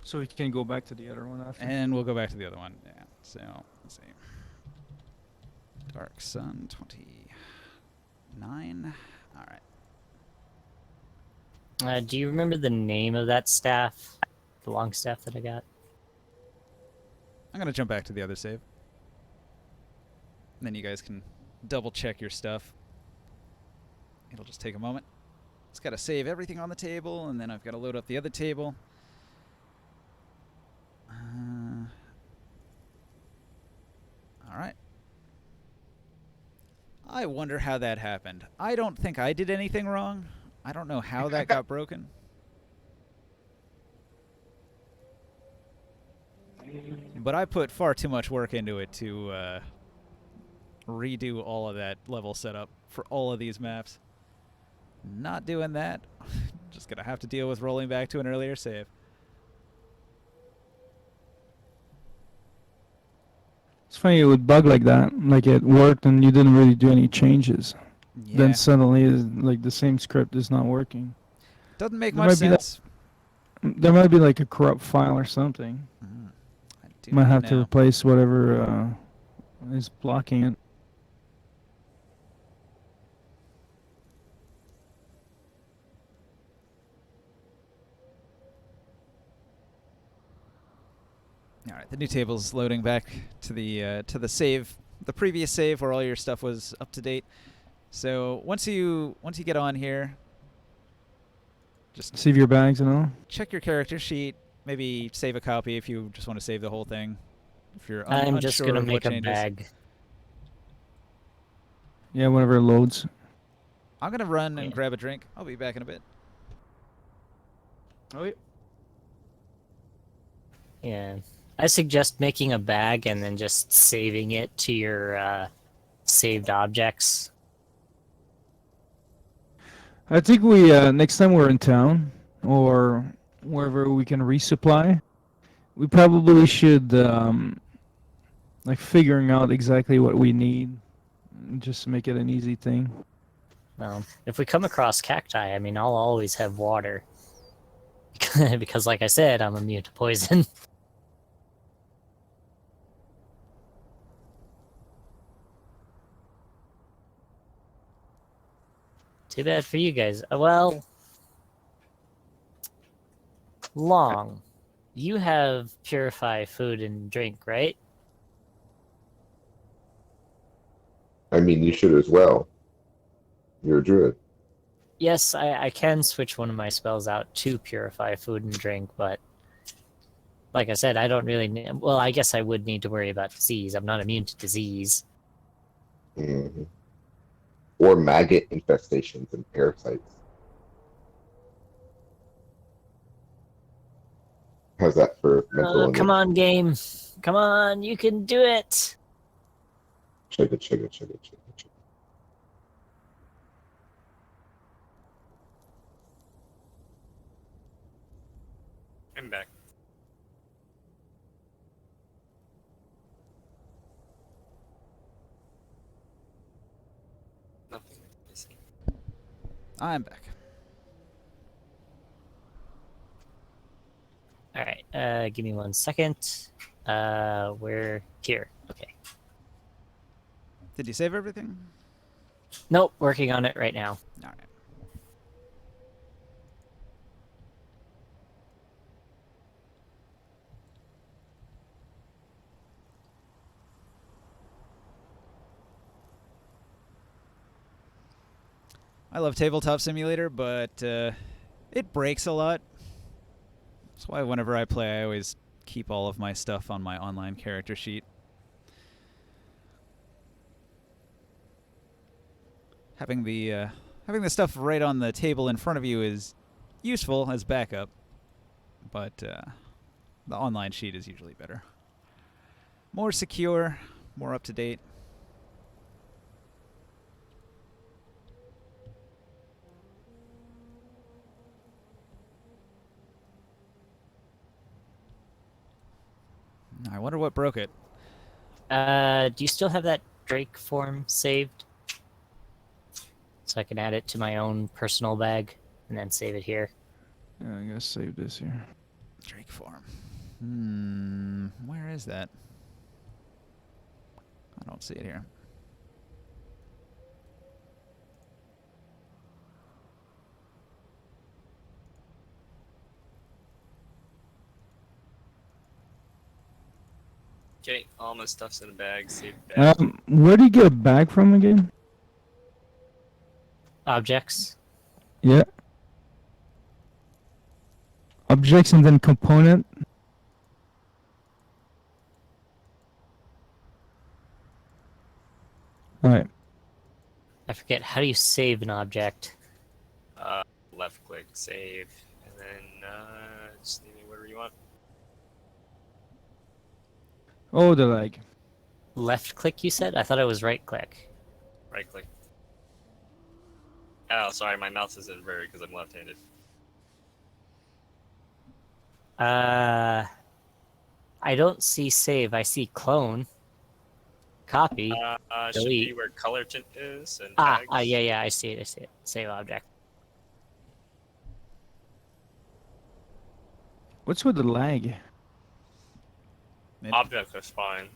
So we can go back to the other one after.
And we'll go back to the other one. Yeah, so let's see. Dark Sun 29. All right.
Do you remember the name of that staff? The long staff that I got?
I'm going to jump back to the other save. And then you guys can double check your stuff. It'll just take a moment. It's got to save everything on the table, and then I've got to load up the other table. All right. I wonder how that happened. I don't think I did anything wrong. I don't know how that got broken. But I put far too much work into it to redo all of that level setup for all of these maps. Not doing that. Just gonna have to deal with rolling back to an earlier save.
It's funny it would bug like that. Like it worked and you didn't really do any changes.
Yeah.
Then suddenly like the same script is not working.
Doesn't make
There
much
might be that-
sense.
There might be like a corrupt file or something.
I do
Might
not
have to
know.
replace whatever is blocking it.
All right, the new table's loading back to the save, the previous save where all your stuff was up to date. So once you get on here, just
Save your bags and all.
check your character sheet. Maybe save a copy if you just want to save the whole thing. If you're
I'm just
unsure
gonna
of what
make a
changes.
bag.
Yeah, whenever it loads.
I'm gonna run and
Yeah.
grab a drink. I'll be back in a bit.
Oh yeah.
Yeah. I suggest making a bag and then just saving it to your saved objects.
I think we next time we're in town or wherever we can resupply, we probably should like figuring out exactly what we need, and just make it an easy thing.
Well, if we come across cacti, I mean, I'll always have water. Because, like I said, I'm immune to poison. Too bad for you guys. Well, Long, you have purify food and drink, right?
I mean, you should as well. You're a druid.
Yes, I can switch one of my spells out to purify food and drink, but like I said, I don't really need... Well, I guess I would need to worry about disease. I'm not immune to disease.
Hmm. Or maggot infestations and parasites. How's that for mental illness?
Come on, game. Come on, you can do it.
Chugga, chugga, chugga, chugga, chugga.
I'm back. Nothing missing.
I'm back.
All right, give me 1 second. We're here. Okay.
Did you save everything?
Nope, working on it right now.
All right. I love Tabletop Simulator, but it breaks a lot. That's why whenever I play, I always keep all of my stuff on my online character sheet. Having the stuff right on the table in front of you is useful as backup, but the online sheet is usually better. More secure, more up to date. I wonder what broke it.
Do you still have that Drake form saved? So I can add it to my own personal bag and then save it here.
Yeah, I'm gonna save this here.
Drake form. Where is that? I don't see it here.
Okay, all my stuff's in a bag. Saved bag.
Where do you get a bag from again?
Objects.
Yeah. Objects and then component. All right.
I forget, how do you save an object?
Left click, save, and then just leave me whatever you want.
Oh, the leg.
Left click, you said? I thought it was right click.
Right click. Oh, sorry, my mouse is inverted because I'm left-handed.
I don't see save. I see clone. Copy.
Should be
delete.
where color tint is and
Yeah,
tags.
I see it. Save object.
What's with the lag?
Object is fine.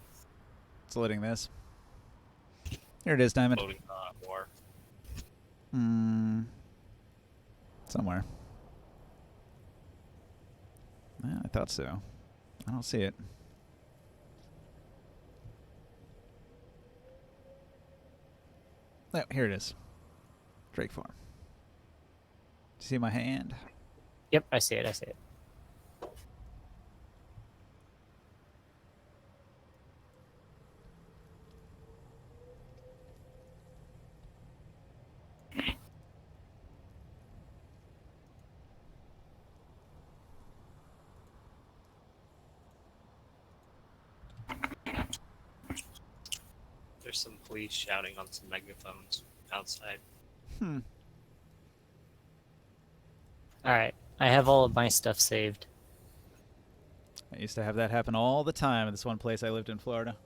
It's loading this. Here it is, Diamond.
Loading more.
Somewhere. Yeah, I thought so. I don't see it. Oh, here it is. Drake form. See my hand?
Yep, I see it.
there's some police shouting on some megaphones outside.
Hmm.
Alright, I have all of my stuff saved.
I used to have that happen all the time at this one place I lived in Florida.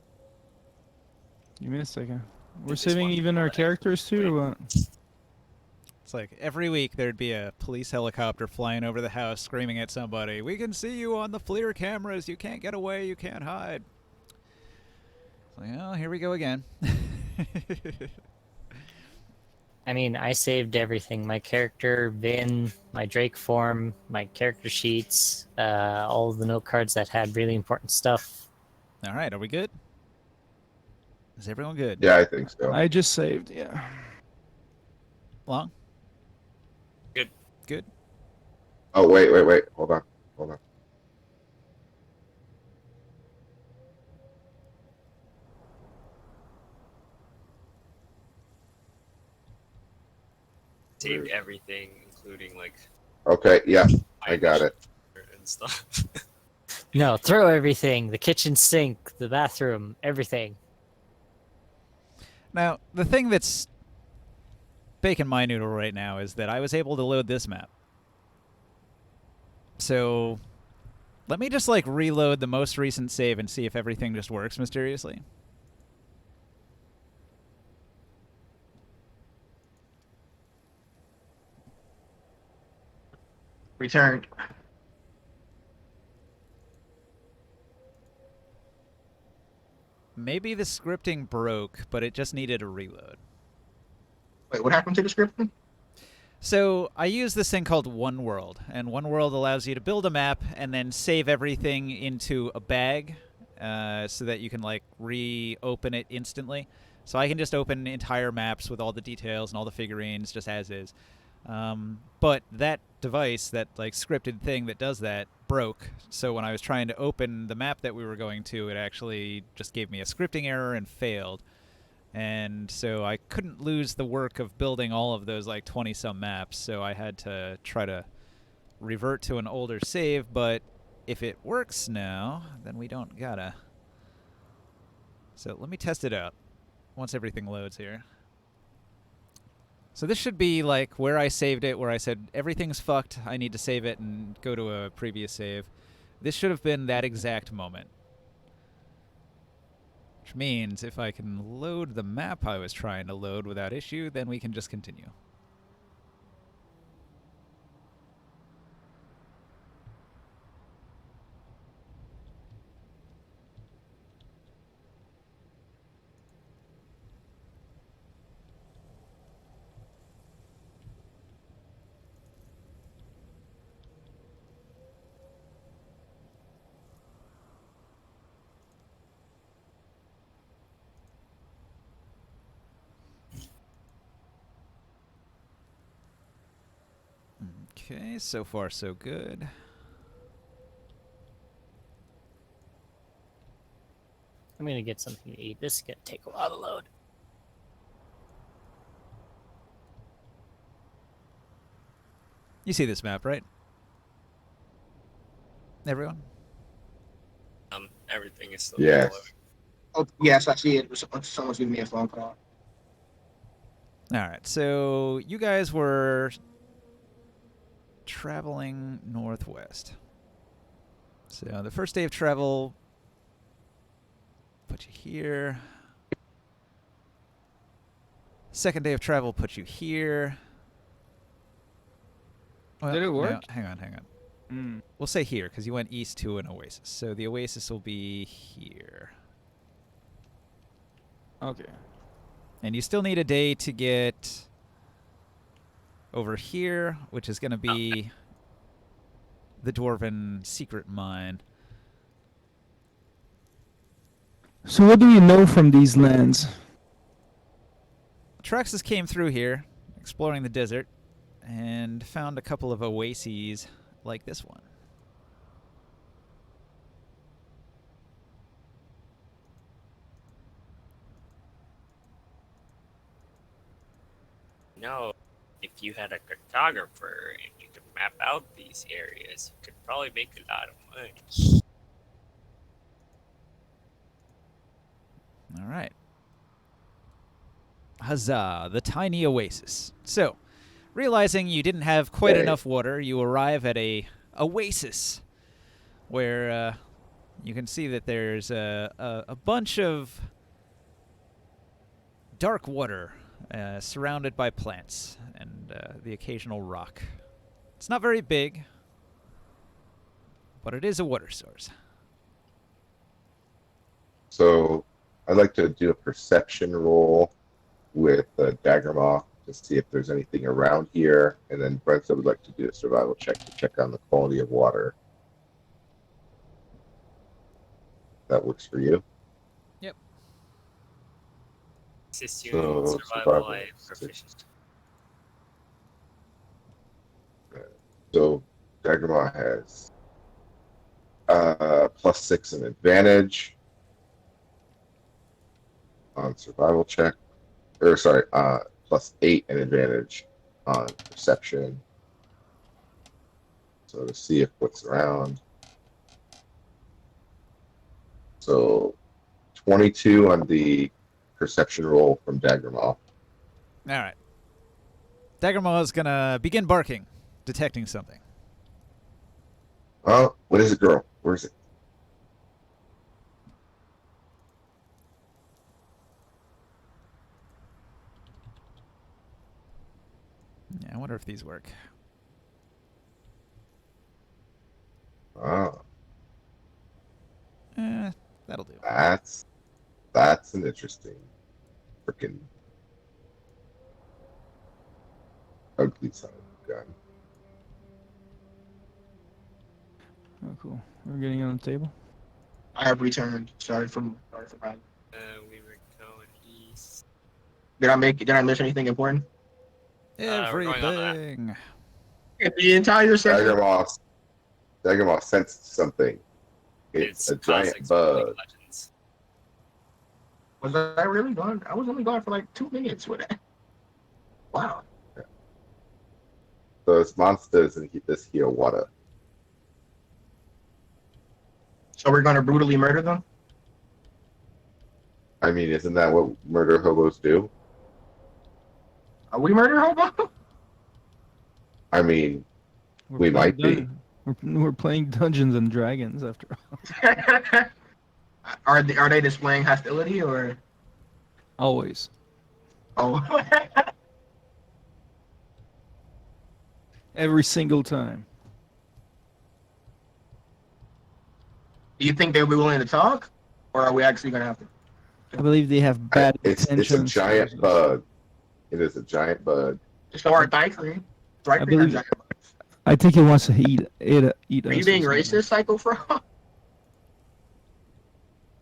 Give me a second. We're
This
saving
one
even our
that I-
characters too, or what?
It's like every week there'd be a police helicopter flying over the house screaming at somebody, "We can see you on the FLIR cameras. You can't get away. You can't hide." It's like, oh, here we go again.
I mean, I saved everything. My character, Vin, my Drake form, my character sheets, all of the note cards that had really important stuff.
All right, are we good? Is everyone good?
Yeah, I think so.
I just saved, yeah.
Long?
Good.
Good.
Oh, wait. Hold on.
Saved everything, including like
Okay, yeah, I got it.
and stuff.
No, throw everything. The kitchen sink, the bathroom, everything.
Now, the thing that's baking my noodle right now is that I was able to load this map. So, let me just, like, reload the most recent save and see if everything just works mysteriously.
Returned.
Maybe the scripting broke, but it just needed a reload.
Wait, what happened to the scripting?
So I use this thing called One World, and One World allows you to build a map and then save everything into a bag so that you can like reopen it instantly. So I can just open entire maps with all the details and all the figurines just as is. But that device, that like scripted thing that does that, broke. So when I was trying to open the map that we were going to, it actually just gave me a scripting error and failed. And so I couldn't lose the work of building all of those like 20-some maps, so I had to try to revert to an older save, but if it works now, then we don't gotta. So let me test it out once everything loads here. So this should be like where I saved it, where I said everything's fucked, I need to save it and go to a previous save. This should have been that exact moment. Which means if I can load the map I was trying to load without issue, then we can just continue. Okay, so far so good.
I'm gonna get something to eat. This is gonna take a while to load.
You see this map, right? Everyone?
Everything is still
Yes.
loading.
Oh, yes, I see it. Someone's giving me a phone call.
Alright, so you guys were traveling northwest. So the first day of travel, put you here. Second day of travel, put you here. Well,
Did it
no,
work?
hang on.
Mm.
We'll say here, because you went east to an oasis. So the oasis will be here.
Okay.
And you still need a day to get over here, which is going to be the Dwarven secret mine.
So what do we know from these lands?
Traxxas came through here, exploring the desert, and found a couple of oases like this one.
No, if you had a cartographer and you could map out these areas, you could probably make a lot of money.
All right. Huzzah, the tiny oasis. So, realizing you didn't have quite enough water, you arrive at a oasis where you can see that there's a bunch of dark water surrounded by plants and the occasional rock. It's not very big, but it is a water source.
So I'd like to do a perception roll with Daggermoth to see if there's anything around here, and then Brent would like to do a survival check to check on the quality of water. That works for you?
Yep.
Assist you
So,
in survival,
survival.
I am proficient.
So Daggermaw has +6 an advantage on survival check. Or sorry, +8 an advantage on perception. So to see if what's around. So 22 on the perception roll from Daggermaw.
All right. Daggermaw is going to begin barking, detecting something.
Oh, what is it, girl? Where is it?
Yeah, I wonder if these work.
Oh,
That'll do.
that's an interesting freaking ugly son of a gun.
Oh, cool. We're getting on the table.
I have returned. Sorry for that.
We were going east.
Did I miss anything important?
We're going on that.
Everything.
The entire session.
Daggermaw sensed something. It's a giant
classics from League
bug.
of Legends.
Was I really gone? I was only gone for like 2 minutes with that. Wow.
Those monsters in this here water.
So we're gonna brutally murder them?
I mean, isn't that what murder hobos do?
Are we murder hobo?
I mean, We might be.
We're playing Dungeons and Dragons after all.
Are they displaying hostility or?
Always.
Oh.
Every single time.
Do you think they'll be willing to talk, or are we actually gonna have to?
I believe they have bad
it's
intentions.
a giant bug. It is a giant bug.
So our Thry-Kreen.
I believe- I think he wants to eat us.
Are you
or
being
something.
racist, Psycho Frog?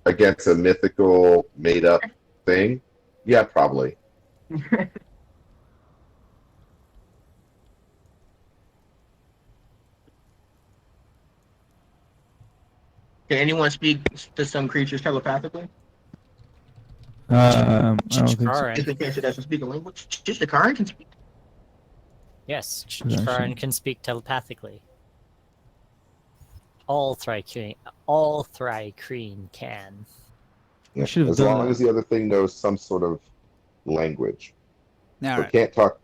Against a mythical, made-up thing? Yeah, probably.
Can anyone speak to some creatures telepathically?
I don't think so.
Chikaran.
Just in case it doesn't speak a language. Just the Karin can speak.
Yes,
Actually-
Chikaran can speak telepathically. All Thry-Kreen can.
Yeah,
should have
as
done
long
that.
as the other thing knows some sort of language.
All
But
right.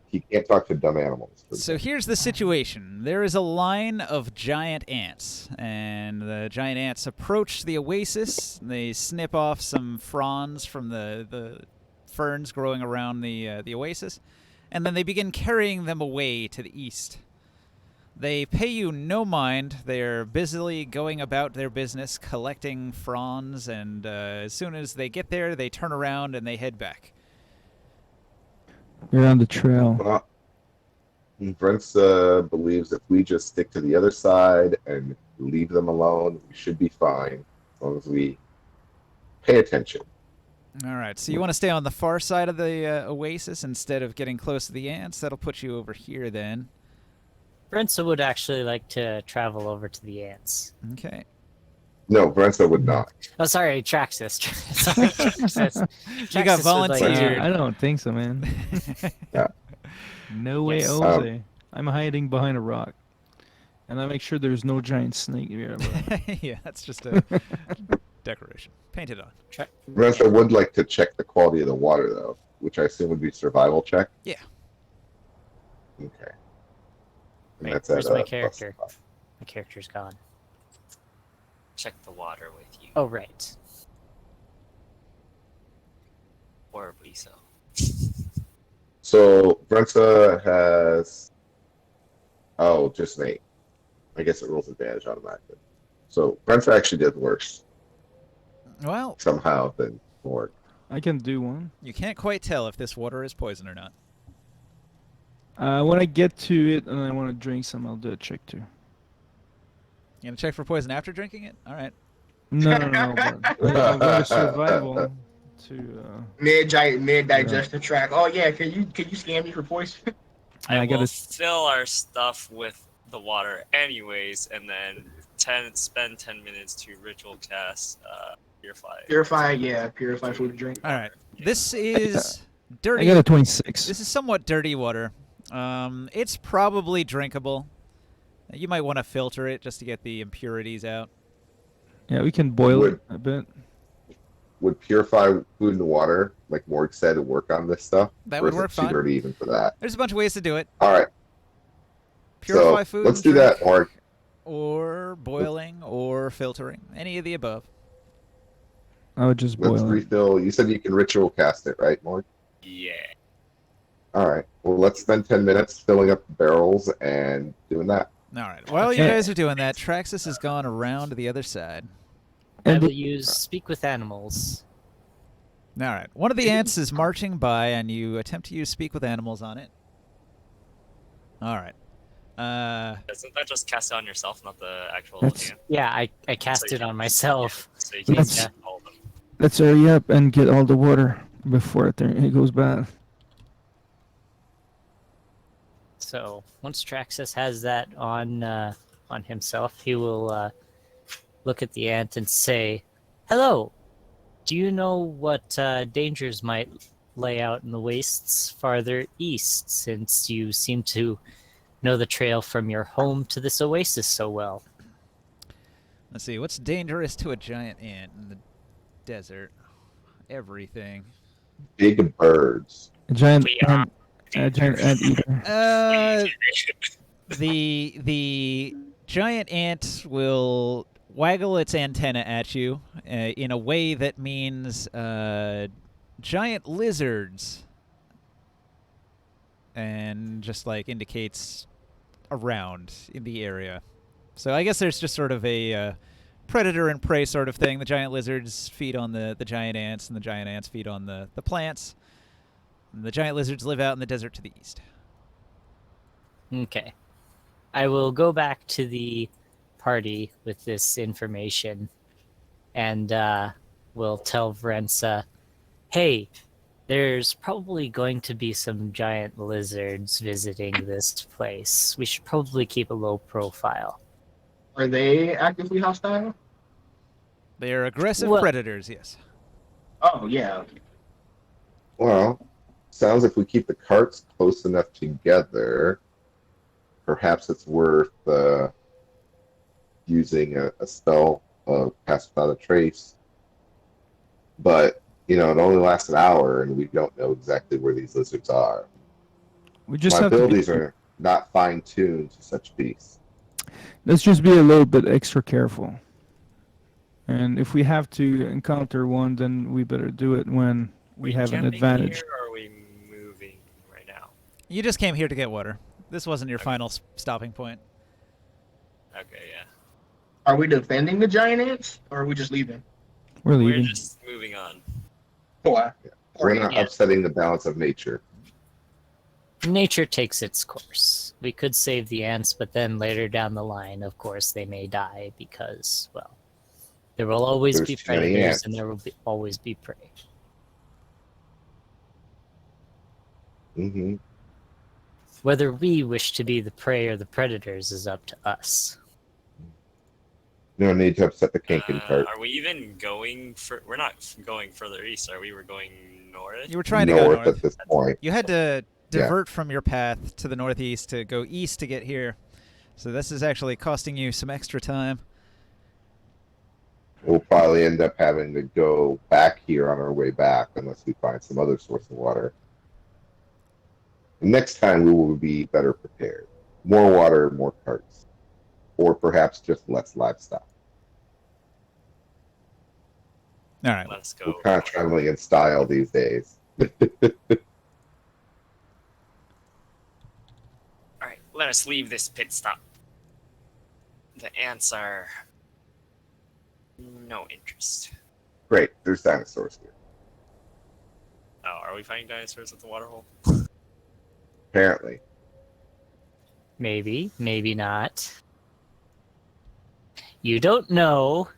he can't talk to dumb animals.
So here's the situation. There is a line of giant ants, and the giant ants approach the oasis. They snip off some fronds from the ferns growing around the oasis, and then they begin carrying them away to the east. They pay you no mind. They're busily going about their business, collecting fronds, and as soon as they get there, they turn around and they head back.
You're on the trail.
Well, Brent believes if we just stick to the other side and leave them alone, we should be fine as long as we pay attention.
All right, so you want to stay on the far side of the oasis instead of getting close to the ants? That'll put you over here then.
Brenza would actually like to travel over to the ants.
Okay.
No, Brent would not.
Oh, sorry, Traxxas. Sorry, Traxxas.
You got
Traxxas would like
volunteered.
to-
I don't think so, man.
Yeah.
No way,
Yes.
Jose. I'm hiding behind a rock. And I make sure there's no giant snake here.
Yeah, that's just a decoration. Paint it on.
Brent would like to check the quality of the water, though. which I assume would be survival check.
Yeah.
Okay. And
Wait,
that's
where's
at
my
a
character?
+5.
My character's gone.
Check the water with you.
Oh, right.
Horribly so.
So Brenta has. Oh, just Nate. I guess it rolls advantage automatically. So Brenta actually did worse
Well,
somehow than Morg.
I can do one.
you can't quite tell if this water is poison or not.
When I get to it and I want to drink some, I'll do a check too.
You gonna check for poison after drinking it? All right.
No. But I'll go to survival to.
Mid digestive tract. Oh yeah, can you scan me for poison?
I
I
gotta
will fill our stuff with the water anyways, and then spend 10 minutes to ritual cast purify.
Purify food and drink.
All right. This is
I
dirty.
got a 26.
This is somewhat dirty water. It's probably drinkable. You might want to filter it just to get the impurities out.
Yeah, we can boil
Would-
it a bit.
Would purify food and water, like Morg said, and work on this stuff?
That
Or
would
is it
work
too
fine.
dirty even for that?
There's a bunch of ways to do it.
All right.
Purify
So
food.
let's
and
do
drink,
that, Morg.
Or boiling, or filtering. Any of the above.
I would just
Let's
boil it.
refill. You said you can ritual cast it, right, Morg?
Yeah.
All right. Well, let's spend 10 minutes filling up the barrels and doing that.
All right. While you
Okay.
guys are doing that, Traxxas has gone around to the other side.
I
And
will use Speak with Animals.
All right. One of the ants is marching by, and you attempt to use Speak with Animals on it. All right.
Isn't that just cast it on yourself, not the actual
That's-
ant?
Yeah, I cast
So
it
you-
on myself.
So you can
That's-
get all of them.
Let's hurry up and get all the water before it goes bad.
So once Traxxas has that on himself, he will look at the ant and say, "Hello. Do you know what dangers might lay out in the wastes farther east? Since you seem to know the trail from your home to this oasis so well."
Let's see. What's dangerous to a giant ant in the desert? Everything.
Big birds.
A giant
We are
ant eater.
The giant ant will waggle its antenna at you in a way that means giant lizards, and just like indicates around in the area. So I guess there's just sort of a predator and prey sort of thing. The giant lizards feed on the giant ants, and the giant ants feed on the plants. And the giant lizards live out in the desert to the east.
Okay. I will go back to the party with this information and will tell Vrensa, hey, there's probably going to be some giant lizards visiting this place. We should probably keep a low profile.
Are they actively hostile?
They are aggressive
Well-
predators, yes.
Oh yeah.
Well, sounds if we keep the carts close enough together, perhaps it's worth using a spell of Cast Without a Trace. But, it only lasts an hour, and we don't know exactly where these lizards are.
We just
My
have to
abilities are not fine-tuned to such beasts.
let's just be a little bit extra careful. And if we have to encounter one, then we better do it when we have an
camping
advantage.
Here, or are we moving right now?
You just came here to get water. This wasn't your final stopping point.
Okay, yeah.
Are we defending the giant ants, or are we just leaving?
We're
We're
leaving.
just moving on.
Why?
We're not
Yeah.
upsetting the balance of nature.
Nature takes its course. We could save the ants, but then later down the line, of course, they may die because, well, there will always
There's
be
too many
predators
ants.
and there will always be prey.
Hmm.
Whether we wish to be the prey or the predators is up to us.
No need to upset the Kankin cart.
Are we even going for? We're not going further east, are we? We're going north.
You were trying to go
North
north.
at this point.
You had to
Yeah.
divert from your path to the northeast to go east to get here. So this is actually costing you some extra time.
We'll probably end up having to go back here on our way back unless we find some other source of water. And next time we will be better prepared. More water, more carts. Or perhaps just less livestock.
All right.
Let's
We're
go.
kind of traveling in style these days.
Alright, let us leave this pit stop. The ants are no interest.
Great, there's dinosaurs here.
Oh, are we finding dinosaurs at the waterhole?
Apparently.
Maybe, maybe not. You don't know.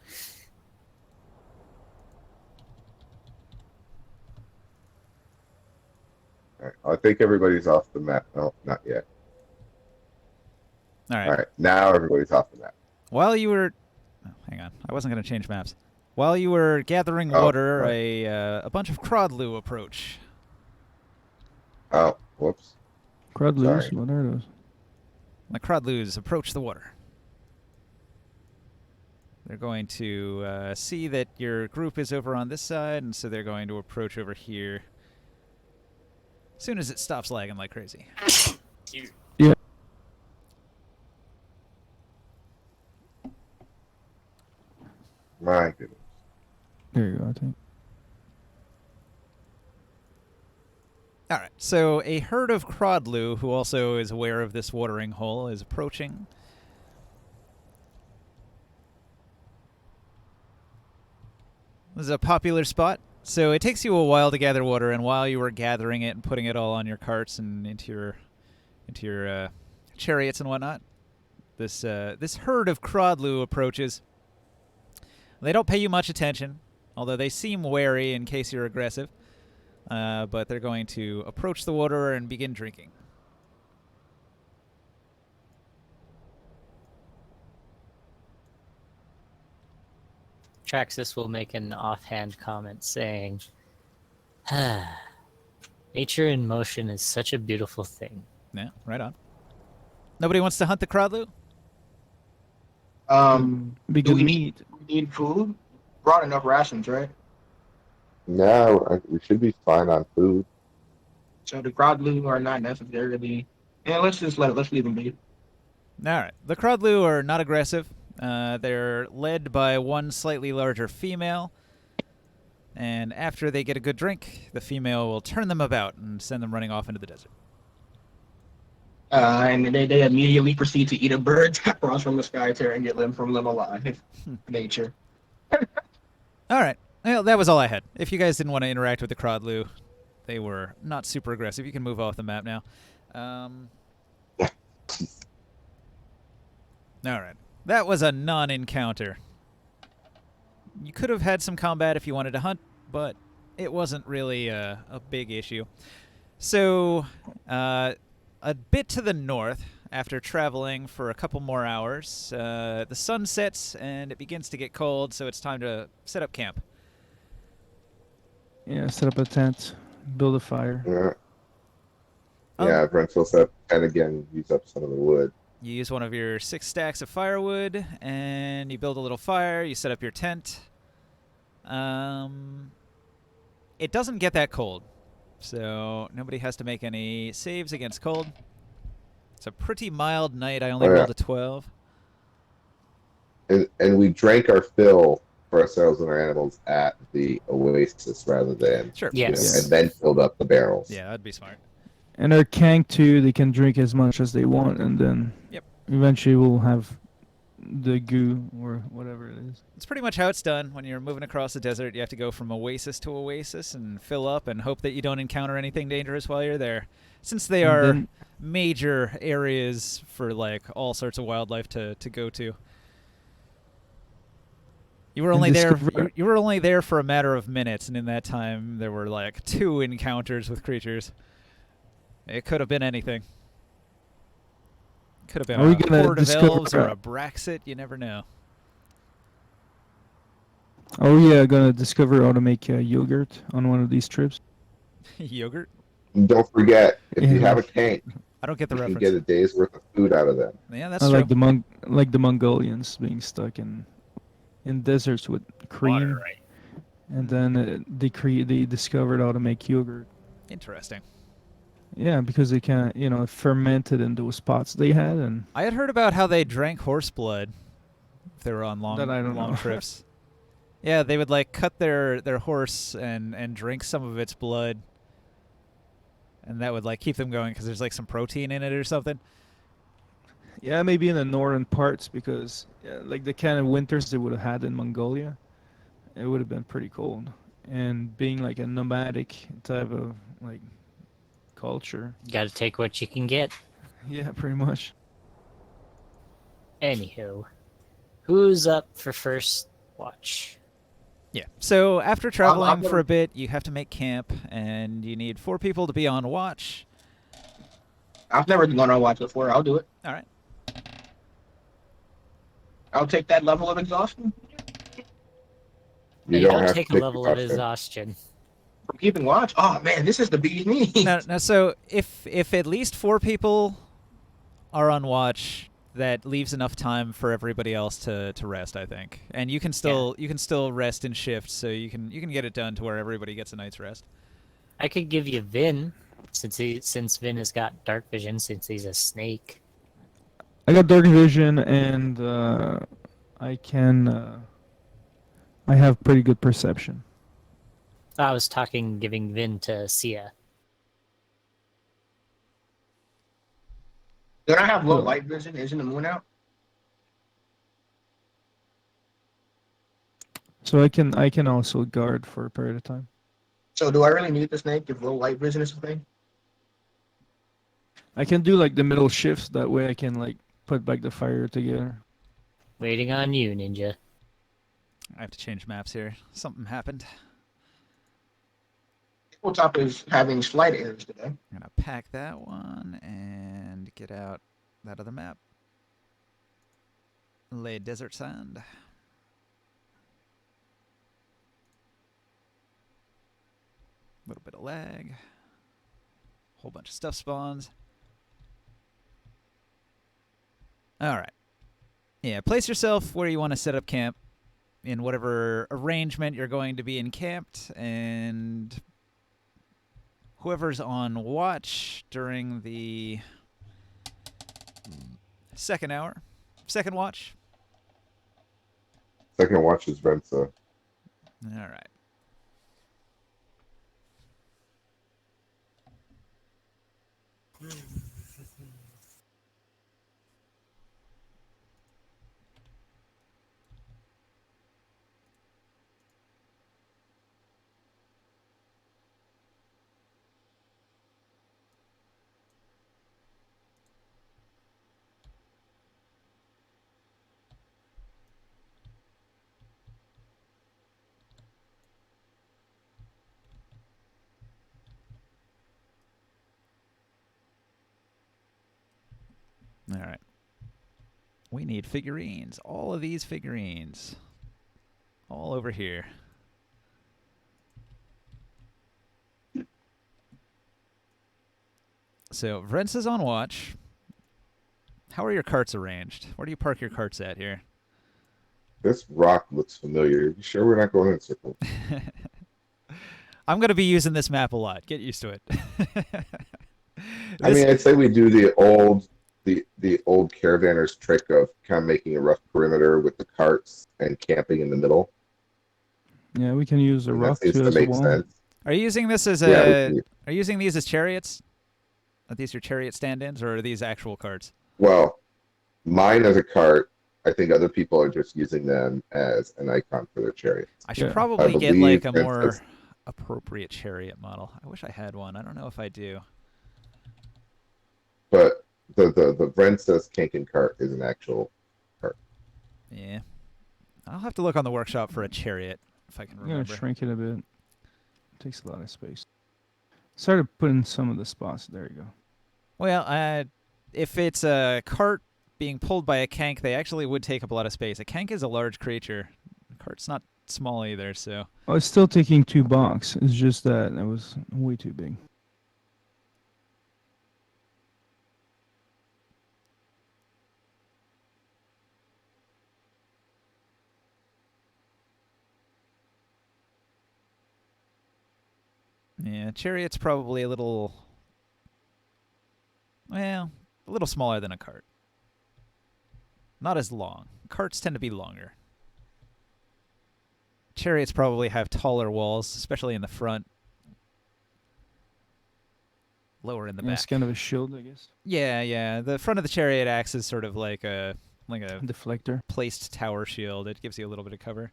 All right, I think everybody's off the map. No, not yet.
All right.
All right, now everybody's off the map.
While you were, hang on, I wasn't going to change maps. While you were gathering water,
right.
a bunch of Crodlu approach.
Oh, whoops.
Crudloos,
Sorry.
what are those?
The Crodlus approach the water. They're going to see that your group is over on this side, and so they're going to approach over here as soon as it stops lagging like crazy.
You,
My goodness.
There you go, I think.
All right, so a herd of Crodlu, who also is aware of this watering hole, is approaching. This is a popular spot, so it takes you a while to gather water, and while you were gathering it and putting it all on your carts and into your chariots and whatnot, this herd of Crodlu approaches. They don't pay you much attention, although they seem wary in case you're aggressive. But they're going to approach the water and begin drinking.
Traxxas will make an offhand comment saying, nature in motion is such a beautiful thing.
Yeah, right on. Nobody wants to hunt the Crodlu?
Be
Do
good
we
meat.
need food? Brought enough rations, right?
No, we should be fine on food.
So the Crodlu are not necessarily. Yeah, let's leave them be.
All right. The Crodlu are not aggressive. They're led by one slightly larger female. And after they get a good drink, the female will turn them about and send them running off into the desert.
And they immediately proceed to eat a bird across from the sky tear and get limb from limb alive. Nature.
All right. Well, that was all I had. If you guys didn't want to interact with the Crodlu, they were not super aggressive. You can move off the map now. All right. That was a non-encounter. You could have had some combat if you wanted to hunt, but it wasn't really a big issue. So, a bit to the north, after traveling for a couple more hours, the sun sets and it begins to get cold, so it's time to set up camp.
Yeah, set up a tent, build a fire.
Yeah, Brent will set up and again use up some of the wood.
You use one of your 6 stacks of firewood, and you build a little fire. You set up your tent. It doesn't get that cold, so nobody has to make any saves against cold. It's a pretty mild night. I only rolled a 12.
And we drank our fill for ourselves and our animals at the Oasis rather than
Sure.
Yes.
and then filled up the barrels.
Yeah, that'd be smart.
And our Kank too, they can drink as much as they want, and then eventually we'll have the goo or whatever it is.
It's pretty much how it's done. When you're moving across the desert, you have to go from oasis to oasis and fill up and hope that you don't encounter anything dangerous while you're there. Since they are major areas for like all sorts of wildlife to go to. You were only there. You were only there for a matter of minutes, and in that time, there were like 2 encounters with creatures. It could have been anything. Could have been a horde of elves or a Braxit. You never know.
Oh yeah, gonna discover how to make yogurt on one of these trips.
Yogurt?
Don't forget, if you have a tank,
I don't get the
you
reference.
can get a day's worth of food out of them.
Yeah, that's
I
true.
like the Mongolians being stuck in in deserts with cream,
Water, right?
and then they discovered how to make yogurt.
Interesting.
Yeah, because they can, ferment it in those pots they had, and
I had heard about how they drank horse blood if they were on
that I don't
long
know.
trips. Yeah, they would like cut their horse and drink some of its blood, and that would like keep them going because there's like some protein in it or something.
Yeah, maybe in the northern parts because like the kind of winters they would have had in Mongolia, it would have been pretty cold. And being like a nomadic type of like culture.
Got to take what you can get.
Yeah, pretty much.
Anywho, who's up for first watch?
Yeah. So after traveling
gonna-
for a bit, you have to make camp, and you need 4 people to be on watch.
I've never gone on watch before. I'll do it.
All right.
I'll take that level of exhaustion
You
You
don't
don't
have
take
to
a
pick
level
the
of
costume.
exhaustion.
from keeping watch. Oh man, this is the bee's knees.
Now, so if at least 4 people are on watch, that leaves enough time for everybody else to rest, I think. And you can still rest in shifts, so you can get it done to where everybody gets a night's rest.
I could give you Vin, since Vin has got dark vision since he's a snake.
I got dark vision and I can. I have pretty good perception.
I was talking giving Vin to Sia.
Don't I have low
Cool.
light vision? Isn't the moon out?
So I can also guard for a period of time.
So do I really need the snake if low light vision is a thing?
I can do like the middle shifts. That way I can like put back the fire together.
Waiting on you, Ninja.
I have to change maps here. Something happened.
Tabletop is having slight errors today.
I'm going to pack that one and get out that other map. Lay desert sand. A little bit of lag. Whole bunch of stuff spawns. All right. Yeah, place yourself where you want to set up camp in whatever arrangement you're going to be encamped, and whoever's on watch during the second watch.
Second watch is Rensa.
All right. All right. We need figurines. All of these figurines. All over here. So, Vrens is on watch. How are your carts arranged? Where do you park your carts at here?
This rock looks familiar. You sure we're not going in circles?
I'm going to be using this map a lot. Get used to it.
I mean, I'd say we do the old caravanner's trick of kind of making a rough perimeter with the carts and camping in the middle.
Yeah, we can use a
And
rock
that seems
too
to
as
make
well.
sense.
Are you using this as
Yeah,
Are you using these as chariots? Are these your chariot stand-ins, or are these actual carts?
well, mine as a cart. I think other people are just using them as an icon for their chariot.
I should
Yeah.
probably
I
get like
believe
a
it
more
says-
appropriate chariot model. I wish I had one. I don't know if I do.
But the Vrensa's Kanken cart is an actual cart.
Yeah. I'll have to look on the workshop for a chariot, if I can
I'm gonna
remember.
shrink it a bit. Takes a lot of space. Started putting some of the spots. There you go.
Well, if it's a cart being pulled by a kank, they actually would take up a lot of space. A kank is a large creature. A cart's not small either, so...
Oh, it's still taking 2 blocks. It's just that it was way too big.
Yeah, chariot's probably a little smaller than a cart. Not as long. Carts tend to be longer. Chariots probably have taller walls, especially in the front. Lower in the back.
It's kind of a shield, I guess.
Yeah. The front of the chariot acts as sort of like a
deflector.
Placed tower shield. It gives you a little bit of cover.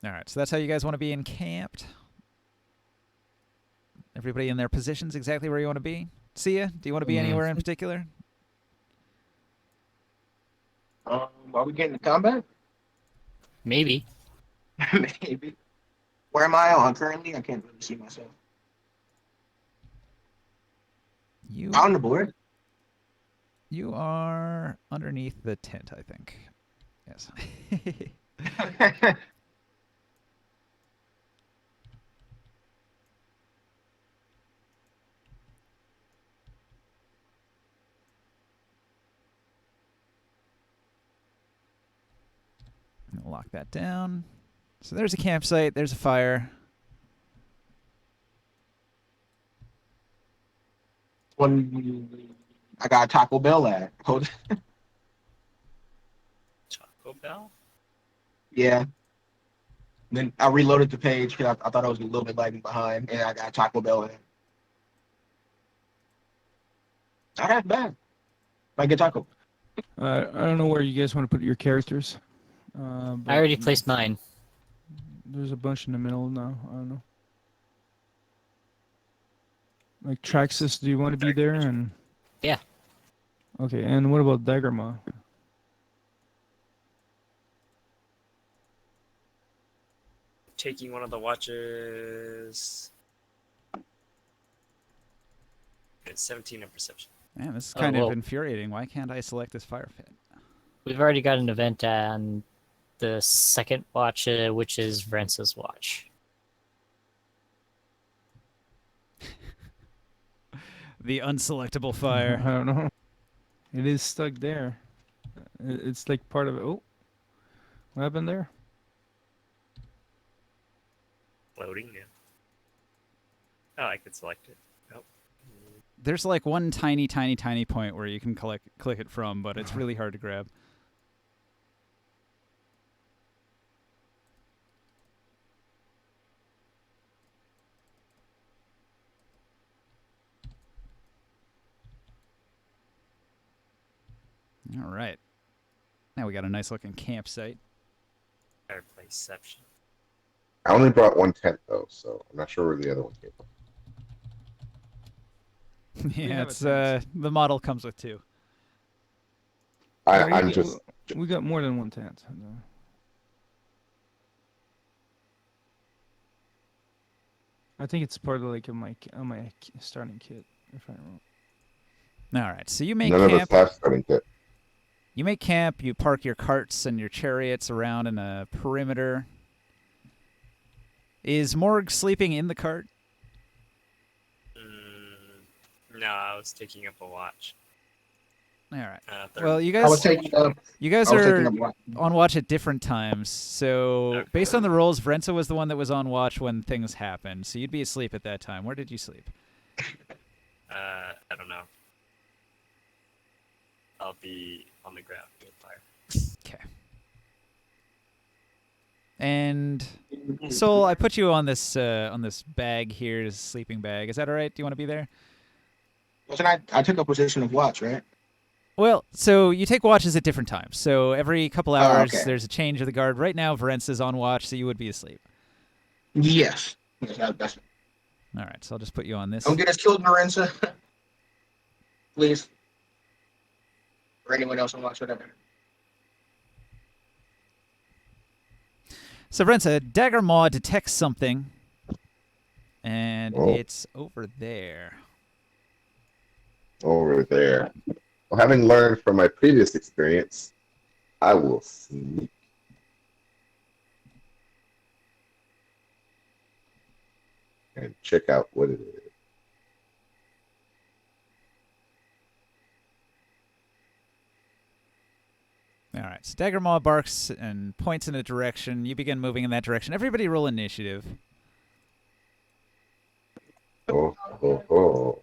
All right, so that's how you guys want to be encamped. Everybody in their positions exactly where you want to be. Sia, do you want to be anywhere in particular?
Are we getting to combat?
Maybe.
Maybe. Where am I on currently? I can't really see myself.
You
On the board.
You are underneath the tent, I think. Yes. Lock that down. So there's a campsite. There's a fire.
I got Taco Bell at.
Taco Bell?
Yeah. Then I reloaded the page because I thought I was a little bit lagging behind, and I got Taco Bell in. Not that bad. I get Taco.
I don't know where you guys want to put your characters.
I already placed mine.
There's a bunch in the middle now. I don't know. Like Traxxas, do you want to be there? And
yeah.
Okay, and what about Daggermaw?
Taking one of the watches. It's 17 in perception.
Man, this is kind of infuriating. Why can't I select this fire pit?
We've already got an event on the second watch, which is Vrence's watch.
The unselectable fire.
I don't know. It is stuck there. It's like part of it. Oh, what happened there?
Loading, yeah. Oh, I could select it. Nope.
There's like one tiny point where you can click it from, but it's really hard to grab. All right. Now we got a nice looking campsite.
Fireplaceception.
I only brought one tent though, so I'm not sure where the other one came from.
Yeah, it's the model comes with two.
We got more than one tent. I think it's part of like my starting kit, if I'm wrong.
All right, so you make
None
camp.
of us have starting kit.
You make camp. You park your carts and your chariots around in a perimeter. Is Morg sleeping in the cart?
No, I was taking up a watch.
All right. Well, you guys are on watch at different times. So based on the rolls, Vrenza was the one that was on watch when things happened. So you'd be asleep at that time. Where did you sleep?
I don't know. I'll be on the ground near the fire.
Okay. And Sol, I put you on this bag here, this sleeping bag. Is that all right? Do you want to be there?
Wasn't I took a position of watch, right?
Well, so you take watches at different times. So every couple hours, there's a change of the guard. Right now, Varenza's on watch, so you would be asleep.
Yes. That's
all right, so I'll just put you on this.
Don't get us killed, Varenza. Please. Or anyone else on watch, whatever.
So, Varenza, Dagger Maw detects something, and it's over there.
Over there. Well, having learned from my previous experience, I will sneak. And check out what it is.
All right. So Dagger Maw barks and points in a direction. You begin moving in that direction. Everybody roll initiative.
Oh, oh, oh.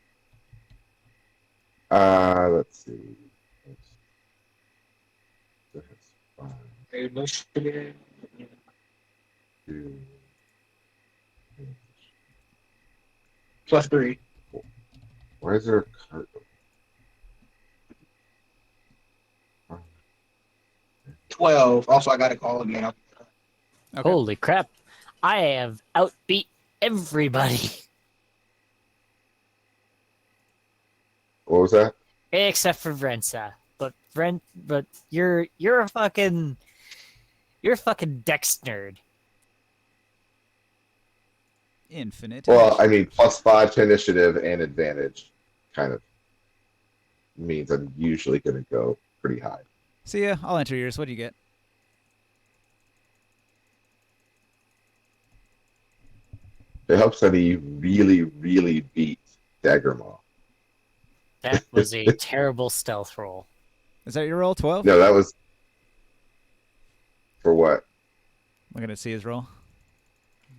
Let's see. That's fine.
Initiative.
2,
+3.
why is there a card?
12. Also, I got to call again.
Okay.
Holy crap! I have outbeat everybody
What was that?
except for Vrensa. But you're a fucking dex nerd.
Infinite.
Well, I
initiative.
mean, +5 to initiative and advantage kind of means I'm usually going to go pretty high.
See ya. I'll enter yours. What do you get?
It helps that he really, really beat Dagger Maw.
That was a terrible stealth roll.
Is that your roll? 12?
No, that was for what?
We're gonna see his roll.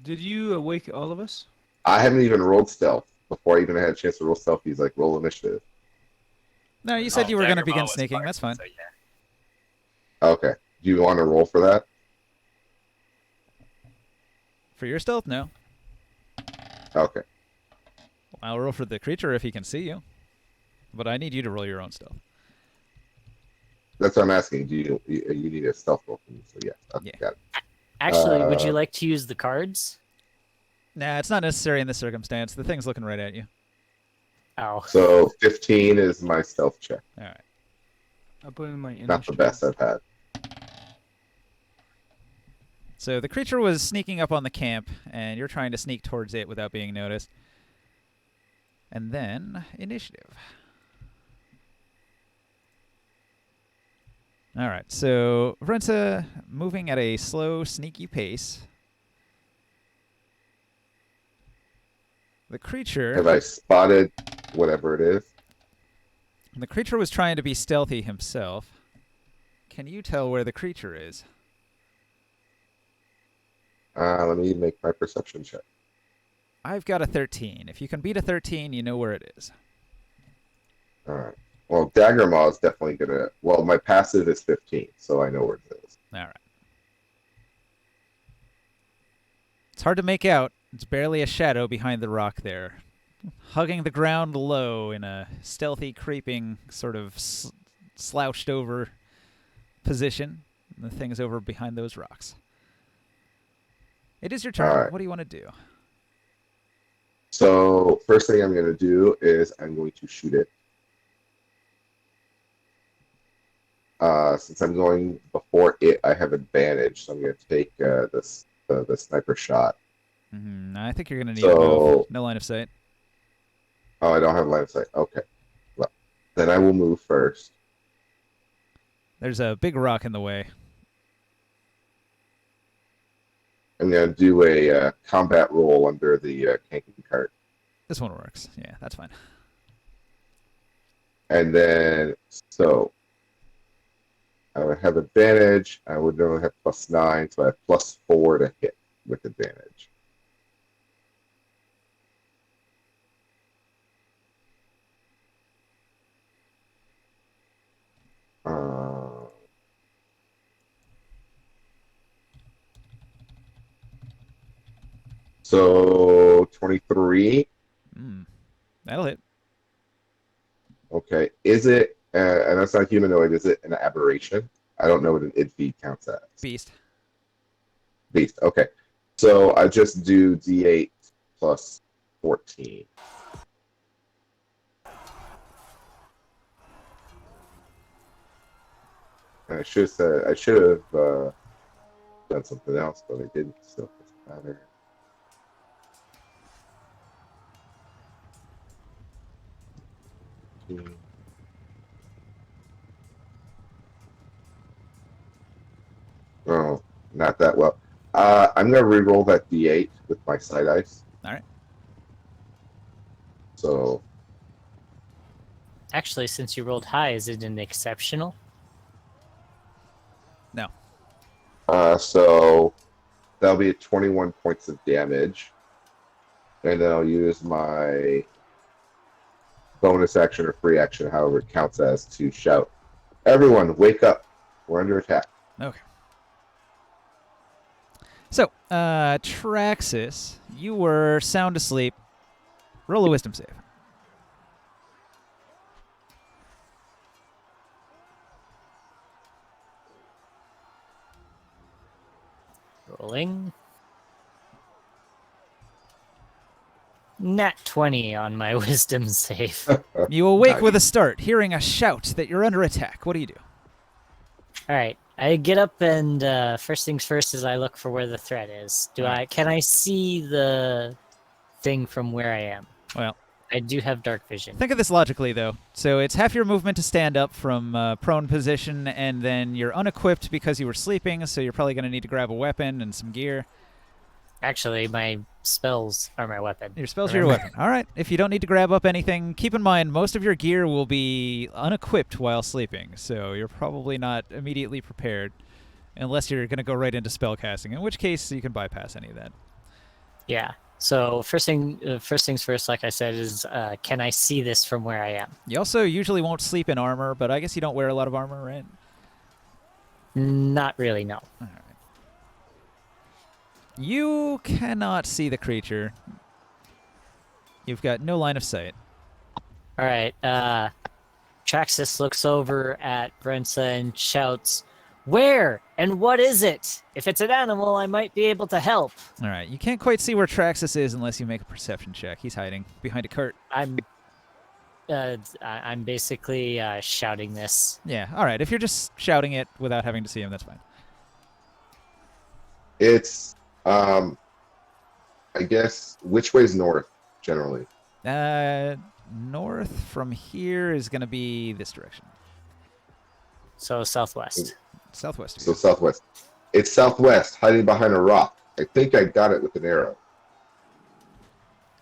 Did you awake all of us?
I haven't even rolled stealth. Before I even had a chance to roll stealth, he's like, roll initiative.
No, you said you were gonna
Dagger Maw
begin
was
sneaking.
smart,
That's fine.
So yeah.
Okay. Do you want to roll for that?
For your stealth, no.
Okay.
I'll roll for the creature if he can see you. But I need you to roll your own stealth.
That's what I'm asking. Do you need a stealth roll from me? So yeah, okay,
Yeah.
got it.
Actually, would you like to use the cards?
Nah, it's not necessary in this circumstance. The thing's looking right at you.
Oh,
So 15 is my stealth check.
All right.
I put in my initiative.
Not the best I've had.
So the creature was sneaking up on the camp, and you're trying to sneak towards it without being noticed. And then initiative. All right, so Vrensa moving at a slow, sneaky pace. The creature.
Have I spotted whatever it is?
The creature was trying to be stealthy himself. Can you tell where the creature is?
Let me make my perception check.
I've got a 13. If you can beat a 13, you know where it is.
All right. Well, Dagger Maw is definitely gonna. Well, my passive is 15, so I know where it is.
All right. It's hard to make out. It's barely a shadow behind the rock there, hugging the ground low in a stealthy, creeping, sort of slouched over position. The thing's over behind those rocks. It is your turn.
All right.
What do you want to do?
So first thing I'm gonna do is I'm going to shoot it. Since I'm going before it, I have advantage, so I'm going to take the sniper shot.
I think you're going to need to move. No line of sight.
Oh, I don't have line of sight. Okay. Well, then I will move first.
There's a big rock in the way.
I'm going to do a combat roll under the camping cart.
This one works. Yeah, that's fine.
And then, so I would have advantage. I would only have +9, so I have +4 to hit with advantage. So 23.
That'll hit.
Okay. Is it, and that's not humanoid, is it an aberration? I don't know what an id feed counts as.
Beast.
Beast. Okay. So I just do D8 plus 14. And I should have done something else, but I didn't. So it doesn't matter. Oh, not that well. I'm gonna re-roll that D8 with my side dice.
All right.
So
actually, since you rolled high, is it an exceptional?
So that'll be 21 points of damage. And then I'll use my bonus action or free action, however it counts as, to shout, "Everyone, wake up. We're under attack."
Okay. So, Traxxas, you were sound asleep. Roll a wisdom save.
Rolling. Nat 20 on my wisdom save.
You awake with a start, hearing a shout that you're under attack. What do you do?
All right, I get up and first things first is I look for where the threat is. Can I see the thing from where I am?
Well,
I do have dark vision.
think of this logically, though. So it's half your movement to stand up from prone position, and then you're unequipped because you were sleeping, so you're probably going to need to grab a weapon and some gear.
Actually, my spells are my weapon.
Your spells are your weapon. All right. If you don't need to grab up anything, keep in mind most of your gear will be unequipped while sleeping, so you're probably not immediately prepared unless you're going to go right into spellcasting, in which case you can bypass any of that.
Yeah. So first things first, like I said, is can I see this from where I am?
You also usually won't sleep in armor, but I guess you don't wear a lot of armor, right?
Not really, no.
All right. You cannot see the creature. You've got no line of sight.
All right. Traxxas looks over at Brensa and shouts, "Where and what is it? If it's an animal, I might be able to help."
All right. You can't quite see where Traxxas is unless you make a perception check. He's hiding behind a cart.
I'm basically shouting this.
Yeah. All right. If you're just shouting it without having to see him, that's fine.
It's, I guess, which way's north, generally?
North from here is going to be this direction.
So southwest.
Southwest.
So southwest. It's southwest, hiding behind a rock. I think I got it with an arrow.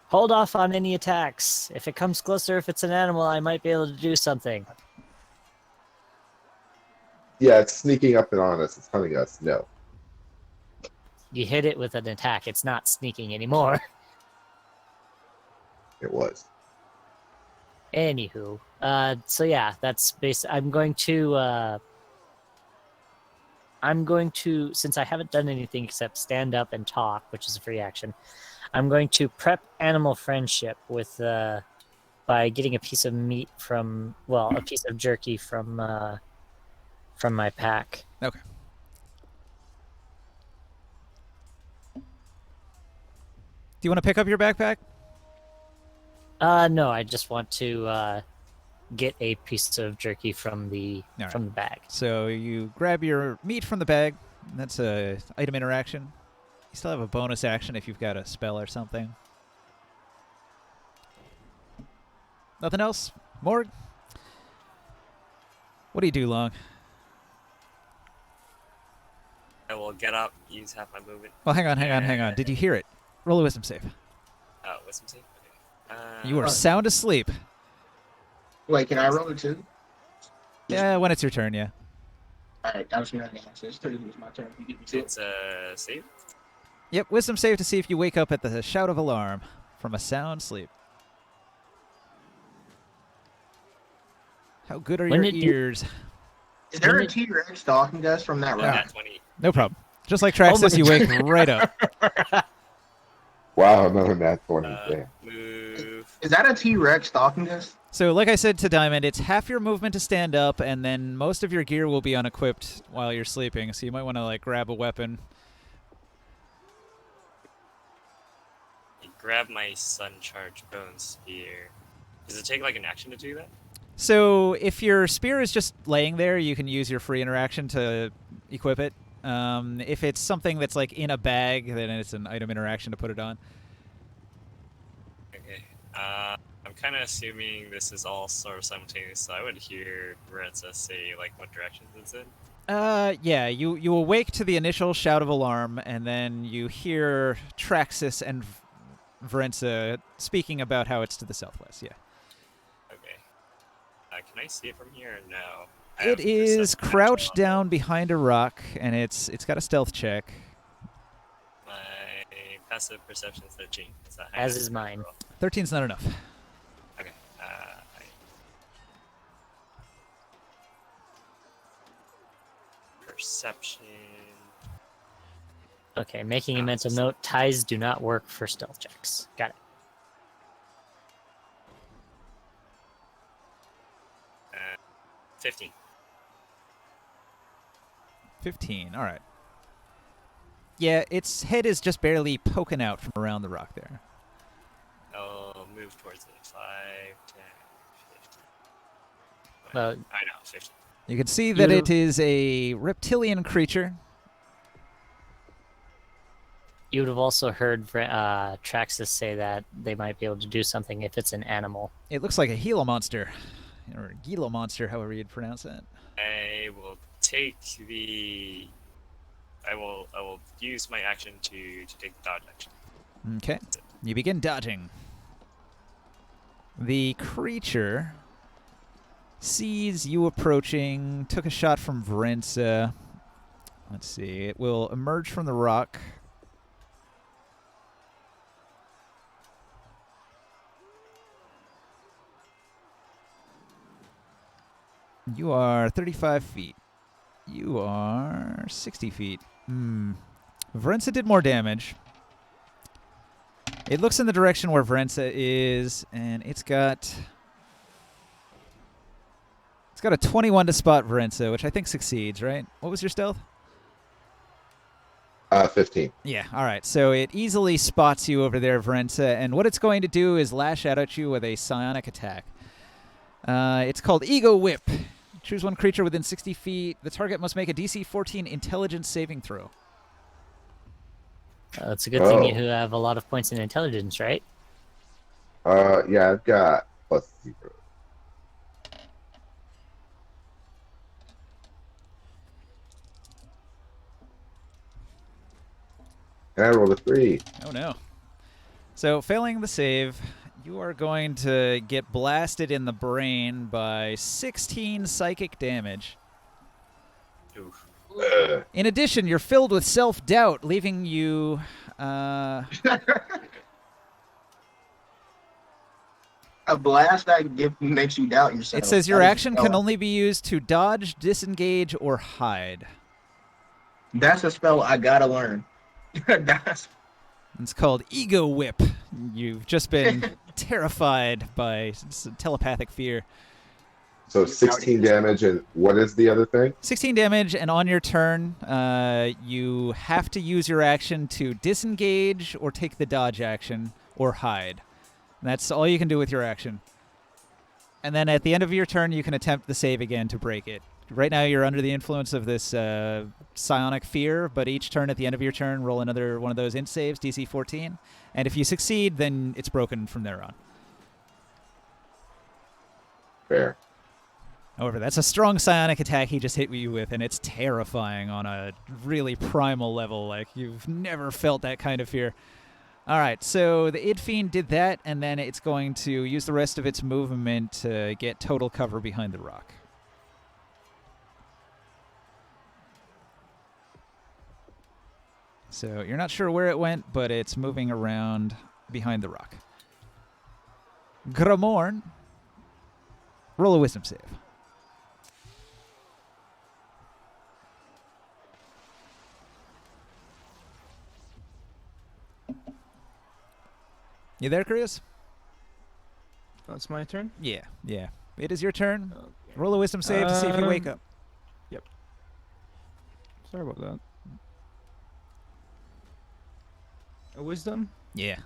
Hold off on any attacks. If it comes closer, if it's an animal, I might be able to do something.
Yeah, it's sneaking up and on us. It's hunting us. No.
You hit it with an attack. It's not sneaking anymore.
It was.
Anywho, so yeah, that's I'm going to, since I haven't done anything except stand up and talk, which is a free action, I'm going to prep animal friendship with, by getting a piece of meat a piece of jerky from my pack.
Okay. Do you want to pick up your backpack?
No, I just want to get a piece of jerky from the bag.
So you grab your meat from the bag. That's a item interaction. You still have a bonus action if you've got a spell or something. Nothing else? Morg? What do you do, Long?
I will get up, use half my movement.
Well, hang on. Did you hear it? Roll a wisdom save.
Oh, wisdom save? Okay.
You are sound asleep.
Wait, can I roll it too?
Yeah, when it's your turn, yeah.
Alright, I was gonna answer. It's my turn. You get me too.
It's a save?
Yep, wisdom save to see if you wake up at the shout of alarm from a sound sleep. How good are your ears?
Is there a T-Rex stalking us from that rock?
Nat 20.
No problem. Just like Traxxas, you wake right up.
Wow, another nat 20.
Move.
Is that a T-Rex stalking us?
So, like I said to Diamond, it's half your movement to stand up, and then most of your gear will be unequipped while you're sleeping, so you might want to, like, grab a weapon.
Grab my sun charge bone spear. Does it take, like, an action to do that?
So, if your spear is just laying there, you can use your free interaction to equip it. If it's something that's, like, in a bag, then it's an item interaction to put it on.
Okay. I'm kind of assuming this is all sort of simultaneous, so I would hear Renza say, like, what direction it's in.
Yeah, you awake to the initial shout of alarm, and then you hear Traxxas and Varenza speaking about how it's to the southwest, yeah.
Okay. Can I see it from here or no? I
It
have
is
perception
crouched
actually on
down behind a rock, and it's got a stealth check.
My passive perception is 13. Is that
As is mine.
13's not enough.
Okay. Perception.
Okay, making a mental note. Ties do not work for stealth checks. Got it.
15.
15. All right. Yeah, its head is just barely poking out from around the rock there.
I'll move towards it. 5, 10, 15.
Well,
I know, 15.
You can see that
You-
it is a reptilian creature.
You would have also heard Traxxas say that they might be able to do something if it's an animal.
It looks like a Gila monster, or Gila monster, however you'd pronounce that.
I will take the. I will use my action to take the dodge action.
Okay. You begin dodging. The creature sees you approaching, took a shot from Varenza. Let's see. It will emerge from the rock. You are 35 feet. You are 60 feet. Varenza did more damage. It looks in the direction where Varenza is, and it's got a 21 to spot Varenza, which I think succeeds, right? What was your stealth?
15.
Yeah, all right. So it easily spots you over there, Varenza, and what it's going to do is lash out at you with a psionic attack. It's called Ego Whip. Choose one creature within 60 feet. The target must make a DC 14 intelligence saving throw.
It's a good thing you have a lot of points in intelligence, right?
Yeah, I've got +0. And I rolled a 3.
Oh, no. So failing the save, you are going to get blasted in the brain by 16 psychic damage.
Oof.
In addition, you're filled with self-doubt, leaving you...
A blast that makes you doubt yourself.
It says your
That is
action can only be used to dodge, disengage, or hide.
That's a spell I gotta learn.
It's called Ego Whip. You've just been terrified by telepathic fear.
So 16 damage, and what is the other thing?
16 damage, and on your turn, you have to use your action to disengage or take the dodge action or hide. And that's all you can do with your action. And then at the end of your turn, you can attempt the save again to break it. Right now, you're under the influence of this psionic fear, but each turn at the end of your turn, roll another one of those int saves, DC 14. And if you succeed, then it's broken from there on.
Fair.
However, that's a strong psionic attack he just hit you with, and it's terrifying on a really primal level. Like, you've never felt that kind of fear. All right, so the Id Fiend did that, and then it's going to use the rest of its movement to get total cover behind the rock. So you're not sure where it went, but it's moving around behind the rock. Gramorn, roll a wisdom save. You there, Chris?
That's my turn.
Yeah. It is your turn.
Okay.
Roll a wisdom save to see if you wake up.
Yep. Sorry about that. A wisdom?
Yeah.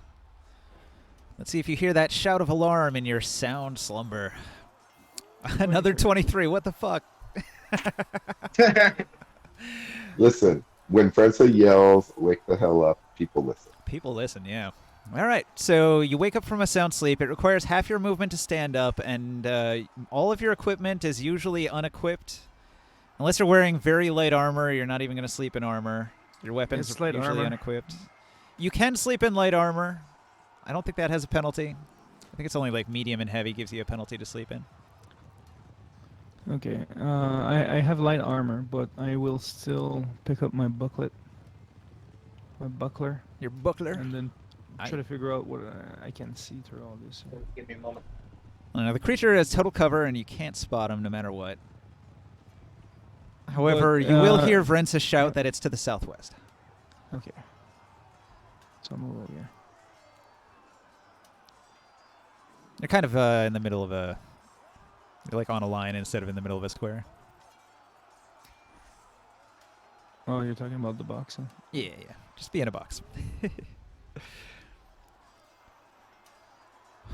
Let's see if you hear that shout of alarm in your sound slumber. Another 23. What the fuck?
Listen, when Frenza yells, wake the hell up, people listen.
People listen, yeah. All right, so you wake up from a sound sleep. It requires half your movement to stand up, and all of your equipment is usually unequipped. Unless you're wearing very light armor, you're not even going to sleep in armor. Your weapons
It's
are
light
usually
armor.
unequipped. You can sleep in light armor. I don't think that has a penalty. I think it's only like medium and heavy gives you a penalty to sleep in.
Okay. I have light armor, but I will still pick up my buckler,
Your buckler.
and then
I-
try to figure out what I can see through all this.
Give me a moment.
Now, the creature has total cover, and you can't spot him no matter what. However,
But,
you will hear Vrensa shout that it's to the southwest.
Okay. So I'll move over here.
You're kind of in the middle of a... You're like on a line instead of in the middle of a square.
Oh, you're talking about the box, huh?
Yeah. Just be in a box.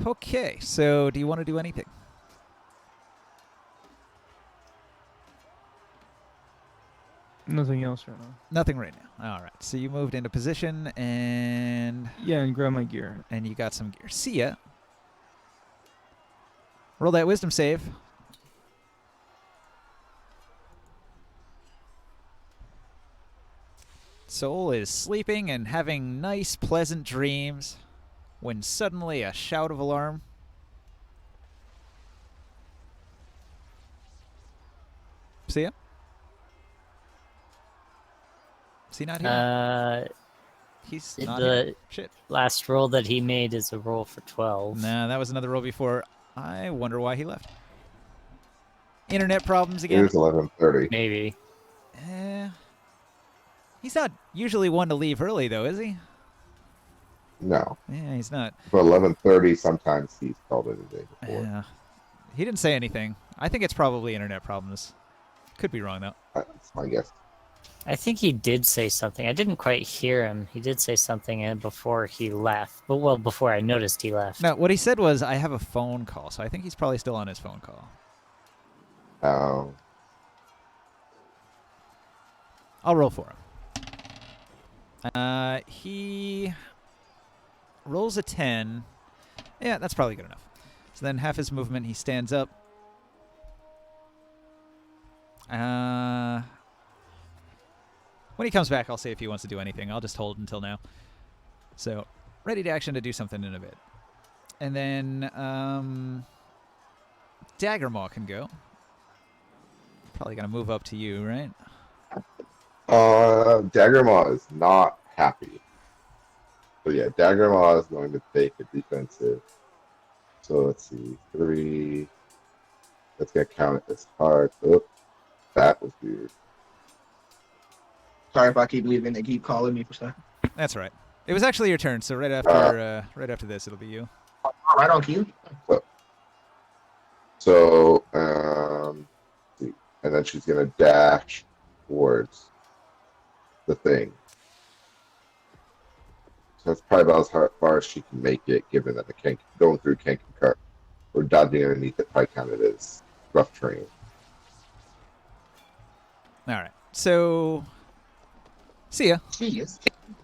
Okay, so do you want to do anything?
Nothing else right now.
Nothing right now. All right, so you moved into position, and
Yeah, and grab my gear.
you got some gear. See ya. Roll that wisdom save. Soul is sleeping and having nice, pleasant dreams when suddenly a shout of alarm. See ya. Is he not here? He's not here.
The
Shit.
last roll that he made is a roll for 12.
Nah, that was another roll before. I wonder why he left. Internet problems
It
again?
is 11:30.
Maybe.
He's not usually one to leave early, though, is he?
No,
Yeah, he's not.
but 11:30. Sometimes he's called it a day before.
Yeah. He didn't say anything. I think it's probably internet problems. Could be wrong, though.
That's my guess.
I think he did say something. I didn't quite hear him. He did say something before he left. But, well, before I noticed he left.
No, what he said was, I have a phone call, so I think he's probably still on his phone call. I'll roll for him. He rolls a 10. Yeah, that's probably good enough. So then half his movement, he stands up. When he comes back, I'll say if he wants to do anything. I'll just hold until now. So, ready to action to do something in a bit. And then, Daggermaw can go. Probably going to move up to you, right?
Daggermaw is not happy. So yeah, Daggermaw is going to take a defensive. So let's see, 3. That's gonna count as hard. Oh, that was weird.
Sorry if I keep leaving. They keep calling me for stuff.
That's right. It was actually your turn, so right after this, it'll be you.
Right on cue.
So see. And then she's gonna dash towards the thing. So that's probably about as far as she can make it, given that the going through can't cut or dodging underneath it probably counted as rough terrain.
All right. So, see ya.
Jeez.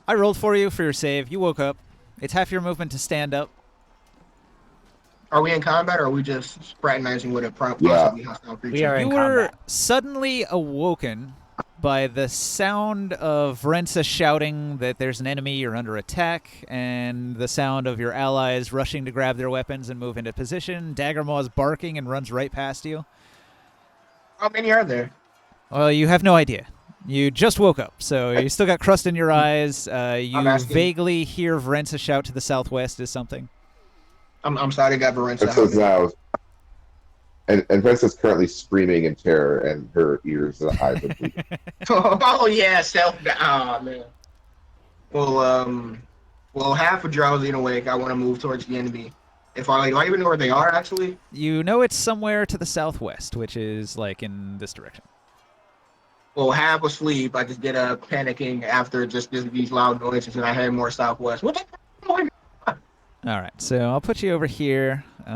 I rolled for you for your save. You woke up. It's half your movement to stand up.
Are we in combat or are we just fraternizing with a possibly hostile creature?
We are
You
in
were
combat.
suddenly awoken by the sound of Rensa shouting that there's an enemy, you're under attack, and the sound of your allies rushing to grab their weapons and move into position. Daggermaw's barking and runs right past you.
How many are there?
Well, you have no idea. You just woke up, so you still got crust in your eyes. You
asking-
vaguely hear Vrensa shout to the southwest is something.
I'm sorry, I got Varenza.
And so now, and Vanessa's currently screaming in terror, and her ears and eyes are bleeding.
Oh yeah, self. Oh man. Well, half a drowsy and awake. I want to move towards the enemy. Do I even know where they are actually?
You know it's somewhere to the southwest, which is like in this direction.
Well, half asleep. I just get panicking after just these loud noises, and I head more southwest. What the fuck?
All right, so I'll put you over here. So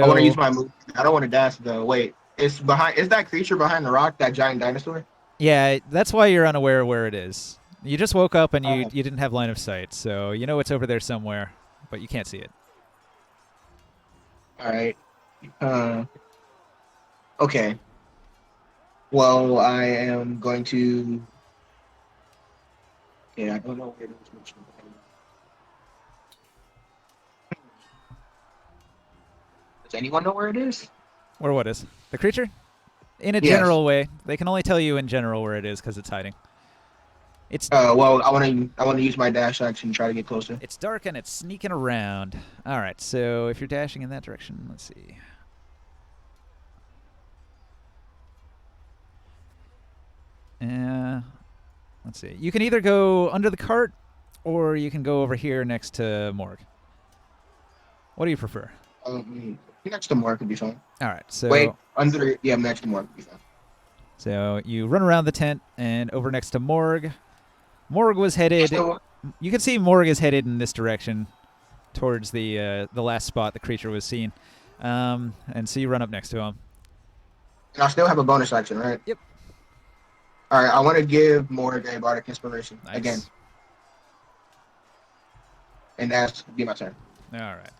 I want to use my move. I don't want to dash though. Wait, is that creature behind the rock? That giant dinosaur?
yeah, that's why you're unaware of where it is. You just woke up and you
Oh.
you didn't have line of sight, so you know it's over there somewhere, but you can't see it.
All right. Okay. Well, I am going to. Yeah, I don't know where it is. Does anyone know where it is?
Where what is? The creature? In a
Yes.
general way. They can only tell you in general where it is because it's hiding. It's
Well, I want to use my dash action and try to get closer.
It's dark and it's sneaking around. All right, so if you're dashing in that direction, let's see. Let's see. You can either go under the cart, or you can go over here next to Morg. What do you prefer?
Next to Mark would be fine.
All right, so
Wait, next to Mark would be fine.
So you run around the tent and over next to Morg. Morg was headed. You can see Morg is headed in this direction, towards the last spot the creature was seen, and so you run up next to him.
And I still have a bonus action, right?
Yep.
All right, I want to give Morg a bardic inspiration again, and that's be my turn.
All right.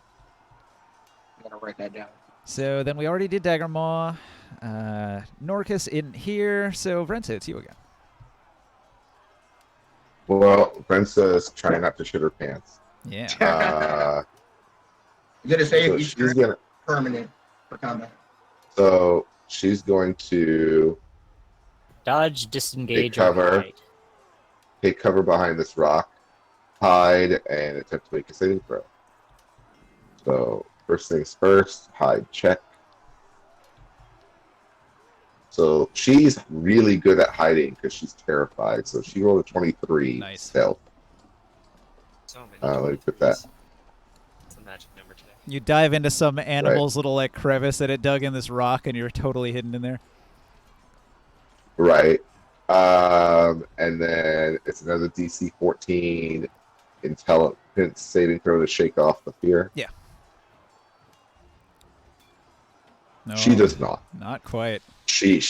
I'm gonna write that down.
So then we already did Dagger Maw. Norcus in here, so Vrensa, it's you again.
Well, Vrensa's trying not to shit her pants.
Yeah.
You're gonna say
So she's gonna.
permanent for combat.
So she's going to
Dodge, disengage,
Take cover.
or hide.
take cover behind this rock, hide, and attempt to make a saving throw. So first things first, hide check. So she's really good at hiding because she's terrified. So she rolled a 23
Nice.
stealth.
So many.
Let me put that.
It's a magic number today.
You dive into some animal's little like crevice that it dug in this rock, and you're totally hidden in there.
Right. And then it's another DC 14 intelligence saving throw to shake off the fear.
Yeah. No,
She does not.
Not quite.
She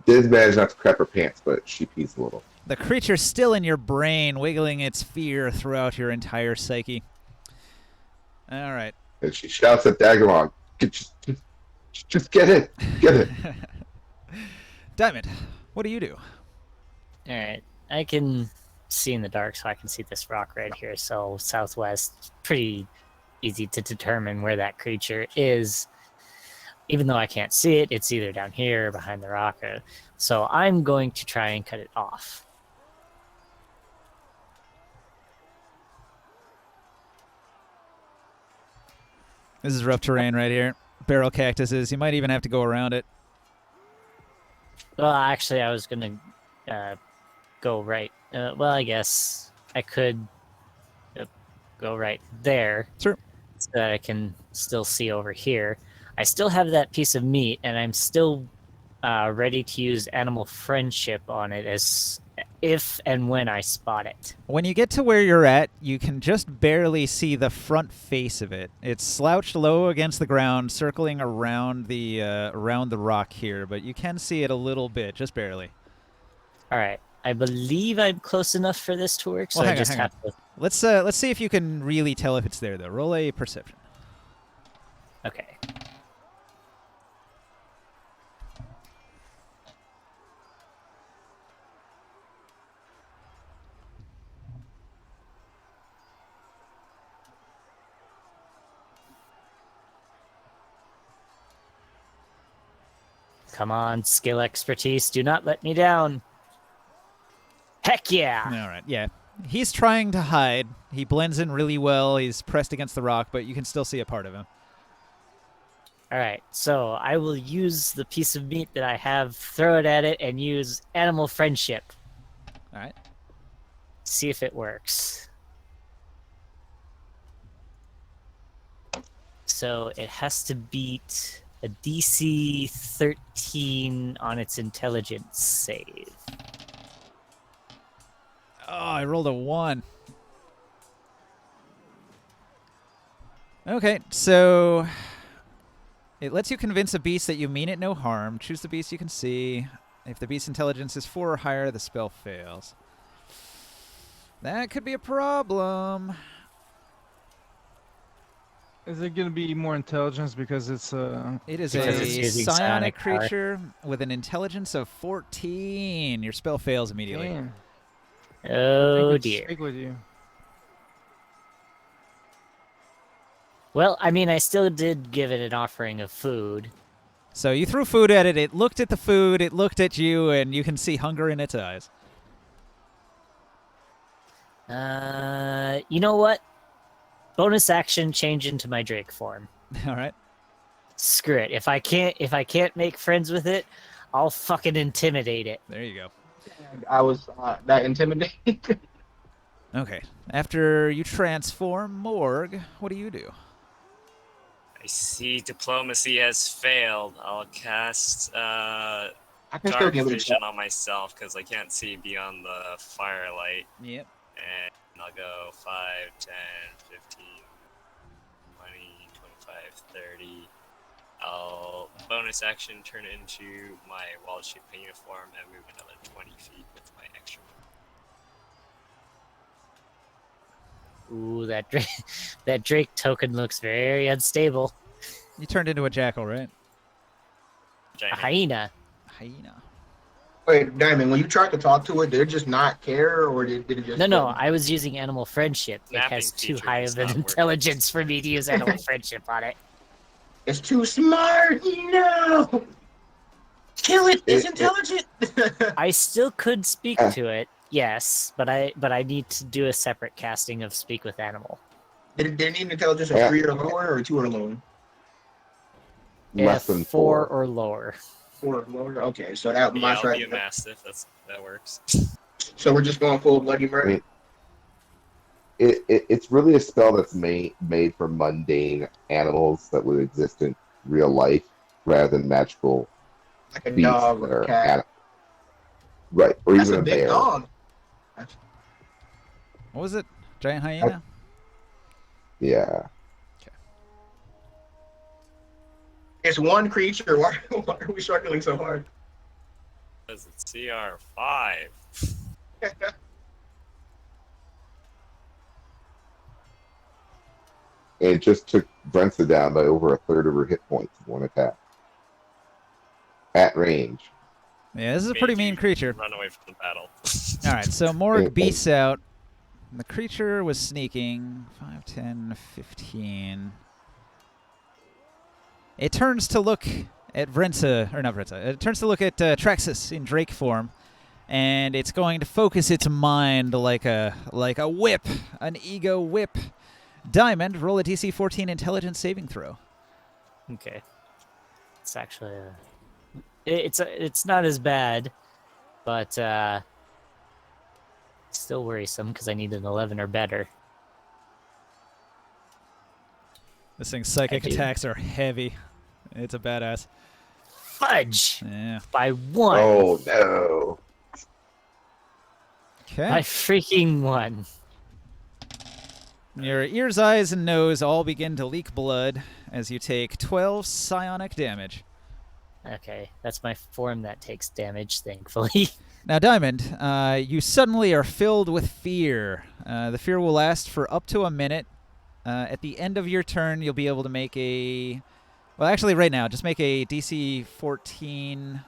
did manage not to crap her pants, but she pees a little.
The creature's still in your brain, wiggling its fear throughout your entire psyche. All right.
And she shouts at Dagamon, just get it. Get it.
Diamond, what do you do?
All right, I can see in the dark, so I can see this rock right here. So southwest, pretty easy to determine where that creature is. Even though I can't see it, it's either down here or behind the rock. So I'm going to try and cut it off.
This is rough terrain right here. Barrel cactuses. You might even have to go around it.
Well, actually, I was going to go right. Well, I guess I could go right there.
Sure.
So that I can still see over here. I still have that piece of meat, and I'm still ready to use animal friendship on it as if and when I spot it.
When you get to where you're at, you can just barely see the front face of it. It's slouched low against the ground, circling around the rock here, but you can see it a little bit, just barely.
All right. I believe I'm close enough for this to work, so
Well,
I
hang on,
just
hang
have to...
Let's see if you can really tell if it's there, though. Roll a perception.
Okay. Come on, skill expertise, do not let me down. Heck yeah!
All right, yeah. He's trying to hide. He blends in really well. He's pressed against the rock, but you can still see a part of him.
All right, so I will use the piece of meat that I have, throw it at it, and use animal friendship.
All right.
See if it works. So it has to beat a DC 13 on its intelligence save.
Oh, I rolled a 1. Okay, so it lets you convince a beast that you mean it no harm. Choose the beast you can see. If the beast's intelligence is 4 or higher, the spell fails. That could be a problem.
Is it going to be more intelligence because it's
It is
Because
a
it's using
psionic
psionic power.
creature with an intelligence of 14. Your spell fails immediately.
Damn.
Oh
I think
dear.
it's big with you.
Well, I mean, I still did give it an offering of food.
So you threw food at it. It looked at the food. It looked at you, and you can see hunger in its eyes.
You know what? Bonus action, change into my Drake form.
All right.
Screw it. If I can't make friends with it, I'll fucking intimidate it.
There you go.
I was that intimidated.
Okay. After you transform, Morg, what do you do?
I see diplomacy has failed. I'll cast
I can still
dark
give it a
vision
shot.
on myself because I can't see beyond the firelight.
Yep.
And I'll go 5, 10, 15, 20, 25, 30. I'll bonus action turn it into my wild-shaped uniform and move another 20 feet with my extra
Ooh, that Drake token looks very unstable.
You turned into a jackal, right?
A
giant.
hyena.
Hyena.
Wait, Diamond, when you tried to talk to it, did it just not care, or did it just?
No, I was using animal friendship. It
Snapping
has too
feature
high
does
of an
not work.
intelligence for me to use animal friendship on it.
It's too smart. No. Kill it. It's intelligent.
I still could speak to it, yes, but I need to do a separate casting of speak with animal.
Did it need intelligence of 3 or lower, or 2 or lower?
Less than 4.
or lower.
4 or lower. Okay, so that
Yeah,
my
I'll be a
side.
mastiff. That works.
So we're just going full Bloody Murray.
It's really a spell that's made for mundane animals that would exist in real life rather than magical
Like a
beasts
dog
that
or a
are
cat.
right, or
That's
even
a
a
big
bear.
dog.
What was it? Giant hyena?
Yeah.
It's one creature. Why are we struggling so hard?
Because it's CR 5.
And it just took Brentha down by over a third of her hit points in one attack. At range.
Yeah, this is a pretty mean creature.
Run away from the battle.
All right, so Morg beasts out. The creature was sneaking. 5, 10, 15. It turns to look at Vrenza, or not Vrenza. It turns to look at Traxxas in Drake form, and it's going to focus its mind like a whip, an ego whip. Diamond, roll a DC 14 intelligence saving throw.
Okay. It's actually it's not as bad, but still worrisome because I need an 11 or better.
This thing's psychic
I do.
attacks are heavy. It's a badass.
Fudge!
Yeah.
By 1.
Oh no.
Okay.
By freaking 1.
Your ears, eyes, and nose all begin to leak blood as you take 12 psionic damage.
Okay, that's my form that takes damage, thankfully.
Now, Diamond, you suddenly are filled with fear. The fear will last for up to a minute. At the end of your turn, you'll be able to make a... Well, actually, right now, just make a DC 14...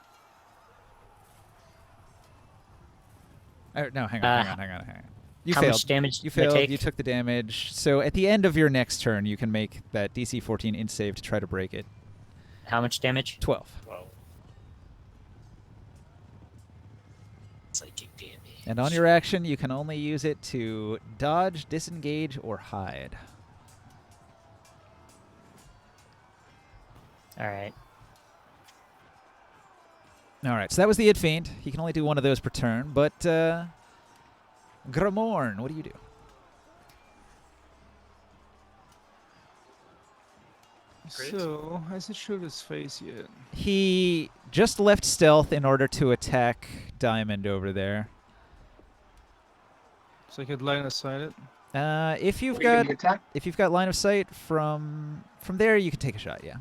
no, hang on. You
How
failed.
much damage
You
did I
failed.
take?
You took the damage. So at the end of your next turn, you can make that DC 14 int save to try to break it.
How much damage?
12.
Well,
Psychic damage.
And on your action, you can only use it to dodge, disengage, or hide.
Alright.
Alright, so that was the Id Fiend. He can only do one of those per turn, but Gramorn, what do you do?
So, hasn't showed his face yet.
He just left stealth in order to attack Diamond over there.
So I could line aside it.
If you've
Are you gonna
got
be attacked?
if you've got line of sight from there, you can take a shot. Yeah.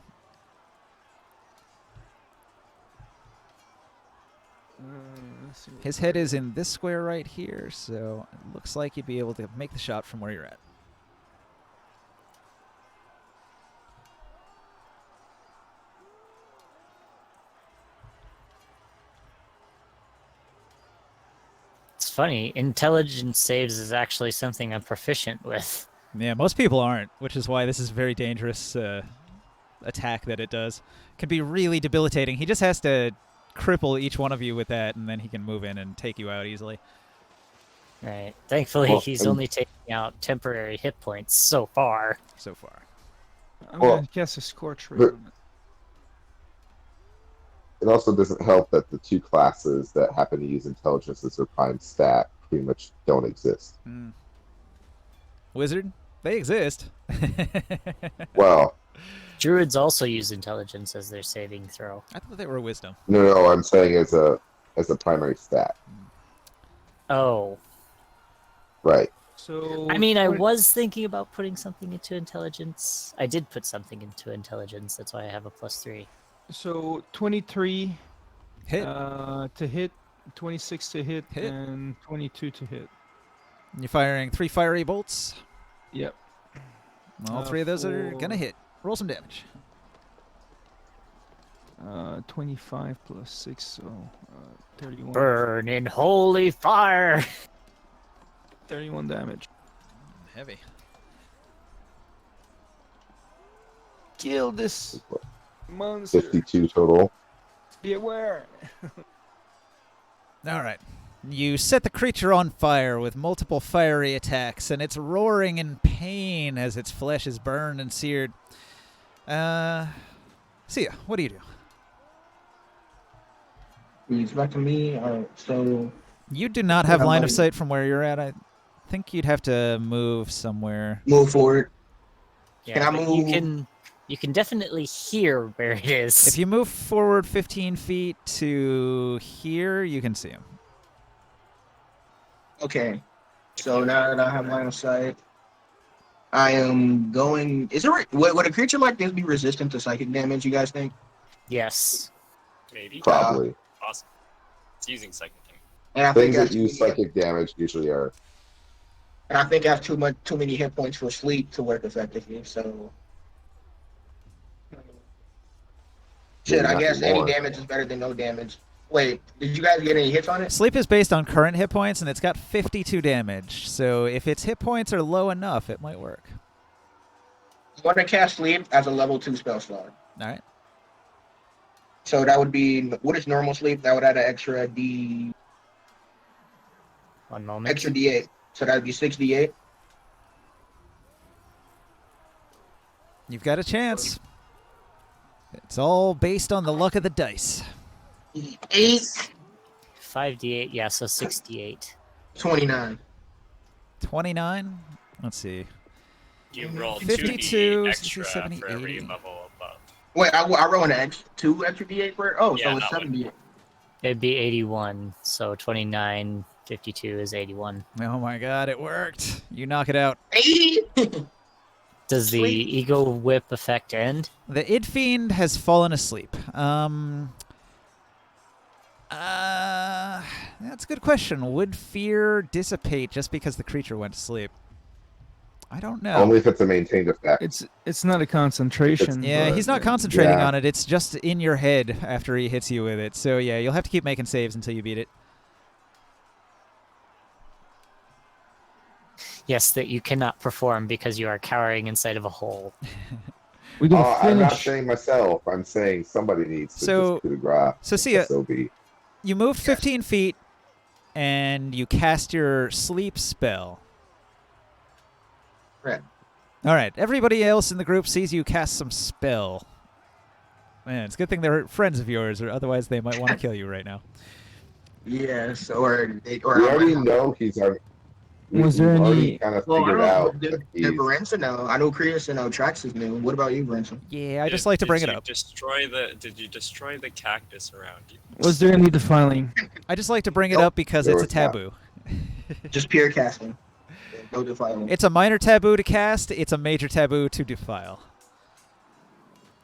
Let's see what-
His head is in this square right here, so it looks like you'd be able to make the shot from where you're at.
It's funny, intelligence saves is actually something I'm proficient with.
Yeah, most people aren't, which is why this is a very dangerous attack that it does. Can be really debilitating. He just has to cripple each one of you with that, and then he can move in and take you out easily.
Right. Thankfully,
Well,
he's only taking out temporary hit points so far.
So far.
I'm
Well,
gonna cast a Scorch Ray
but-
on it.
It also doesn't help that the two classes that happen to use intelligence as their prime stat pretty much don't exist.
Mm. Wizard? They exist.
Well,
Druids also use intelligence as their saving throw.
I thought they were wisdom.
no, I'm saying as a primary stat.
Oh.
Right.
So
I mean, I
20
was thinking about putting something into intelligence. I did put something into intelligence. That's why I have a +3.
So 23
Hit.
to hit, 26 to hit,
Hit.
and 22 to hit.
You're firing 3 fiery bolts.
Yep.
All 3 of those are
for-
gonna hit. Roll some damage.
25 plus 6, so 31.
Burn in holy fire!
31 damage.
Heavy.
Kill this monster.
52 total.
Be aware.
All right. You set the creature on fire with multiple fiery attacks, and it's roaring in pain as its flesh is burned and seared. Sia, what do you do?
He's back to me. So
You do not have
Yeah,
line of
like-
sight from where you're at. I think you'd have to move somewhere.
move forward.
Yeah,
Can I
but
move?
you can definitely hear where it is.
If you move forward 15 feet to here, you can see him.
Okay. So now that I have line of sight, I am going. Is there would a creature like this be resistant to psychic damage? You guys think?
Yes.
Maybe.
Probably.
Awesome. It's using psychic damage.
And I think
Things that
that's
use psychic damage usually are.
And I think I have too many hit points for sleep to work effectively. So, shit.
Maybe
I
not
guess any
anymore.
damage is better than no damage. Wait, did you guys get any hits on it?
Sleep is based on current hit points, and it's got 52 damage. So if its hit points are low enough, it might work.
I want to cast sleep as a level 2 spell slot.
All right.
So that would be, what is normal sleep? That would add an extra D,
One moment.
extra D8. So that would be 6 D8.
You've got a chance. It's all based on the luck of the dice.
8,
5d8, yeah, so 6d8.
29.
29. Let's see.
You roll
52,
2d8
60,
extra
70,
for every
80.
level above.
Wait, I roll an 2 extra D8 for it? Oh,
Yeah,
so it's
that
7 D8.
It'd be 81, so 29, 52 is 81.
Oh my god, it worked. You knock it out.
80?
Does the
Sweet.
Ego Whip effect end?
The Id Fiend has fallen asleep. That's a good question. Would fear dissipate just because the creature went to sleep? I don't know.
Only if it's a maintained effect.
It's not a concentration.
Yeah,
but,
he's not concentrating
Yeah.
on it. It's just in your head after he hits you with it. So yeah, you'll have to keep making saves until you beat it.
Yes, that you cannot perform because you are cowering inside of a hole.
We're gonna
I'm not
finish.
saying myself. I'm saying somebody needs to
So-
just coup de grace.
So see ya.
SOB.
You move 15 feet, and you cast your sleep spell.
Right.
All right. Everybody else in the group sees you cast some spell. Man, it's a good thing they're friends of yours, or otherwise they might want to kill you right now.
Yes, or
We already know he's already.
Was there
we've already
any-
kind of
Well, I
figured
don't know.
out
Did
that he's.
Varenza know? I know Krius and Traxxas knew. What about you, Varenza?
Yeah, I just like to bring it
Did you
up.
Did you destroy the cactus around you?
Was there any defiling?
I just like to bring it
Nope,
up because
there
it's a
was not.
taboo.
Just pure casting. No defiling.
It's a minor taboo to cast. It's a major taboo to defile.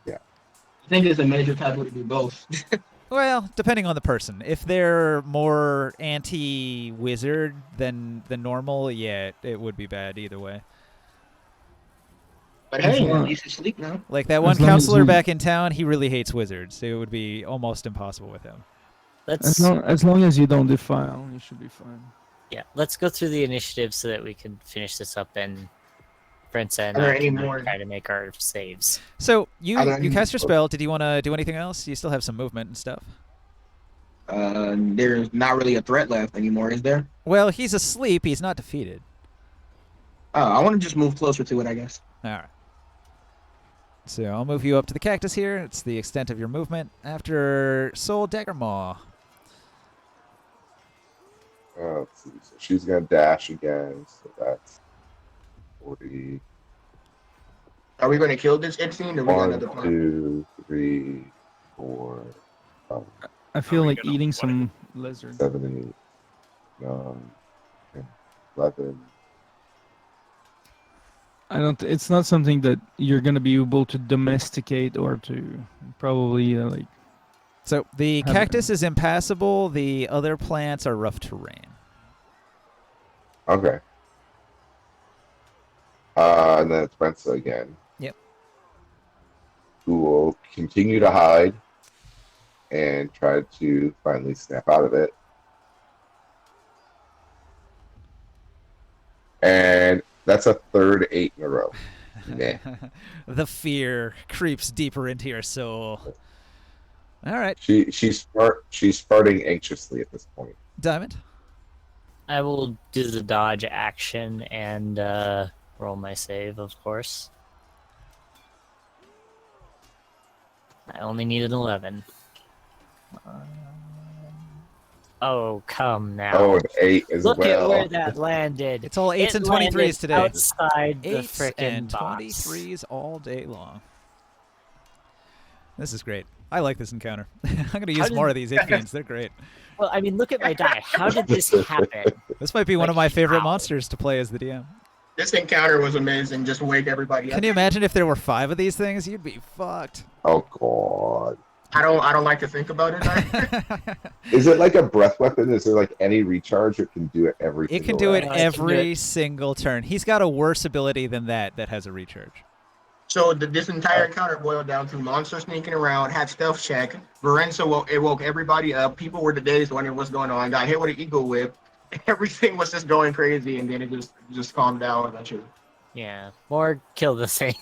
I think it's a major taboo to do both.
Well, depending on the person. If they're more anti-wizard than normal, yeah, it would be bad either way.
But hey,
long-
at least it's sleep now.
Like that one
As long as
counselor
you-
back in town, he really hates wizards. It would be almost impossible with him.
As long as you don't defile, you should be fine.
Yeah, let's go through the initiative so that we can finish this up and Brent's and
Are there
I
any
can
more?
try to make our saves.
So
Are there
you
any-
cast your spell. Did you want to do anything else? You still have some movement and stuff.
There's not really a threat left anymore, is there?
Well, he's asleep. He's not defeated.
Oh, I want to just move closer to it, I guess.
All right. So I'll move you up to the cactus here. It's the extent of your movement. After Soul Daggermaw.
Let's see. So she's gonna dash again. So that's 40.
Are we going to kill this it fiend, or we got
1,
another plan?
2, 3, 4, 5,
I feel
we
like
gonna
eating
fight?
some lizard.
7, 8, 9, 10, 11.
I don't. It's not something that you're gonna be able to domesticate or to probably like.
So the
Have-
cactus is impassable. The other plants are rough terrain.
Okay. And then it's Brentsa again.
Yep.
Who will continue to hide and try to finally snap out of it. And that's a third 8 in a row. Meh.
The fear creeps deeper into your soul. All right,
She's farting anxiously at this point.
Diamond.
I will do the dodge action and roll my save, of course. I only need an 11. Oh, come now.
Oh, an 8 as
Look
well.
at where that landed.
It's all 8s
It
and 23s
landed
today.
Outside the
8s
frickin'
and
box.
23s all day long. This is great. I like this encounter. I'm going to use
did-
more of these 8 fiends. They're great.
Well, I mean, look at my die. How did this happen?
This might be one of my
Like,
favorite
how?
monsters to play as the DM.
This encounter was amazing. Just wake everybody up.
Can you imagine if there were 5 of these things? You'd be fucked.
Oh god.
I don't like to think about it.
Is it like a breath weapon? Is there like any recharge or can do it every
It can
single
do it
round?
I can do
every
it.
single turn. He's got a worse ability than that has a recharge.
So this entire encounter boiled down to monster sneaking around, had stealth check. Lorenzo woke everybody up. People were dazed, wondering what's going on. Got hit with an eagle whip. Everything was just going crazy, and then it just calmed down eventually.
Yeah, more kill the thing.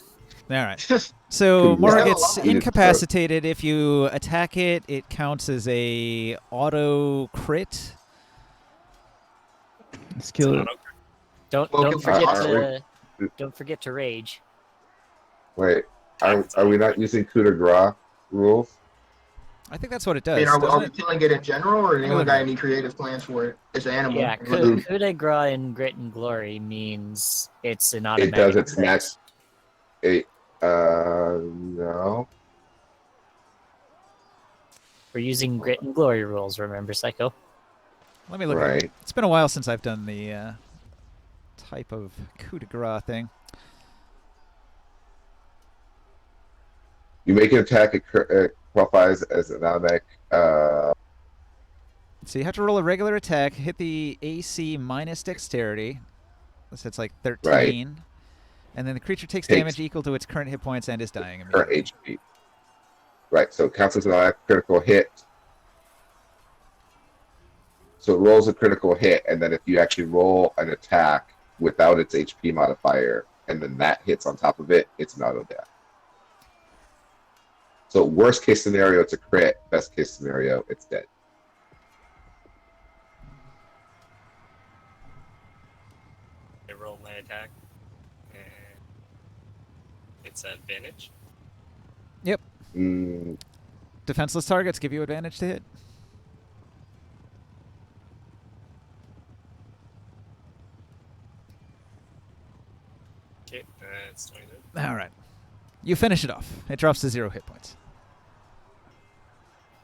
All right. So
Is
Mora
that a
gets
lot?
incapacitated. If you attack it, it counts as a auto crit.
Let's kill it.
Don't
Well,
don't
good
forget
for
to don't forget to rage.
Wait, are we not using coup de grace rules?
I think that's what it
I
does.
mean, are
doesn't
we
it?
killing it in general, or
Look
anyone
at
got
that.
any creative plans for it? It's an animal.
Yeah,
Mhm.
coup de grace in Grit and Glory means it's an
It
automatic.
does its
crit.
max. No.
We're using Grit and Glory rules, remember, Psycho?
Let me look at it.
Right.
It's been a while since I've done the type of coup de grace thing.
You make an attack, it qualifies as an automatic.
So you have to roll a regular attack, hit the AC minus dexterity. So it's like 13.
Right.
And then the creature takes
Takes-
damage equal to its current hit points and is dying
Current
immediately.
HP. Right, so it counts as an automatic critical hit. So it rolls a critical hit, and then if you actually roll an attack without its HP modifier, and then that hits on top of it, it's an auto death. So worst case scenario, it's a crit. Best case scenario, it's dead.
I roll my attack, and it's advantage.
Mm,
Defenseless targets give you advantage to hit.
Okay, that's 20.
All right. You finish it off. It drops to 0 hit points.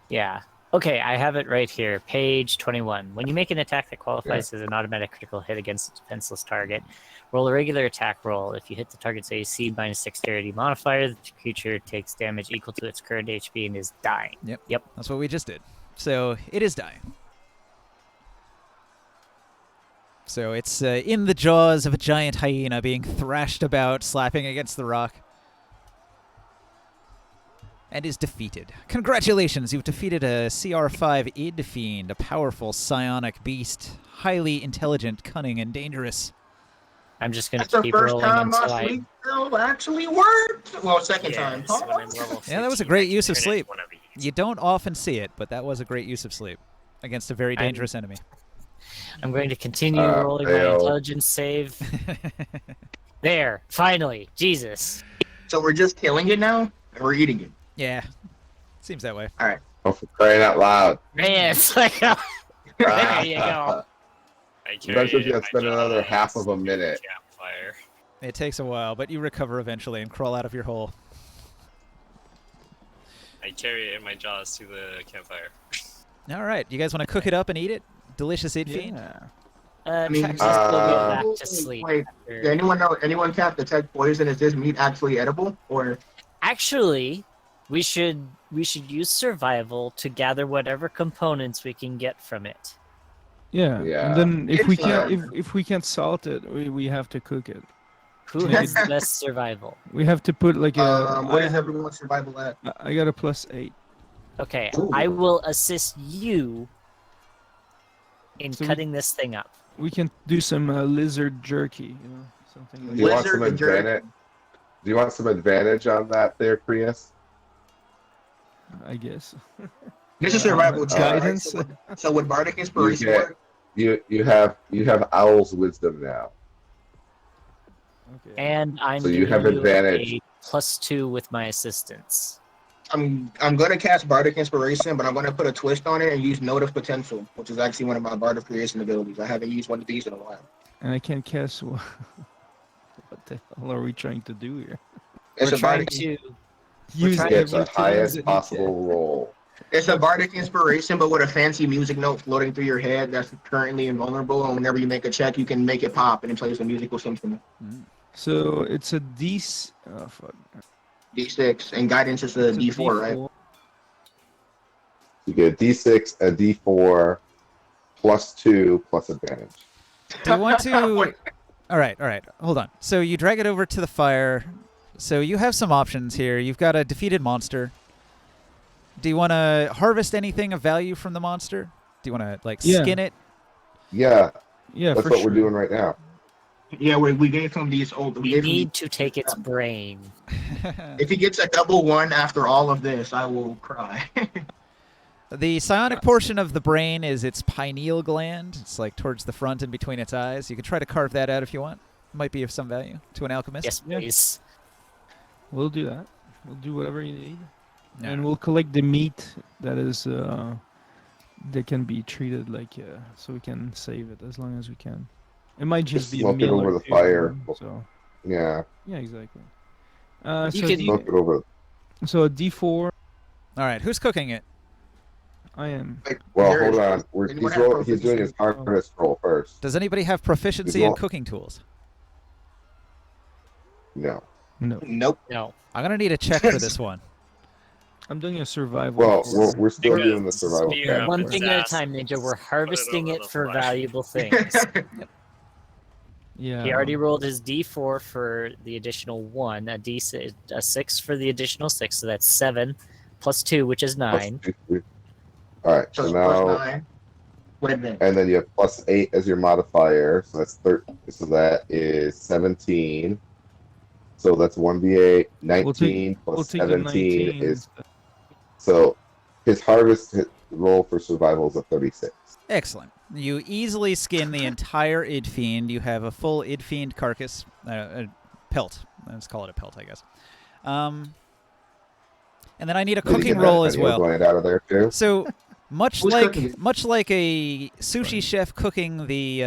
Yeah. Okay, I have it right here. Page 21. When you make an attack that qualifies as an automatic critical hit against a defenseless target, roll a regular attack roll. If you hit the target's AC minus dexterity modifier, the creature takes damage equal to its current HP and is dying.
Yep. That's what we just did. So it is dying. So it's in the jaws of a giant hyena being thrashed about, slapping against the rock. And is defeated. Congratulations, you've defeated a CR5 id fiend, a powerful psionic beast, highly intelligent, cunning, and dangerous.
I'm just gonna
That's the
keep
first
rolling
time
until
my
I.
sleep spell actually worked. Well, second time.
Yes, when I'm level
Yeah, that was a
15,
great
I can
use of
turn
sleep.
into one of these.
You don't often see it, but that was a great use of sleep against a very dangerous enemy.
I'm going to continue rolling my
fail.
intelligence save. There, finally, Jesus.
So we're just killing it now, and we're eating it.
Yeah, seems that way.
All right.
Oh, for crying out loud.
Man, it's like, there you go.
I
You
carry
guys
it in
have
my
to spend another half of a
jaws to the
minute.
campfire.
It takes a while, but you recover eventually and crawl out of your hole.
I carry it in my jaws to the campfire.
All right, you guys want to cook it up and eat it? Delicious id fiend.
Yeah.
I mean,
Traxxas will go back
wait,
to sleep.
Wait,
after-
does anyone know? Anyone can't detect poison? Is this meat actually edible, or
Actually, we should use survival to gather whatever components we can get from it.
Yeah.
Yeah.
And then if we can't
It's
if we can't salt it, we have to cook it.
Who has the best survival?
We have to put like a.
what
I
is
have.
everyone's survival at?
I got a +8.
Okay,
Ooh.
I will assist you in
So we-
cutting this thing up.
We can do some lizard jerky, something
Do
like
you
that.
want some
Lizard jerky.
advantage? Do you want some advantage on that there, Prius?
I guess.
This is survival check, right?
Guidance.
So would bardic inspiration
get-
work?
You have Owl's wisdom now.
Okay.
And I'm
So you
giving
have advantage.
a +2 with my assistance.
I'm gonna cast bardic inspiration, but I'm gonna put a twist on it and use note of potential, which is actually one of my bard of creation abilities. I haven't used one of these in a while.
And I can't guess what the hell are we trying to do here?
It's
We're
a
trying
bardic.
to.
Use
trying
Get the
everything
highest
that you
possible roll.
It's a bardic inspiration, but with a fancy music note floating through your head that's currently invulnerable. And whenever you make a check, you can make it pop, and it plays a musical symphony.
can. So it's a Oh fuck.
D6 and guidance is a
It's a
D4, right?
You get a D6, a D4, +2, plus advantage.
Do you want to? All right. Hold on. So you drag it over to the fire. So you have some options here. You've got a defeated monster. Do you want to harvest anything of value from the monster? Do you want to skin it?
Yeah,
Yeah,
that's
for
what
sure.
we're doing right now.
Yeah, we gave him these old.
We
gave him
need to take its brain.
If he gets a double 1 after all of this, I will cry.
The psionic portion of the brain is its pineal gland. It's like towards the front and between its eyes. You can try to carve that out if you want. Might be of some value to an alchemist.
Yes,
Yeah.
please.
We'll do that. We'll do whatever you need.
Yeah.
And we'll collect the meat that is that can be treated so we can save it as long as we can. It might just
Just
be a
smoke it
meal
over
or
the
two,
fire.
So
Yeah,
yeah, exactly.
You
So
could-
smoke it over.
so a D4.
All right. Who's cooking it?
I am.
Well,
There
hold
is-
on.
anyone have
He's doing his harvest roll first.
Does anybody have proficiency in cooking tools?
No.
No,
Nope.
No.
I'm gonna need a check for this one.
I'm doing a survival.
Well,
for-
we're still
Because
doing the survival
spear
check.
up
One
its
thing at a
ass
time,
and
Ninja. We're
just put
harvesting
over
it
the
for
fire.
valuable things.
yeah.
He already rolled his D4 for the additional 1, a 6 for the additional 6, so that's 7, +2, which is 9.
All right,
So
so
it's
now,
+9. With advantage.
and then you have +8 as your modifier, so that's 13. So that is 17. So that's 1d8. 19
We'll
plus
take the
17
19.
is. So his harvest roll for survival is a 36.
Excellent. You easily skin the entire id fiend. You have a full id fiend carcass, a pelt. Let's call it a pelt, I guess. And then I need a
Did you
cooking
get
roll
that
as
pineal
well.
gland out of there too.
So much
Who's
like
cooking it?
a sushi chef cooking the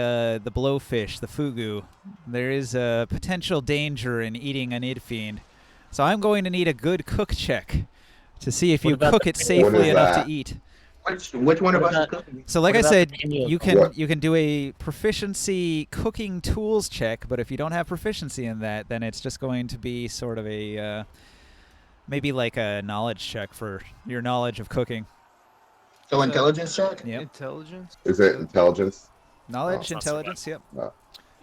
blowfish, the fugu, there is a potential danger in eating an id fiend. So I'm going to need a good cook check to see if
What
you
about
cook
the
it
pineal
safely
gland?
enough
What is
to eat.
Which one of
What
us is
about-
cooking?
So like
What
I
about
said,
the pineal
you
gland?
can do a proficiency cooking tools check, but if you don't have proficiency in that, then it's just going to be sort of a maybe like a knowledge check for your knowledge of cooking.
So intelligence check?
Yep.
Intelligence.
Is it intelligence?
Knowledge,
Oh, that's not
intelligence, yep.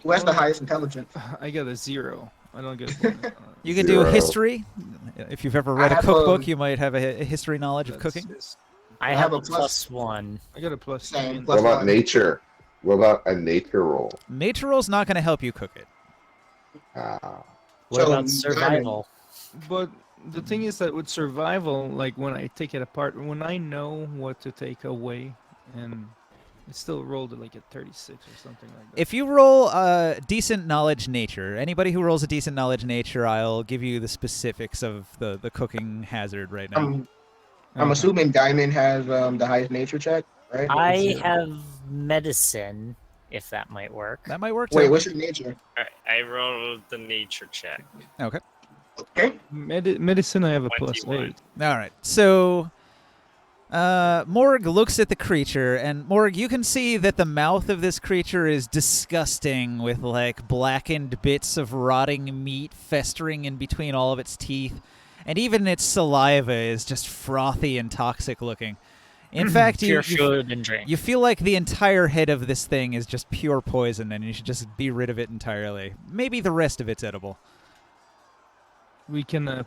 Who has the highest intelligence?
I got a 0. I don't get. a bonus.
You can do
Zero.
history. If you've ever read
I
a
have,
cookbook, you might have a history knowledge of
That's
cooking.
just-
I
I
have
have
a
a plus-
+1.
I got a +3.
Same.
What
Plus
about
one.
nature? What about a nature roll?
Nature roll's not going to help you cook it.
What
So,
about survival?
But the thing is that with survival, like when I take it apart, when I know what to take away, and it still rolled like a 36 or something like that.
If you roll decent knowledge nature, anybody who rolls a decent knowledge nature, I'll give you the specifics of the cooking hazard right now.
I'm assuming Diamond has the highest nature check, right?
I have medicine, if that might work.
That might work too.
Wait, what's your nature?
Alright, I rolled the nature check.
Okay.
Okay.
Medicine, I have a
21.
+8.
All right. So Morg looks at the creature, and Morg, you can see that the mouth of this creature is disgusting, with like blackened bits of rotting meat festering in between all of its teeth, and even its saliva is just frothy and toxic looking. In fact,
Pure food and drink.
you feel like the entire head of this thing is just pure poison, and you should just be rid of it entirely. Maybe the rest of it's edible.
We can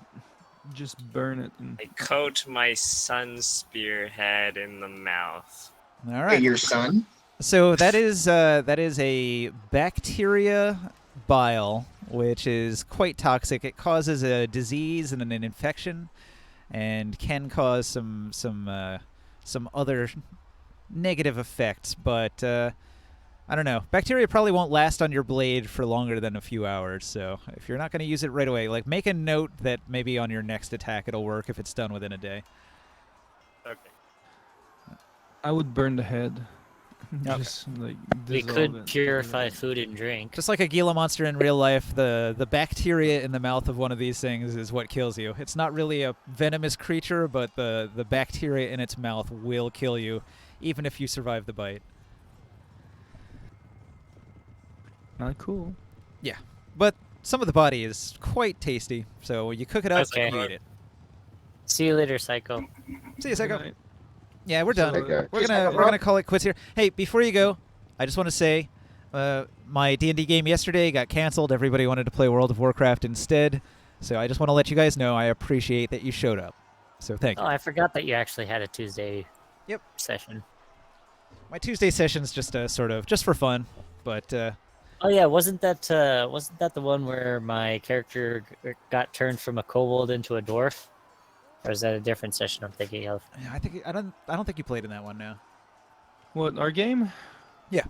just burn it. And
I coat my son's spearhead in the mouth.
All
Hey,
right.
your son?
So that is a bacteria bile, which is quite toxic. It causes a disease and an infection, and can cause some other negative effects. But I don't know. Bacteria probably won't last on your blade for longer than a few hours. So if you're not going to use it right away, like make a note that maybe on your next attack it'll work if it's done within a day.
Okay.
I would burn the head.
Okay.
Just like
We
dissolve
could
it.
purify food and drink.
Just like a Gila monster in real life, the bacteria in the mouth of one of these things is what kills you. It's not really a venomous creature, but the bacteria in its mouth will kill you, even if you survive the bite.
Not cool.
Yeah, but some of the body is quite tasty, so you cook it up,
Okay.
you eat it.
See you later, Psycho.
See you, Psycho.
Good night.
Yeah, we're done.
Okay.
We're gonna call it quits here. Hey, before you go, I just want to say, my D&D game yesterday got canceled. Everybody wanted to play World of Warcraft instead, so I just want to let you guys know I appreciate that you showed up. So thank
Oh,
you.
I forgot that you actually had a Tuesday
Yep.
session.
My Tuesday session's just sort of just for fun, but
Oh yeah, wasn't that the one where my character got turned from a kobold into a dwarf? Or is that a different session I'm thinking of?
I don't think you played in that one now.
What, our game?
Yeah.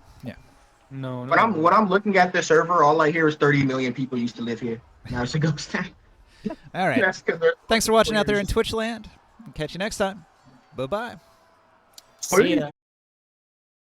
No.
When I'm looking at the server, all I hear is 30 million people used to live here. Now it's a ghost town.
All right.
That's 'cause they're-
Thanks for watching out there in Twitch land. Catch you next time. Bye-bye.
See ya.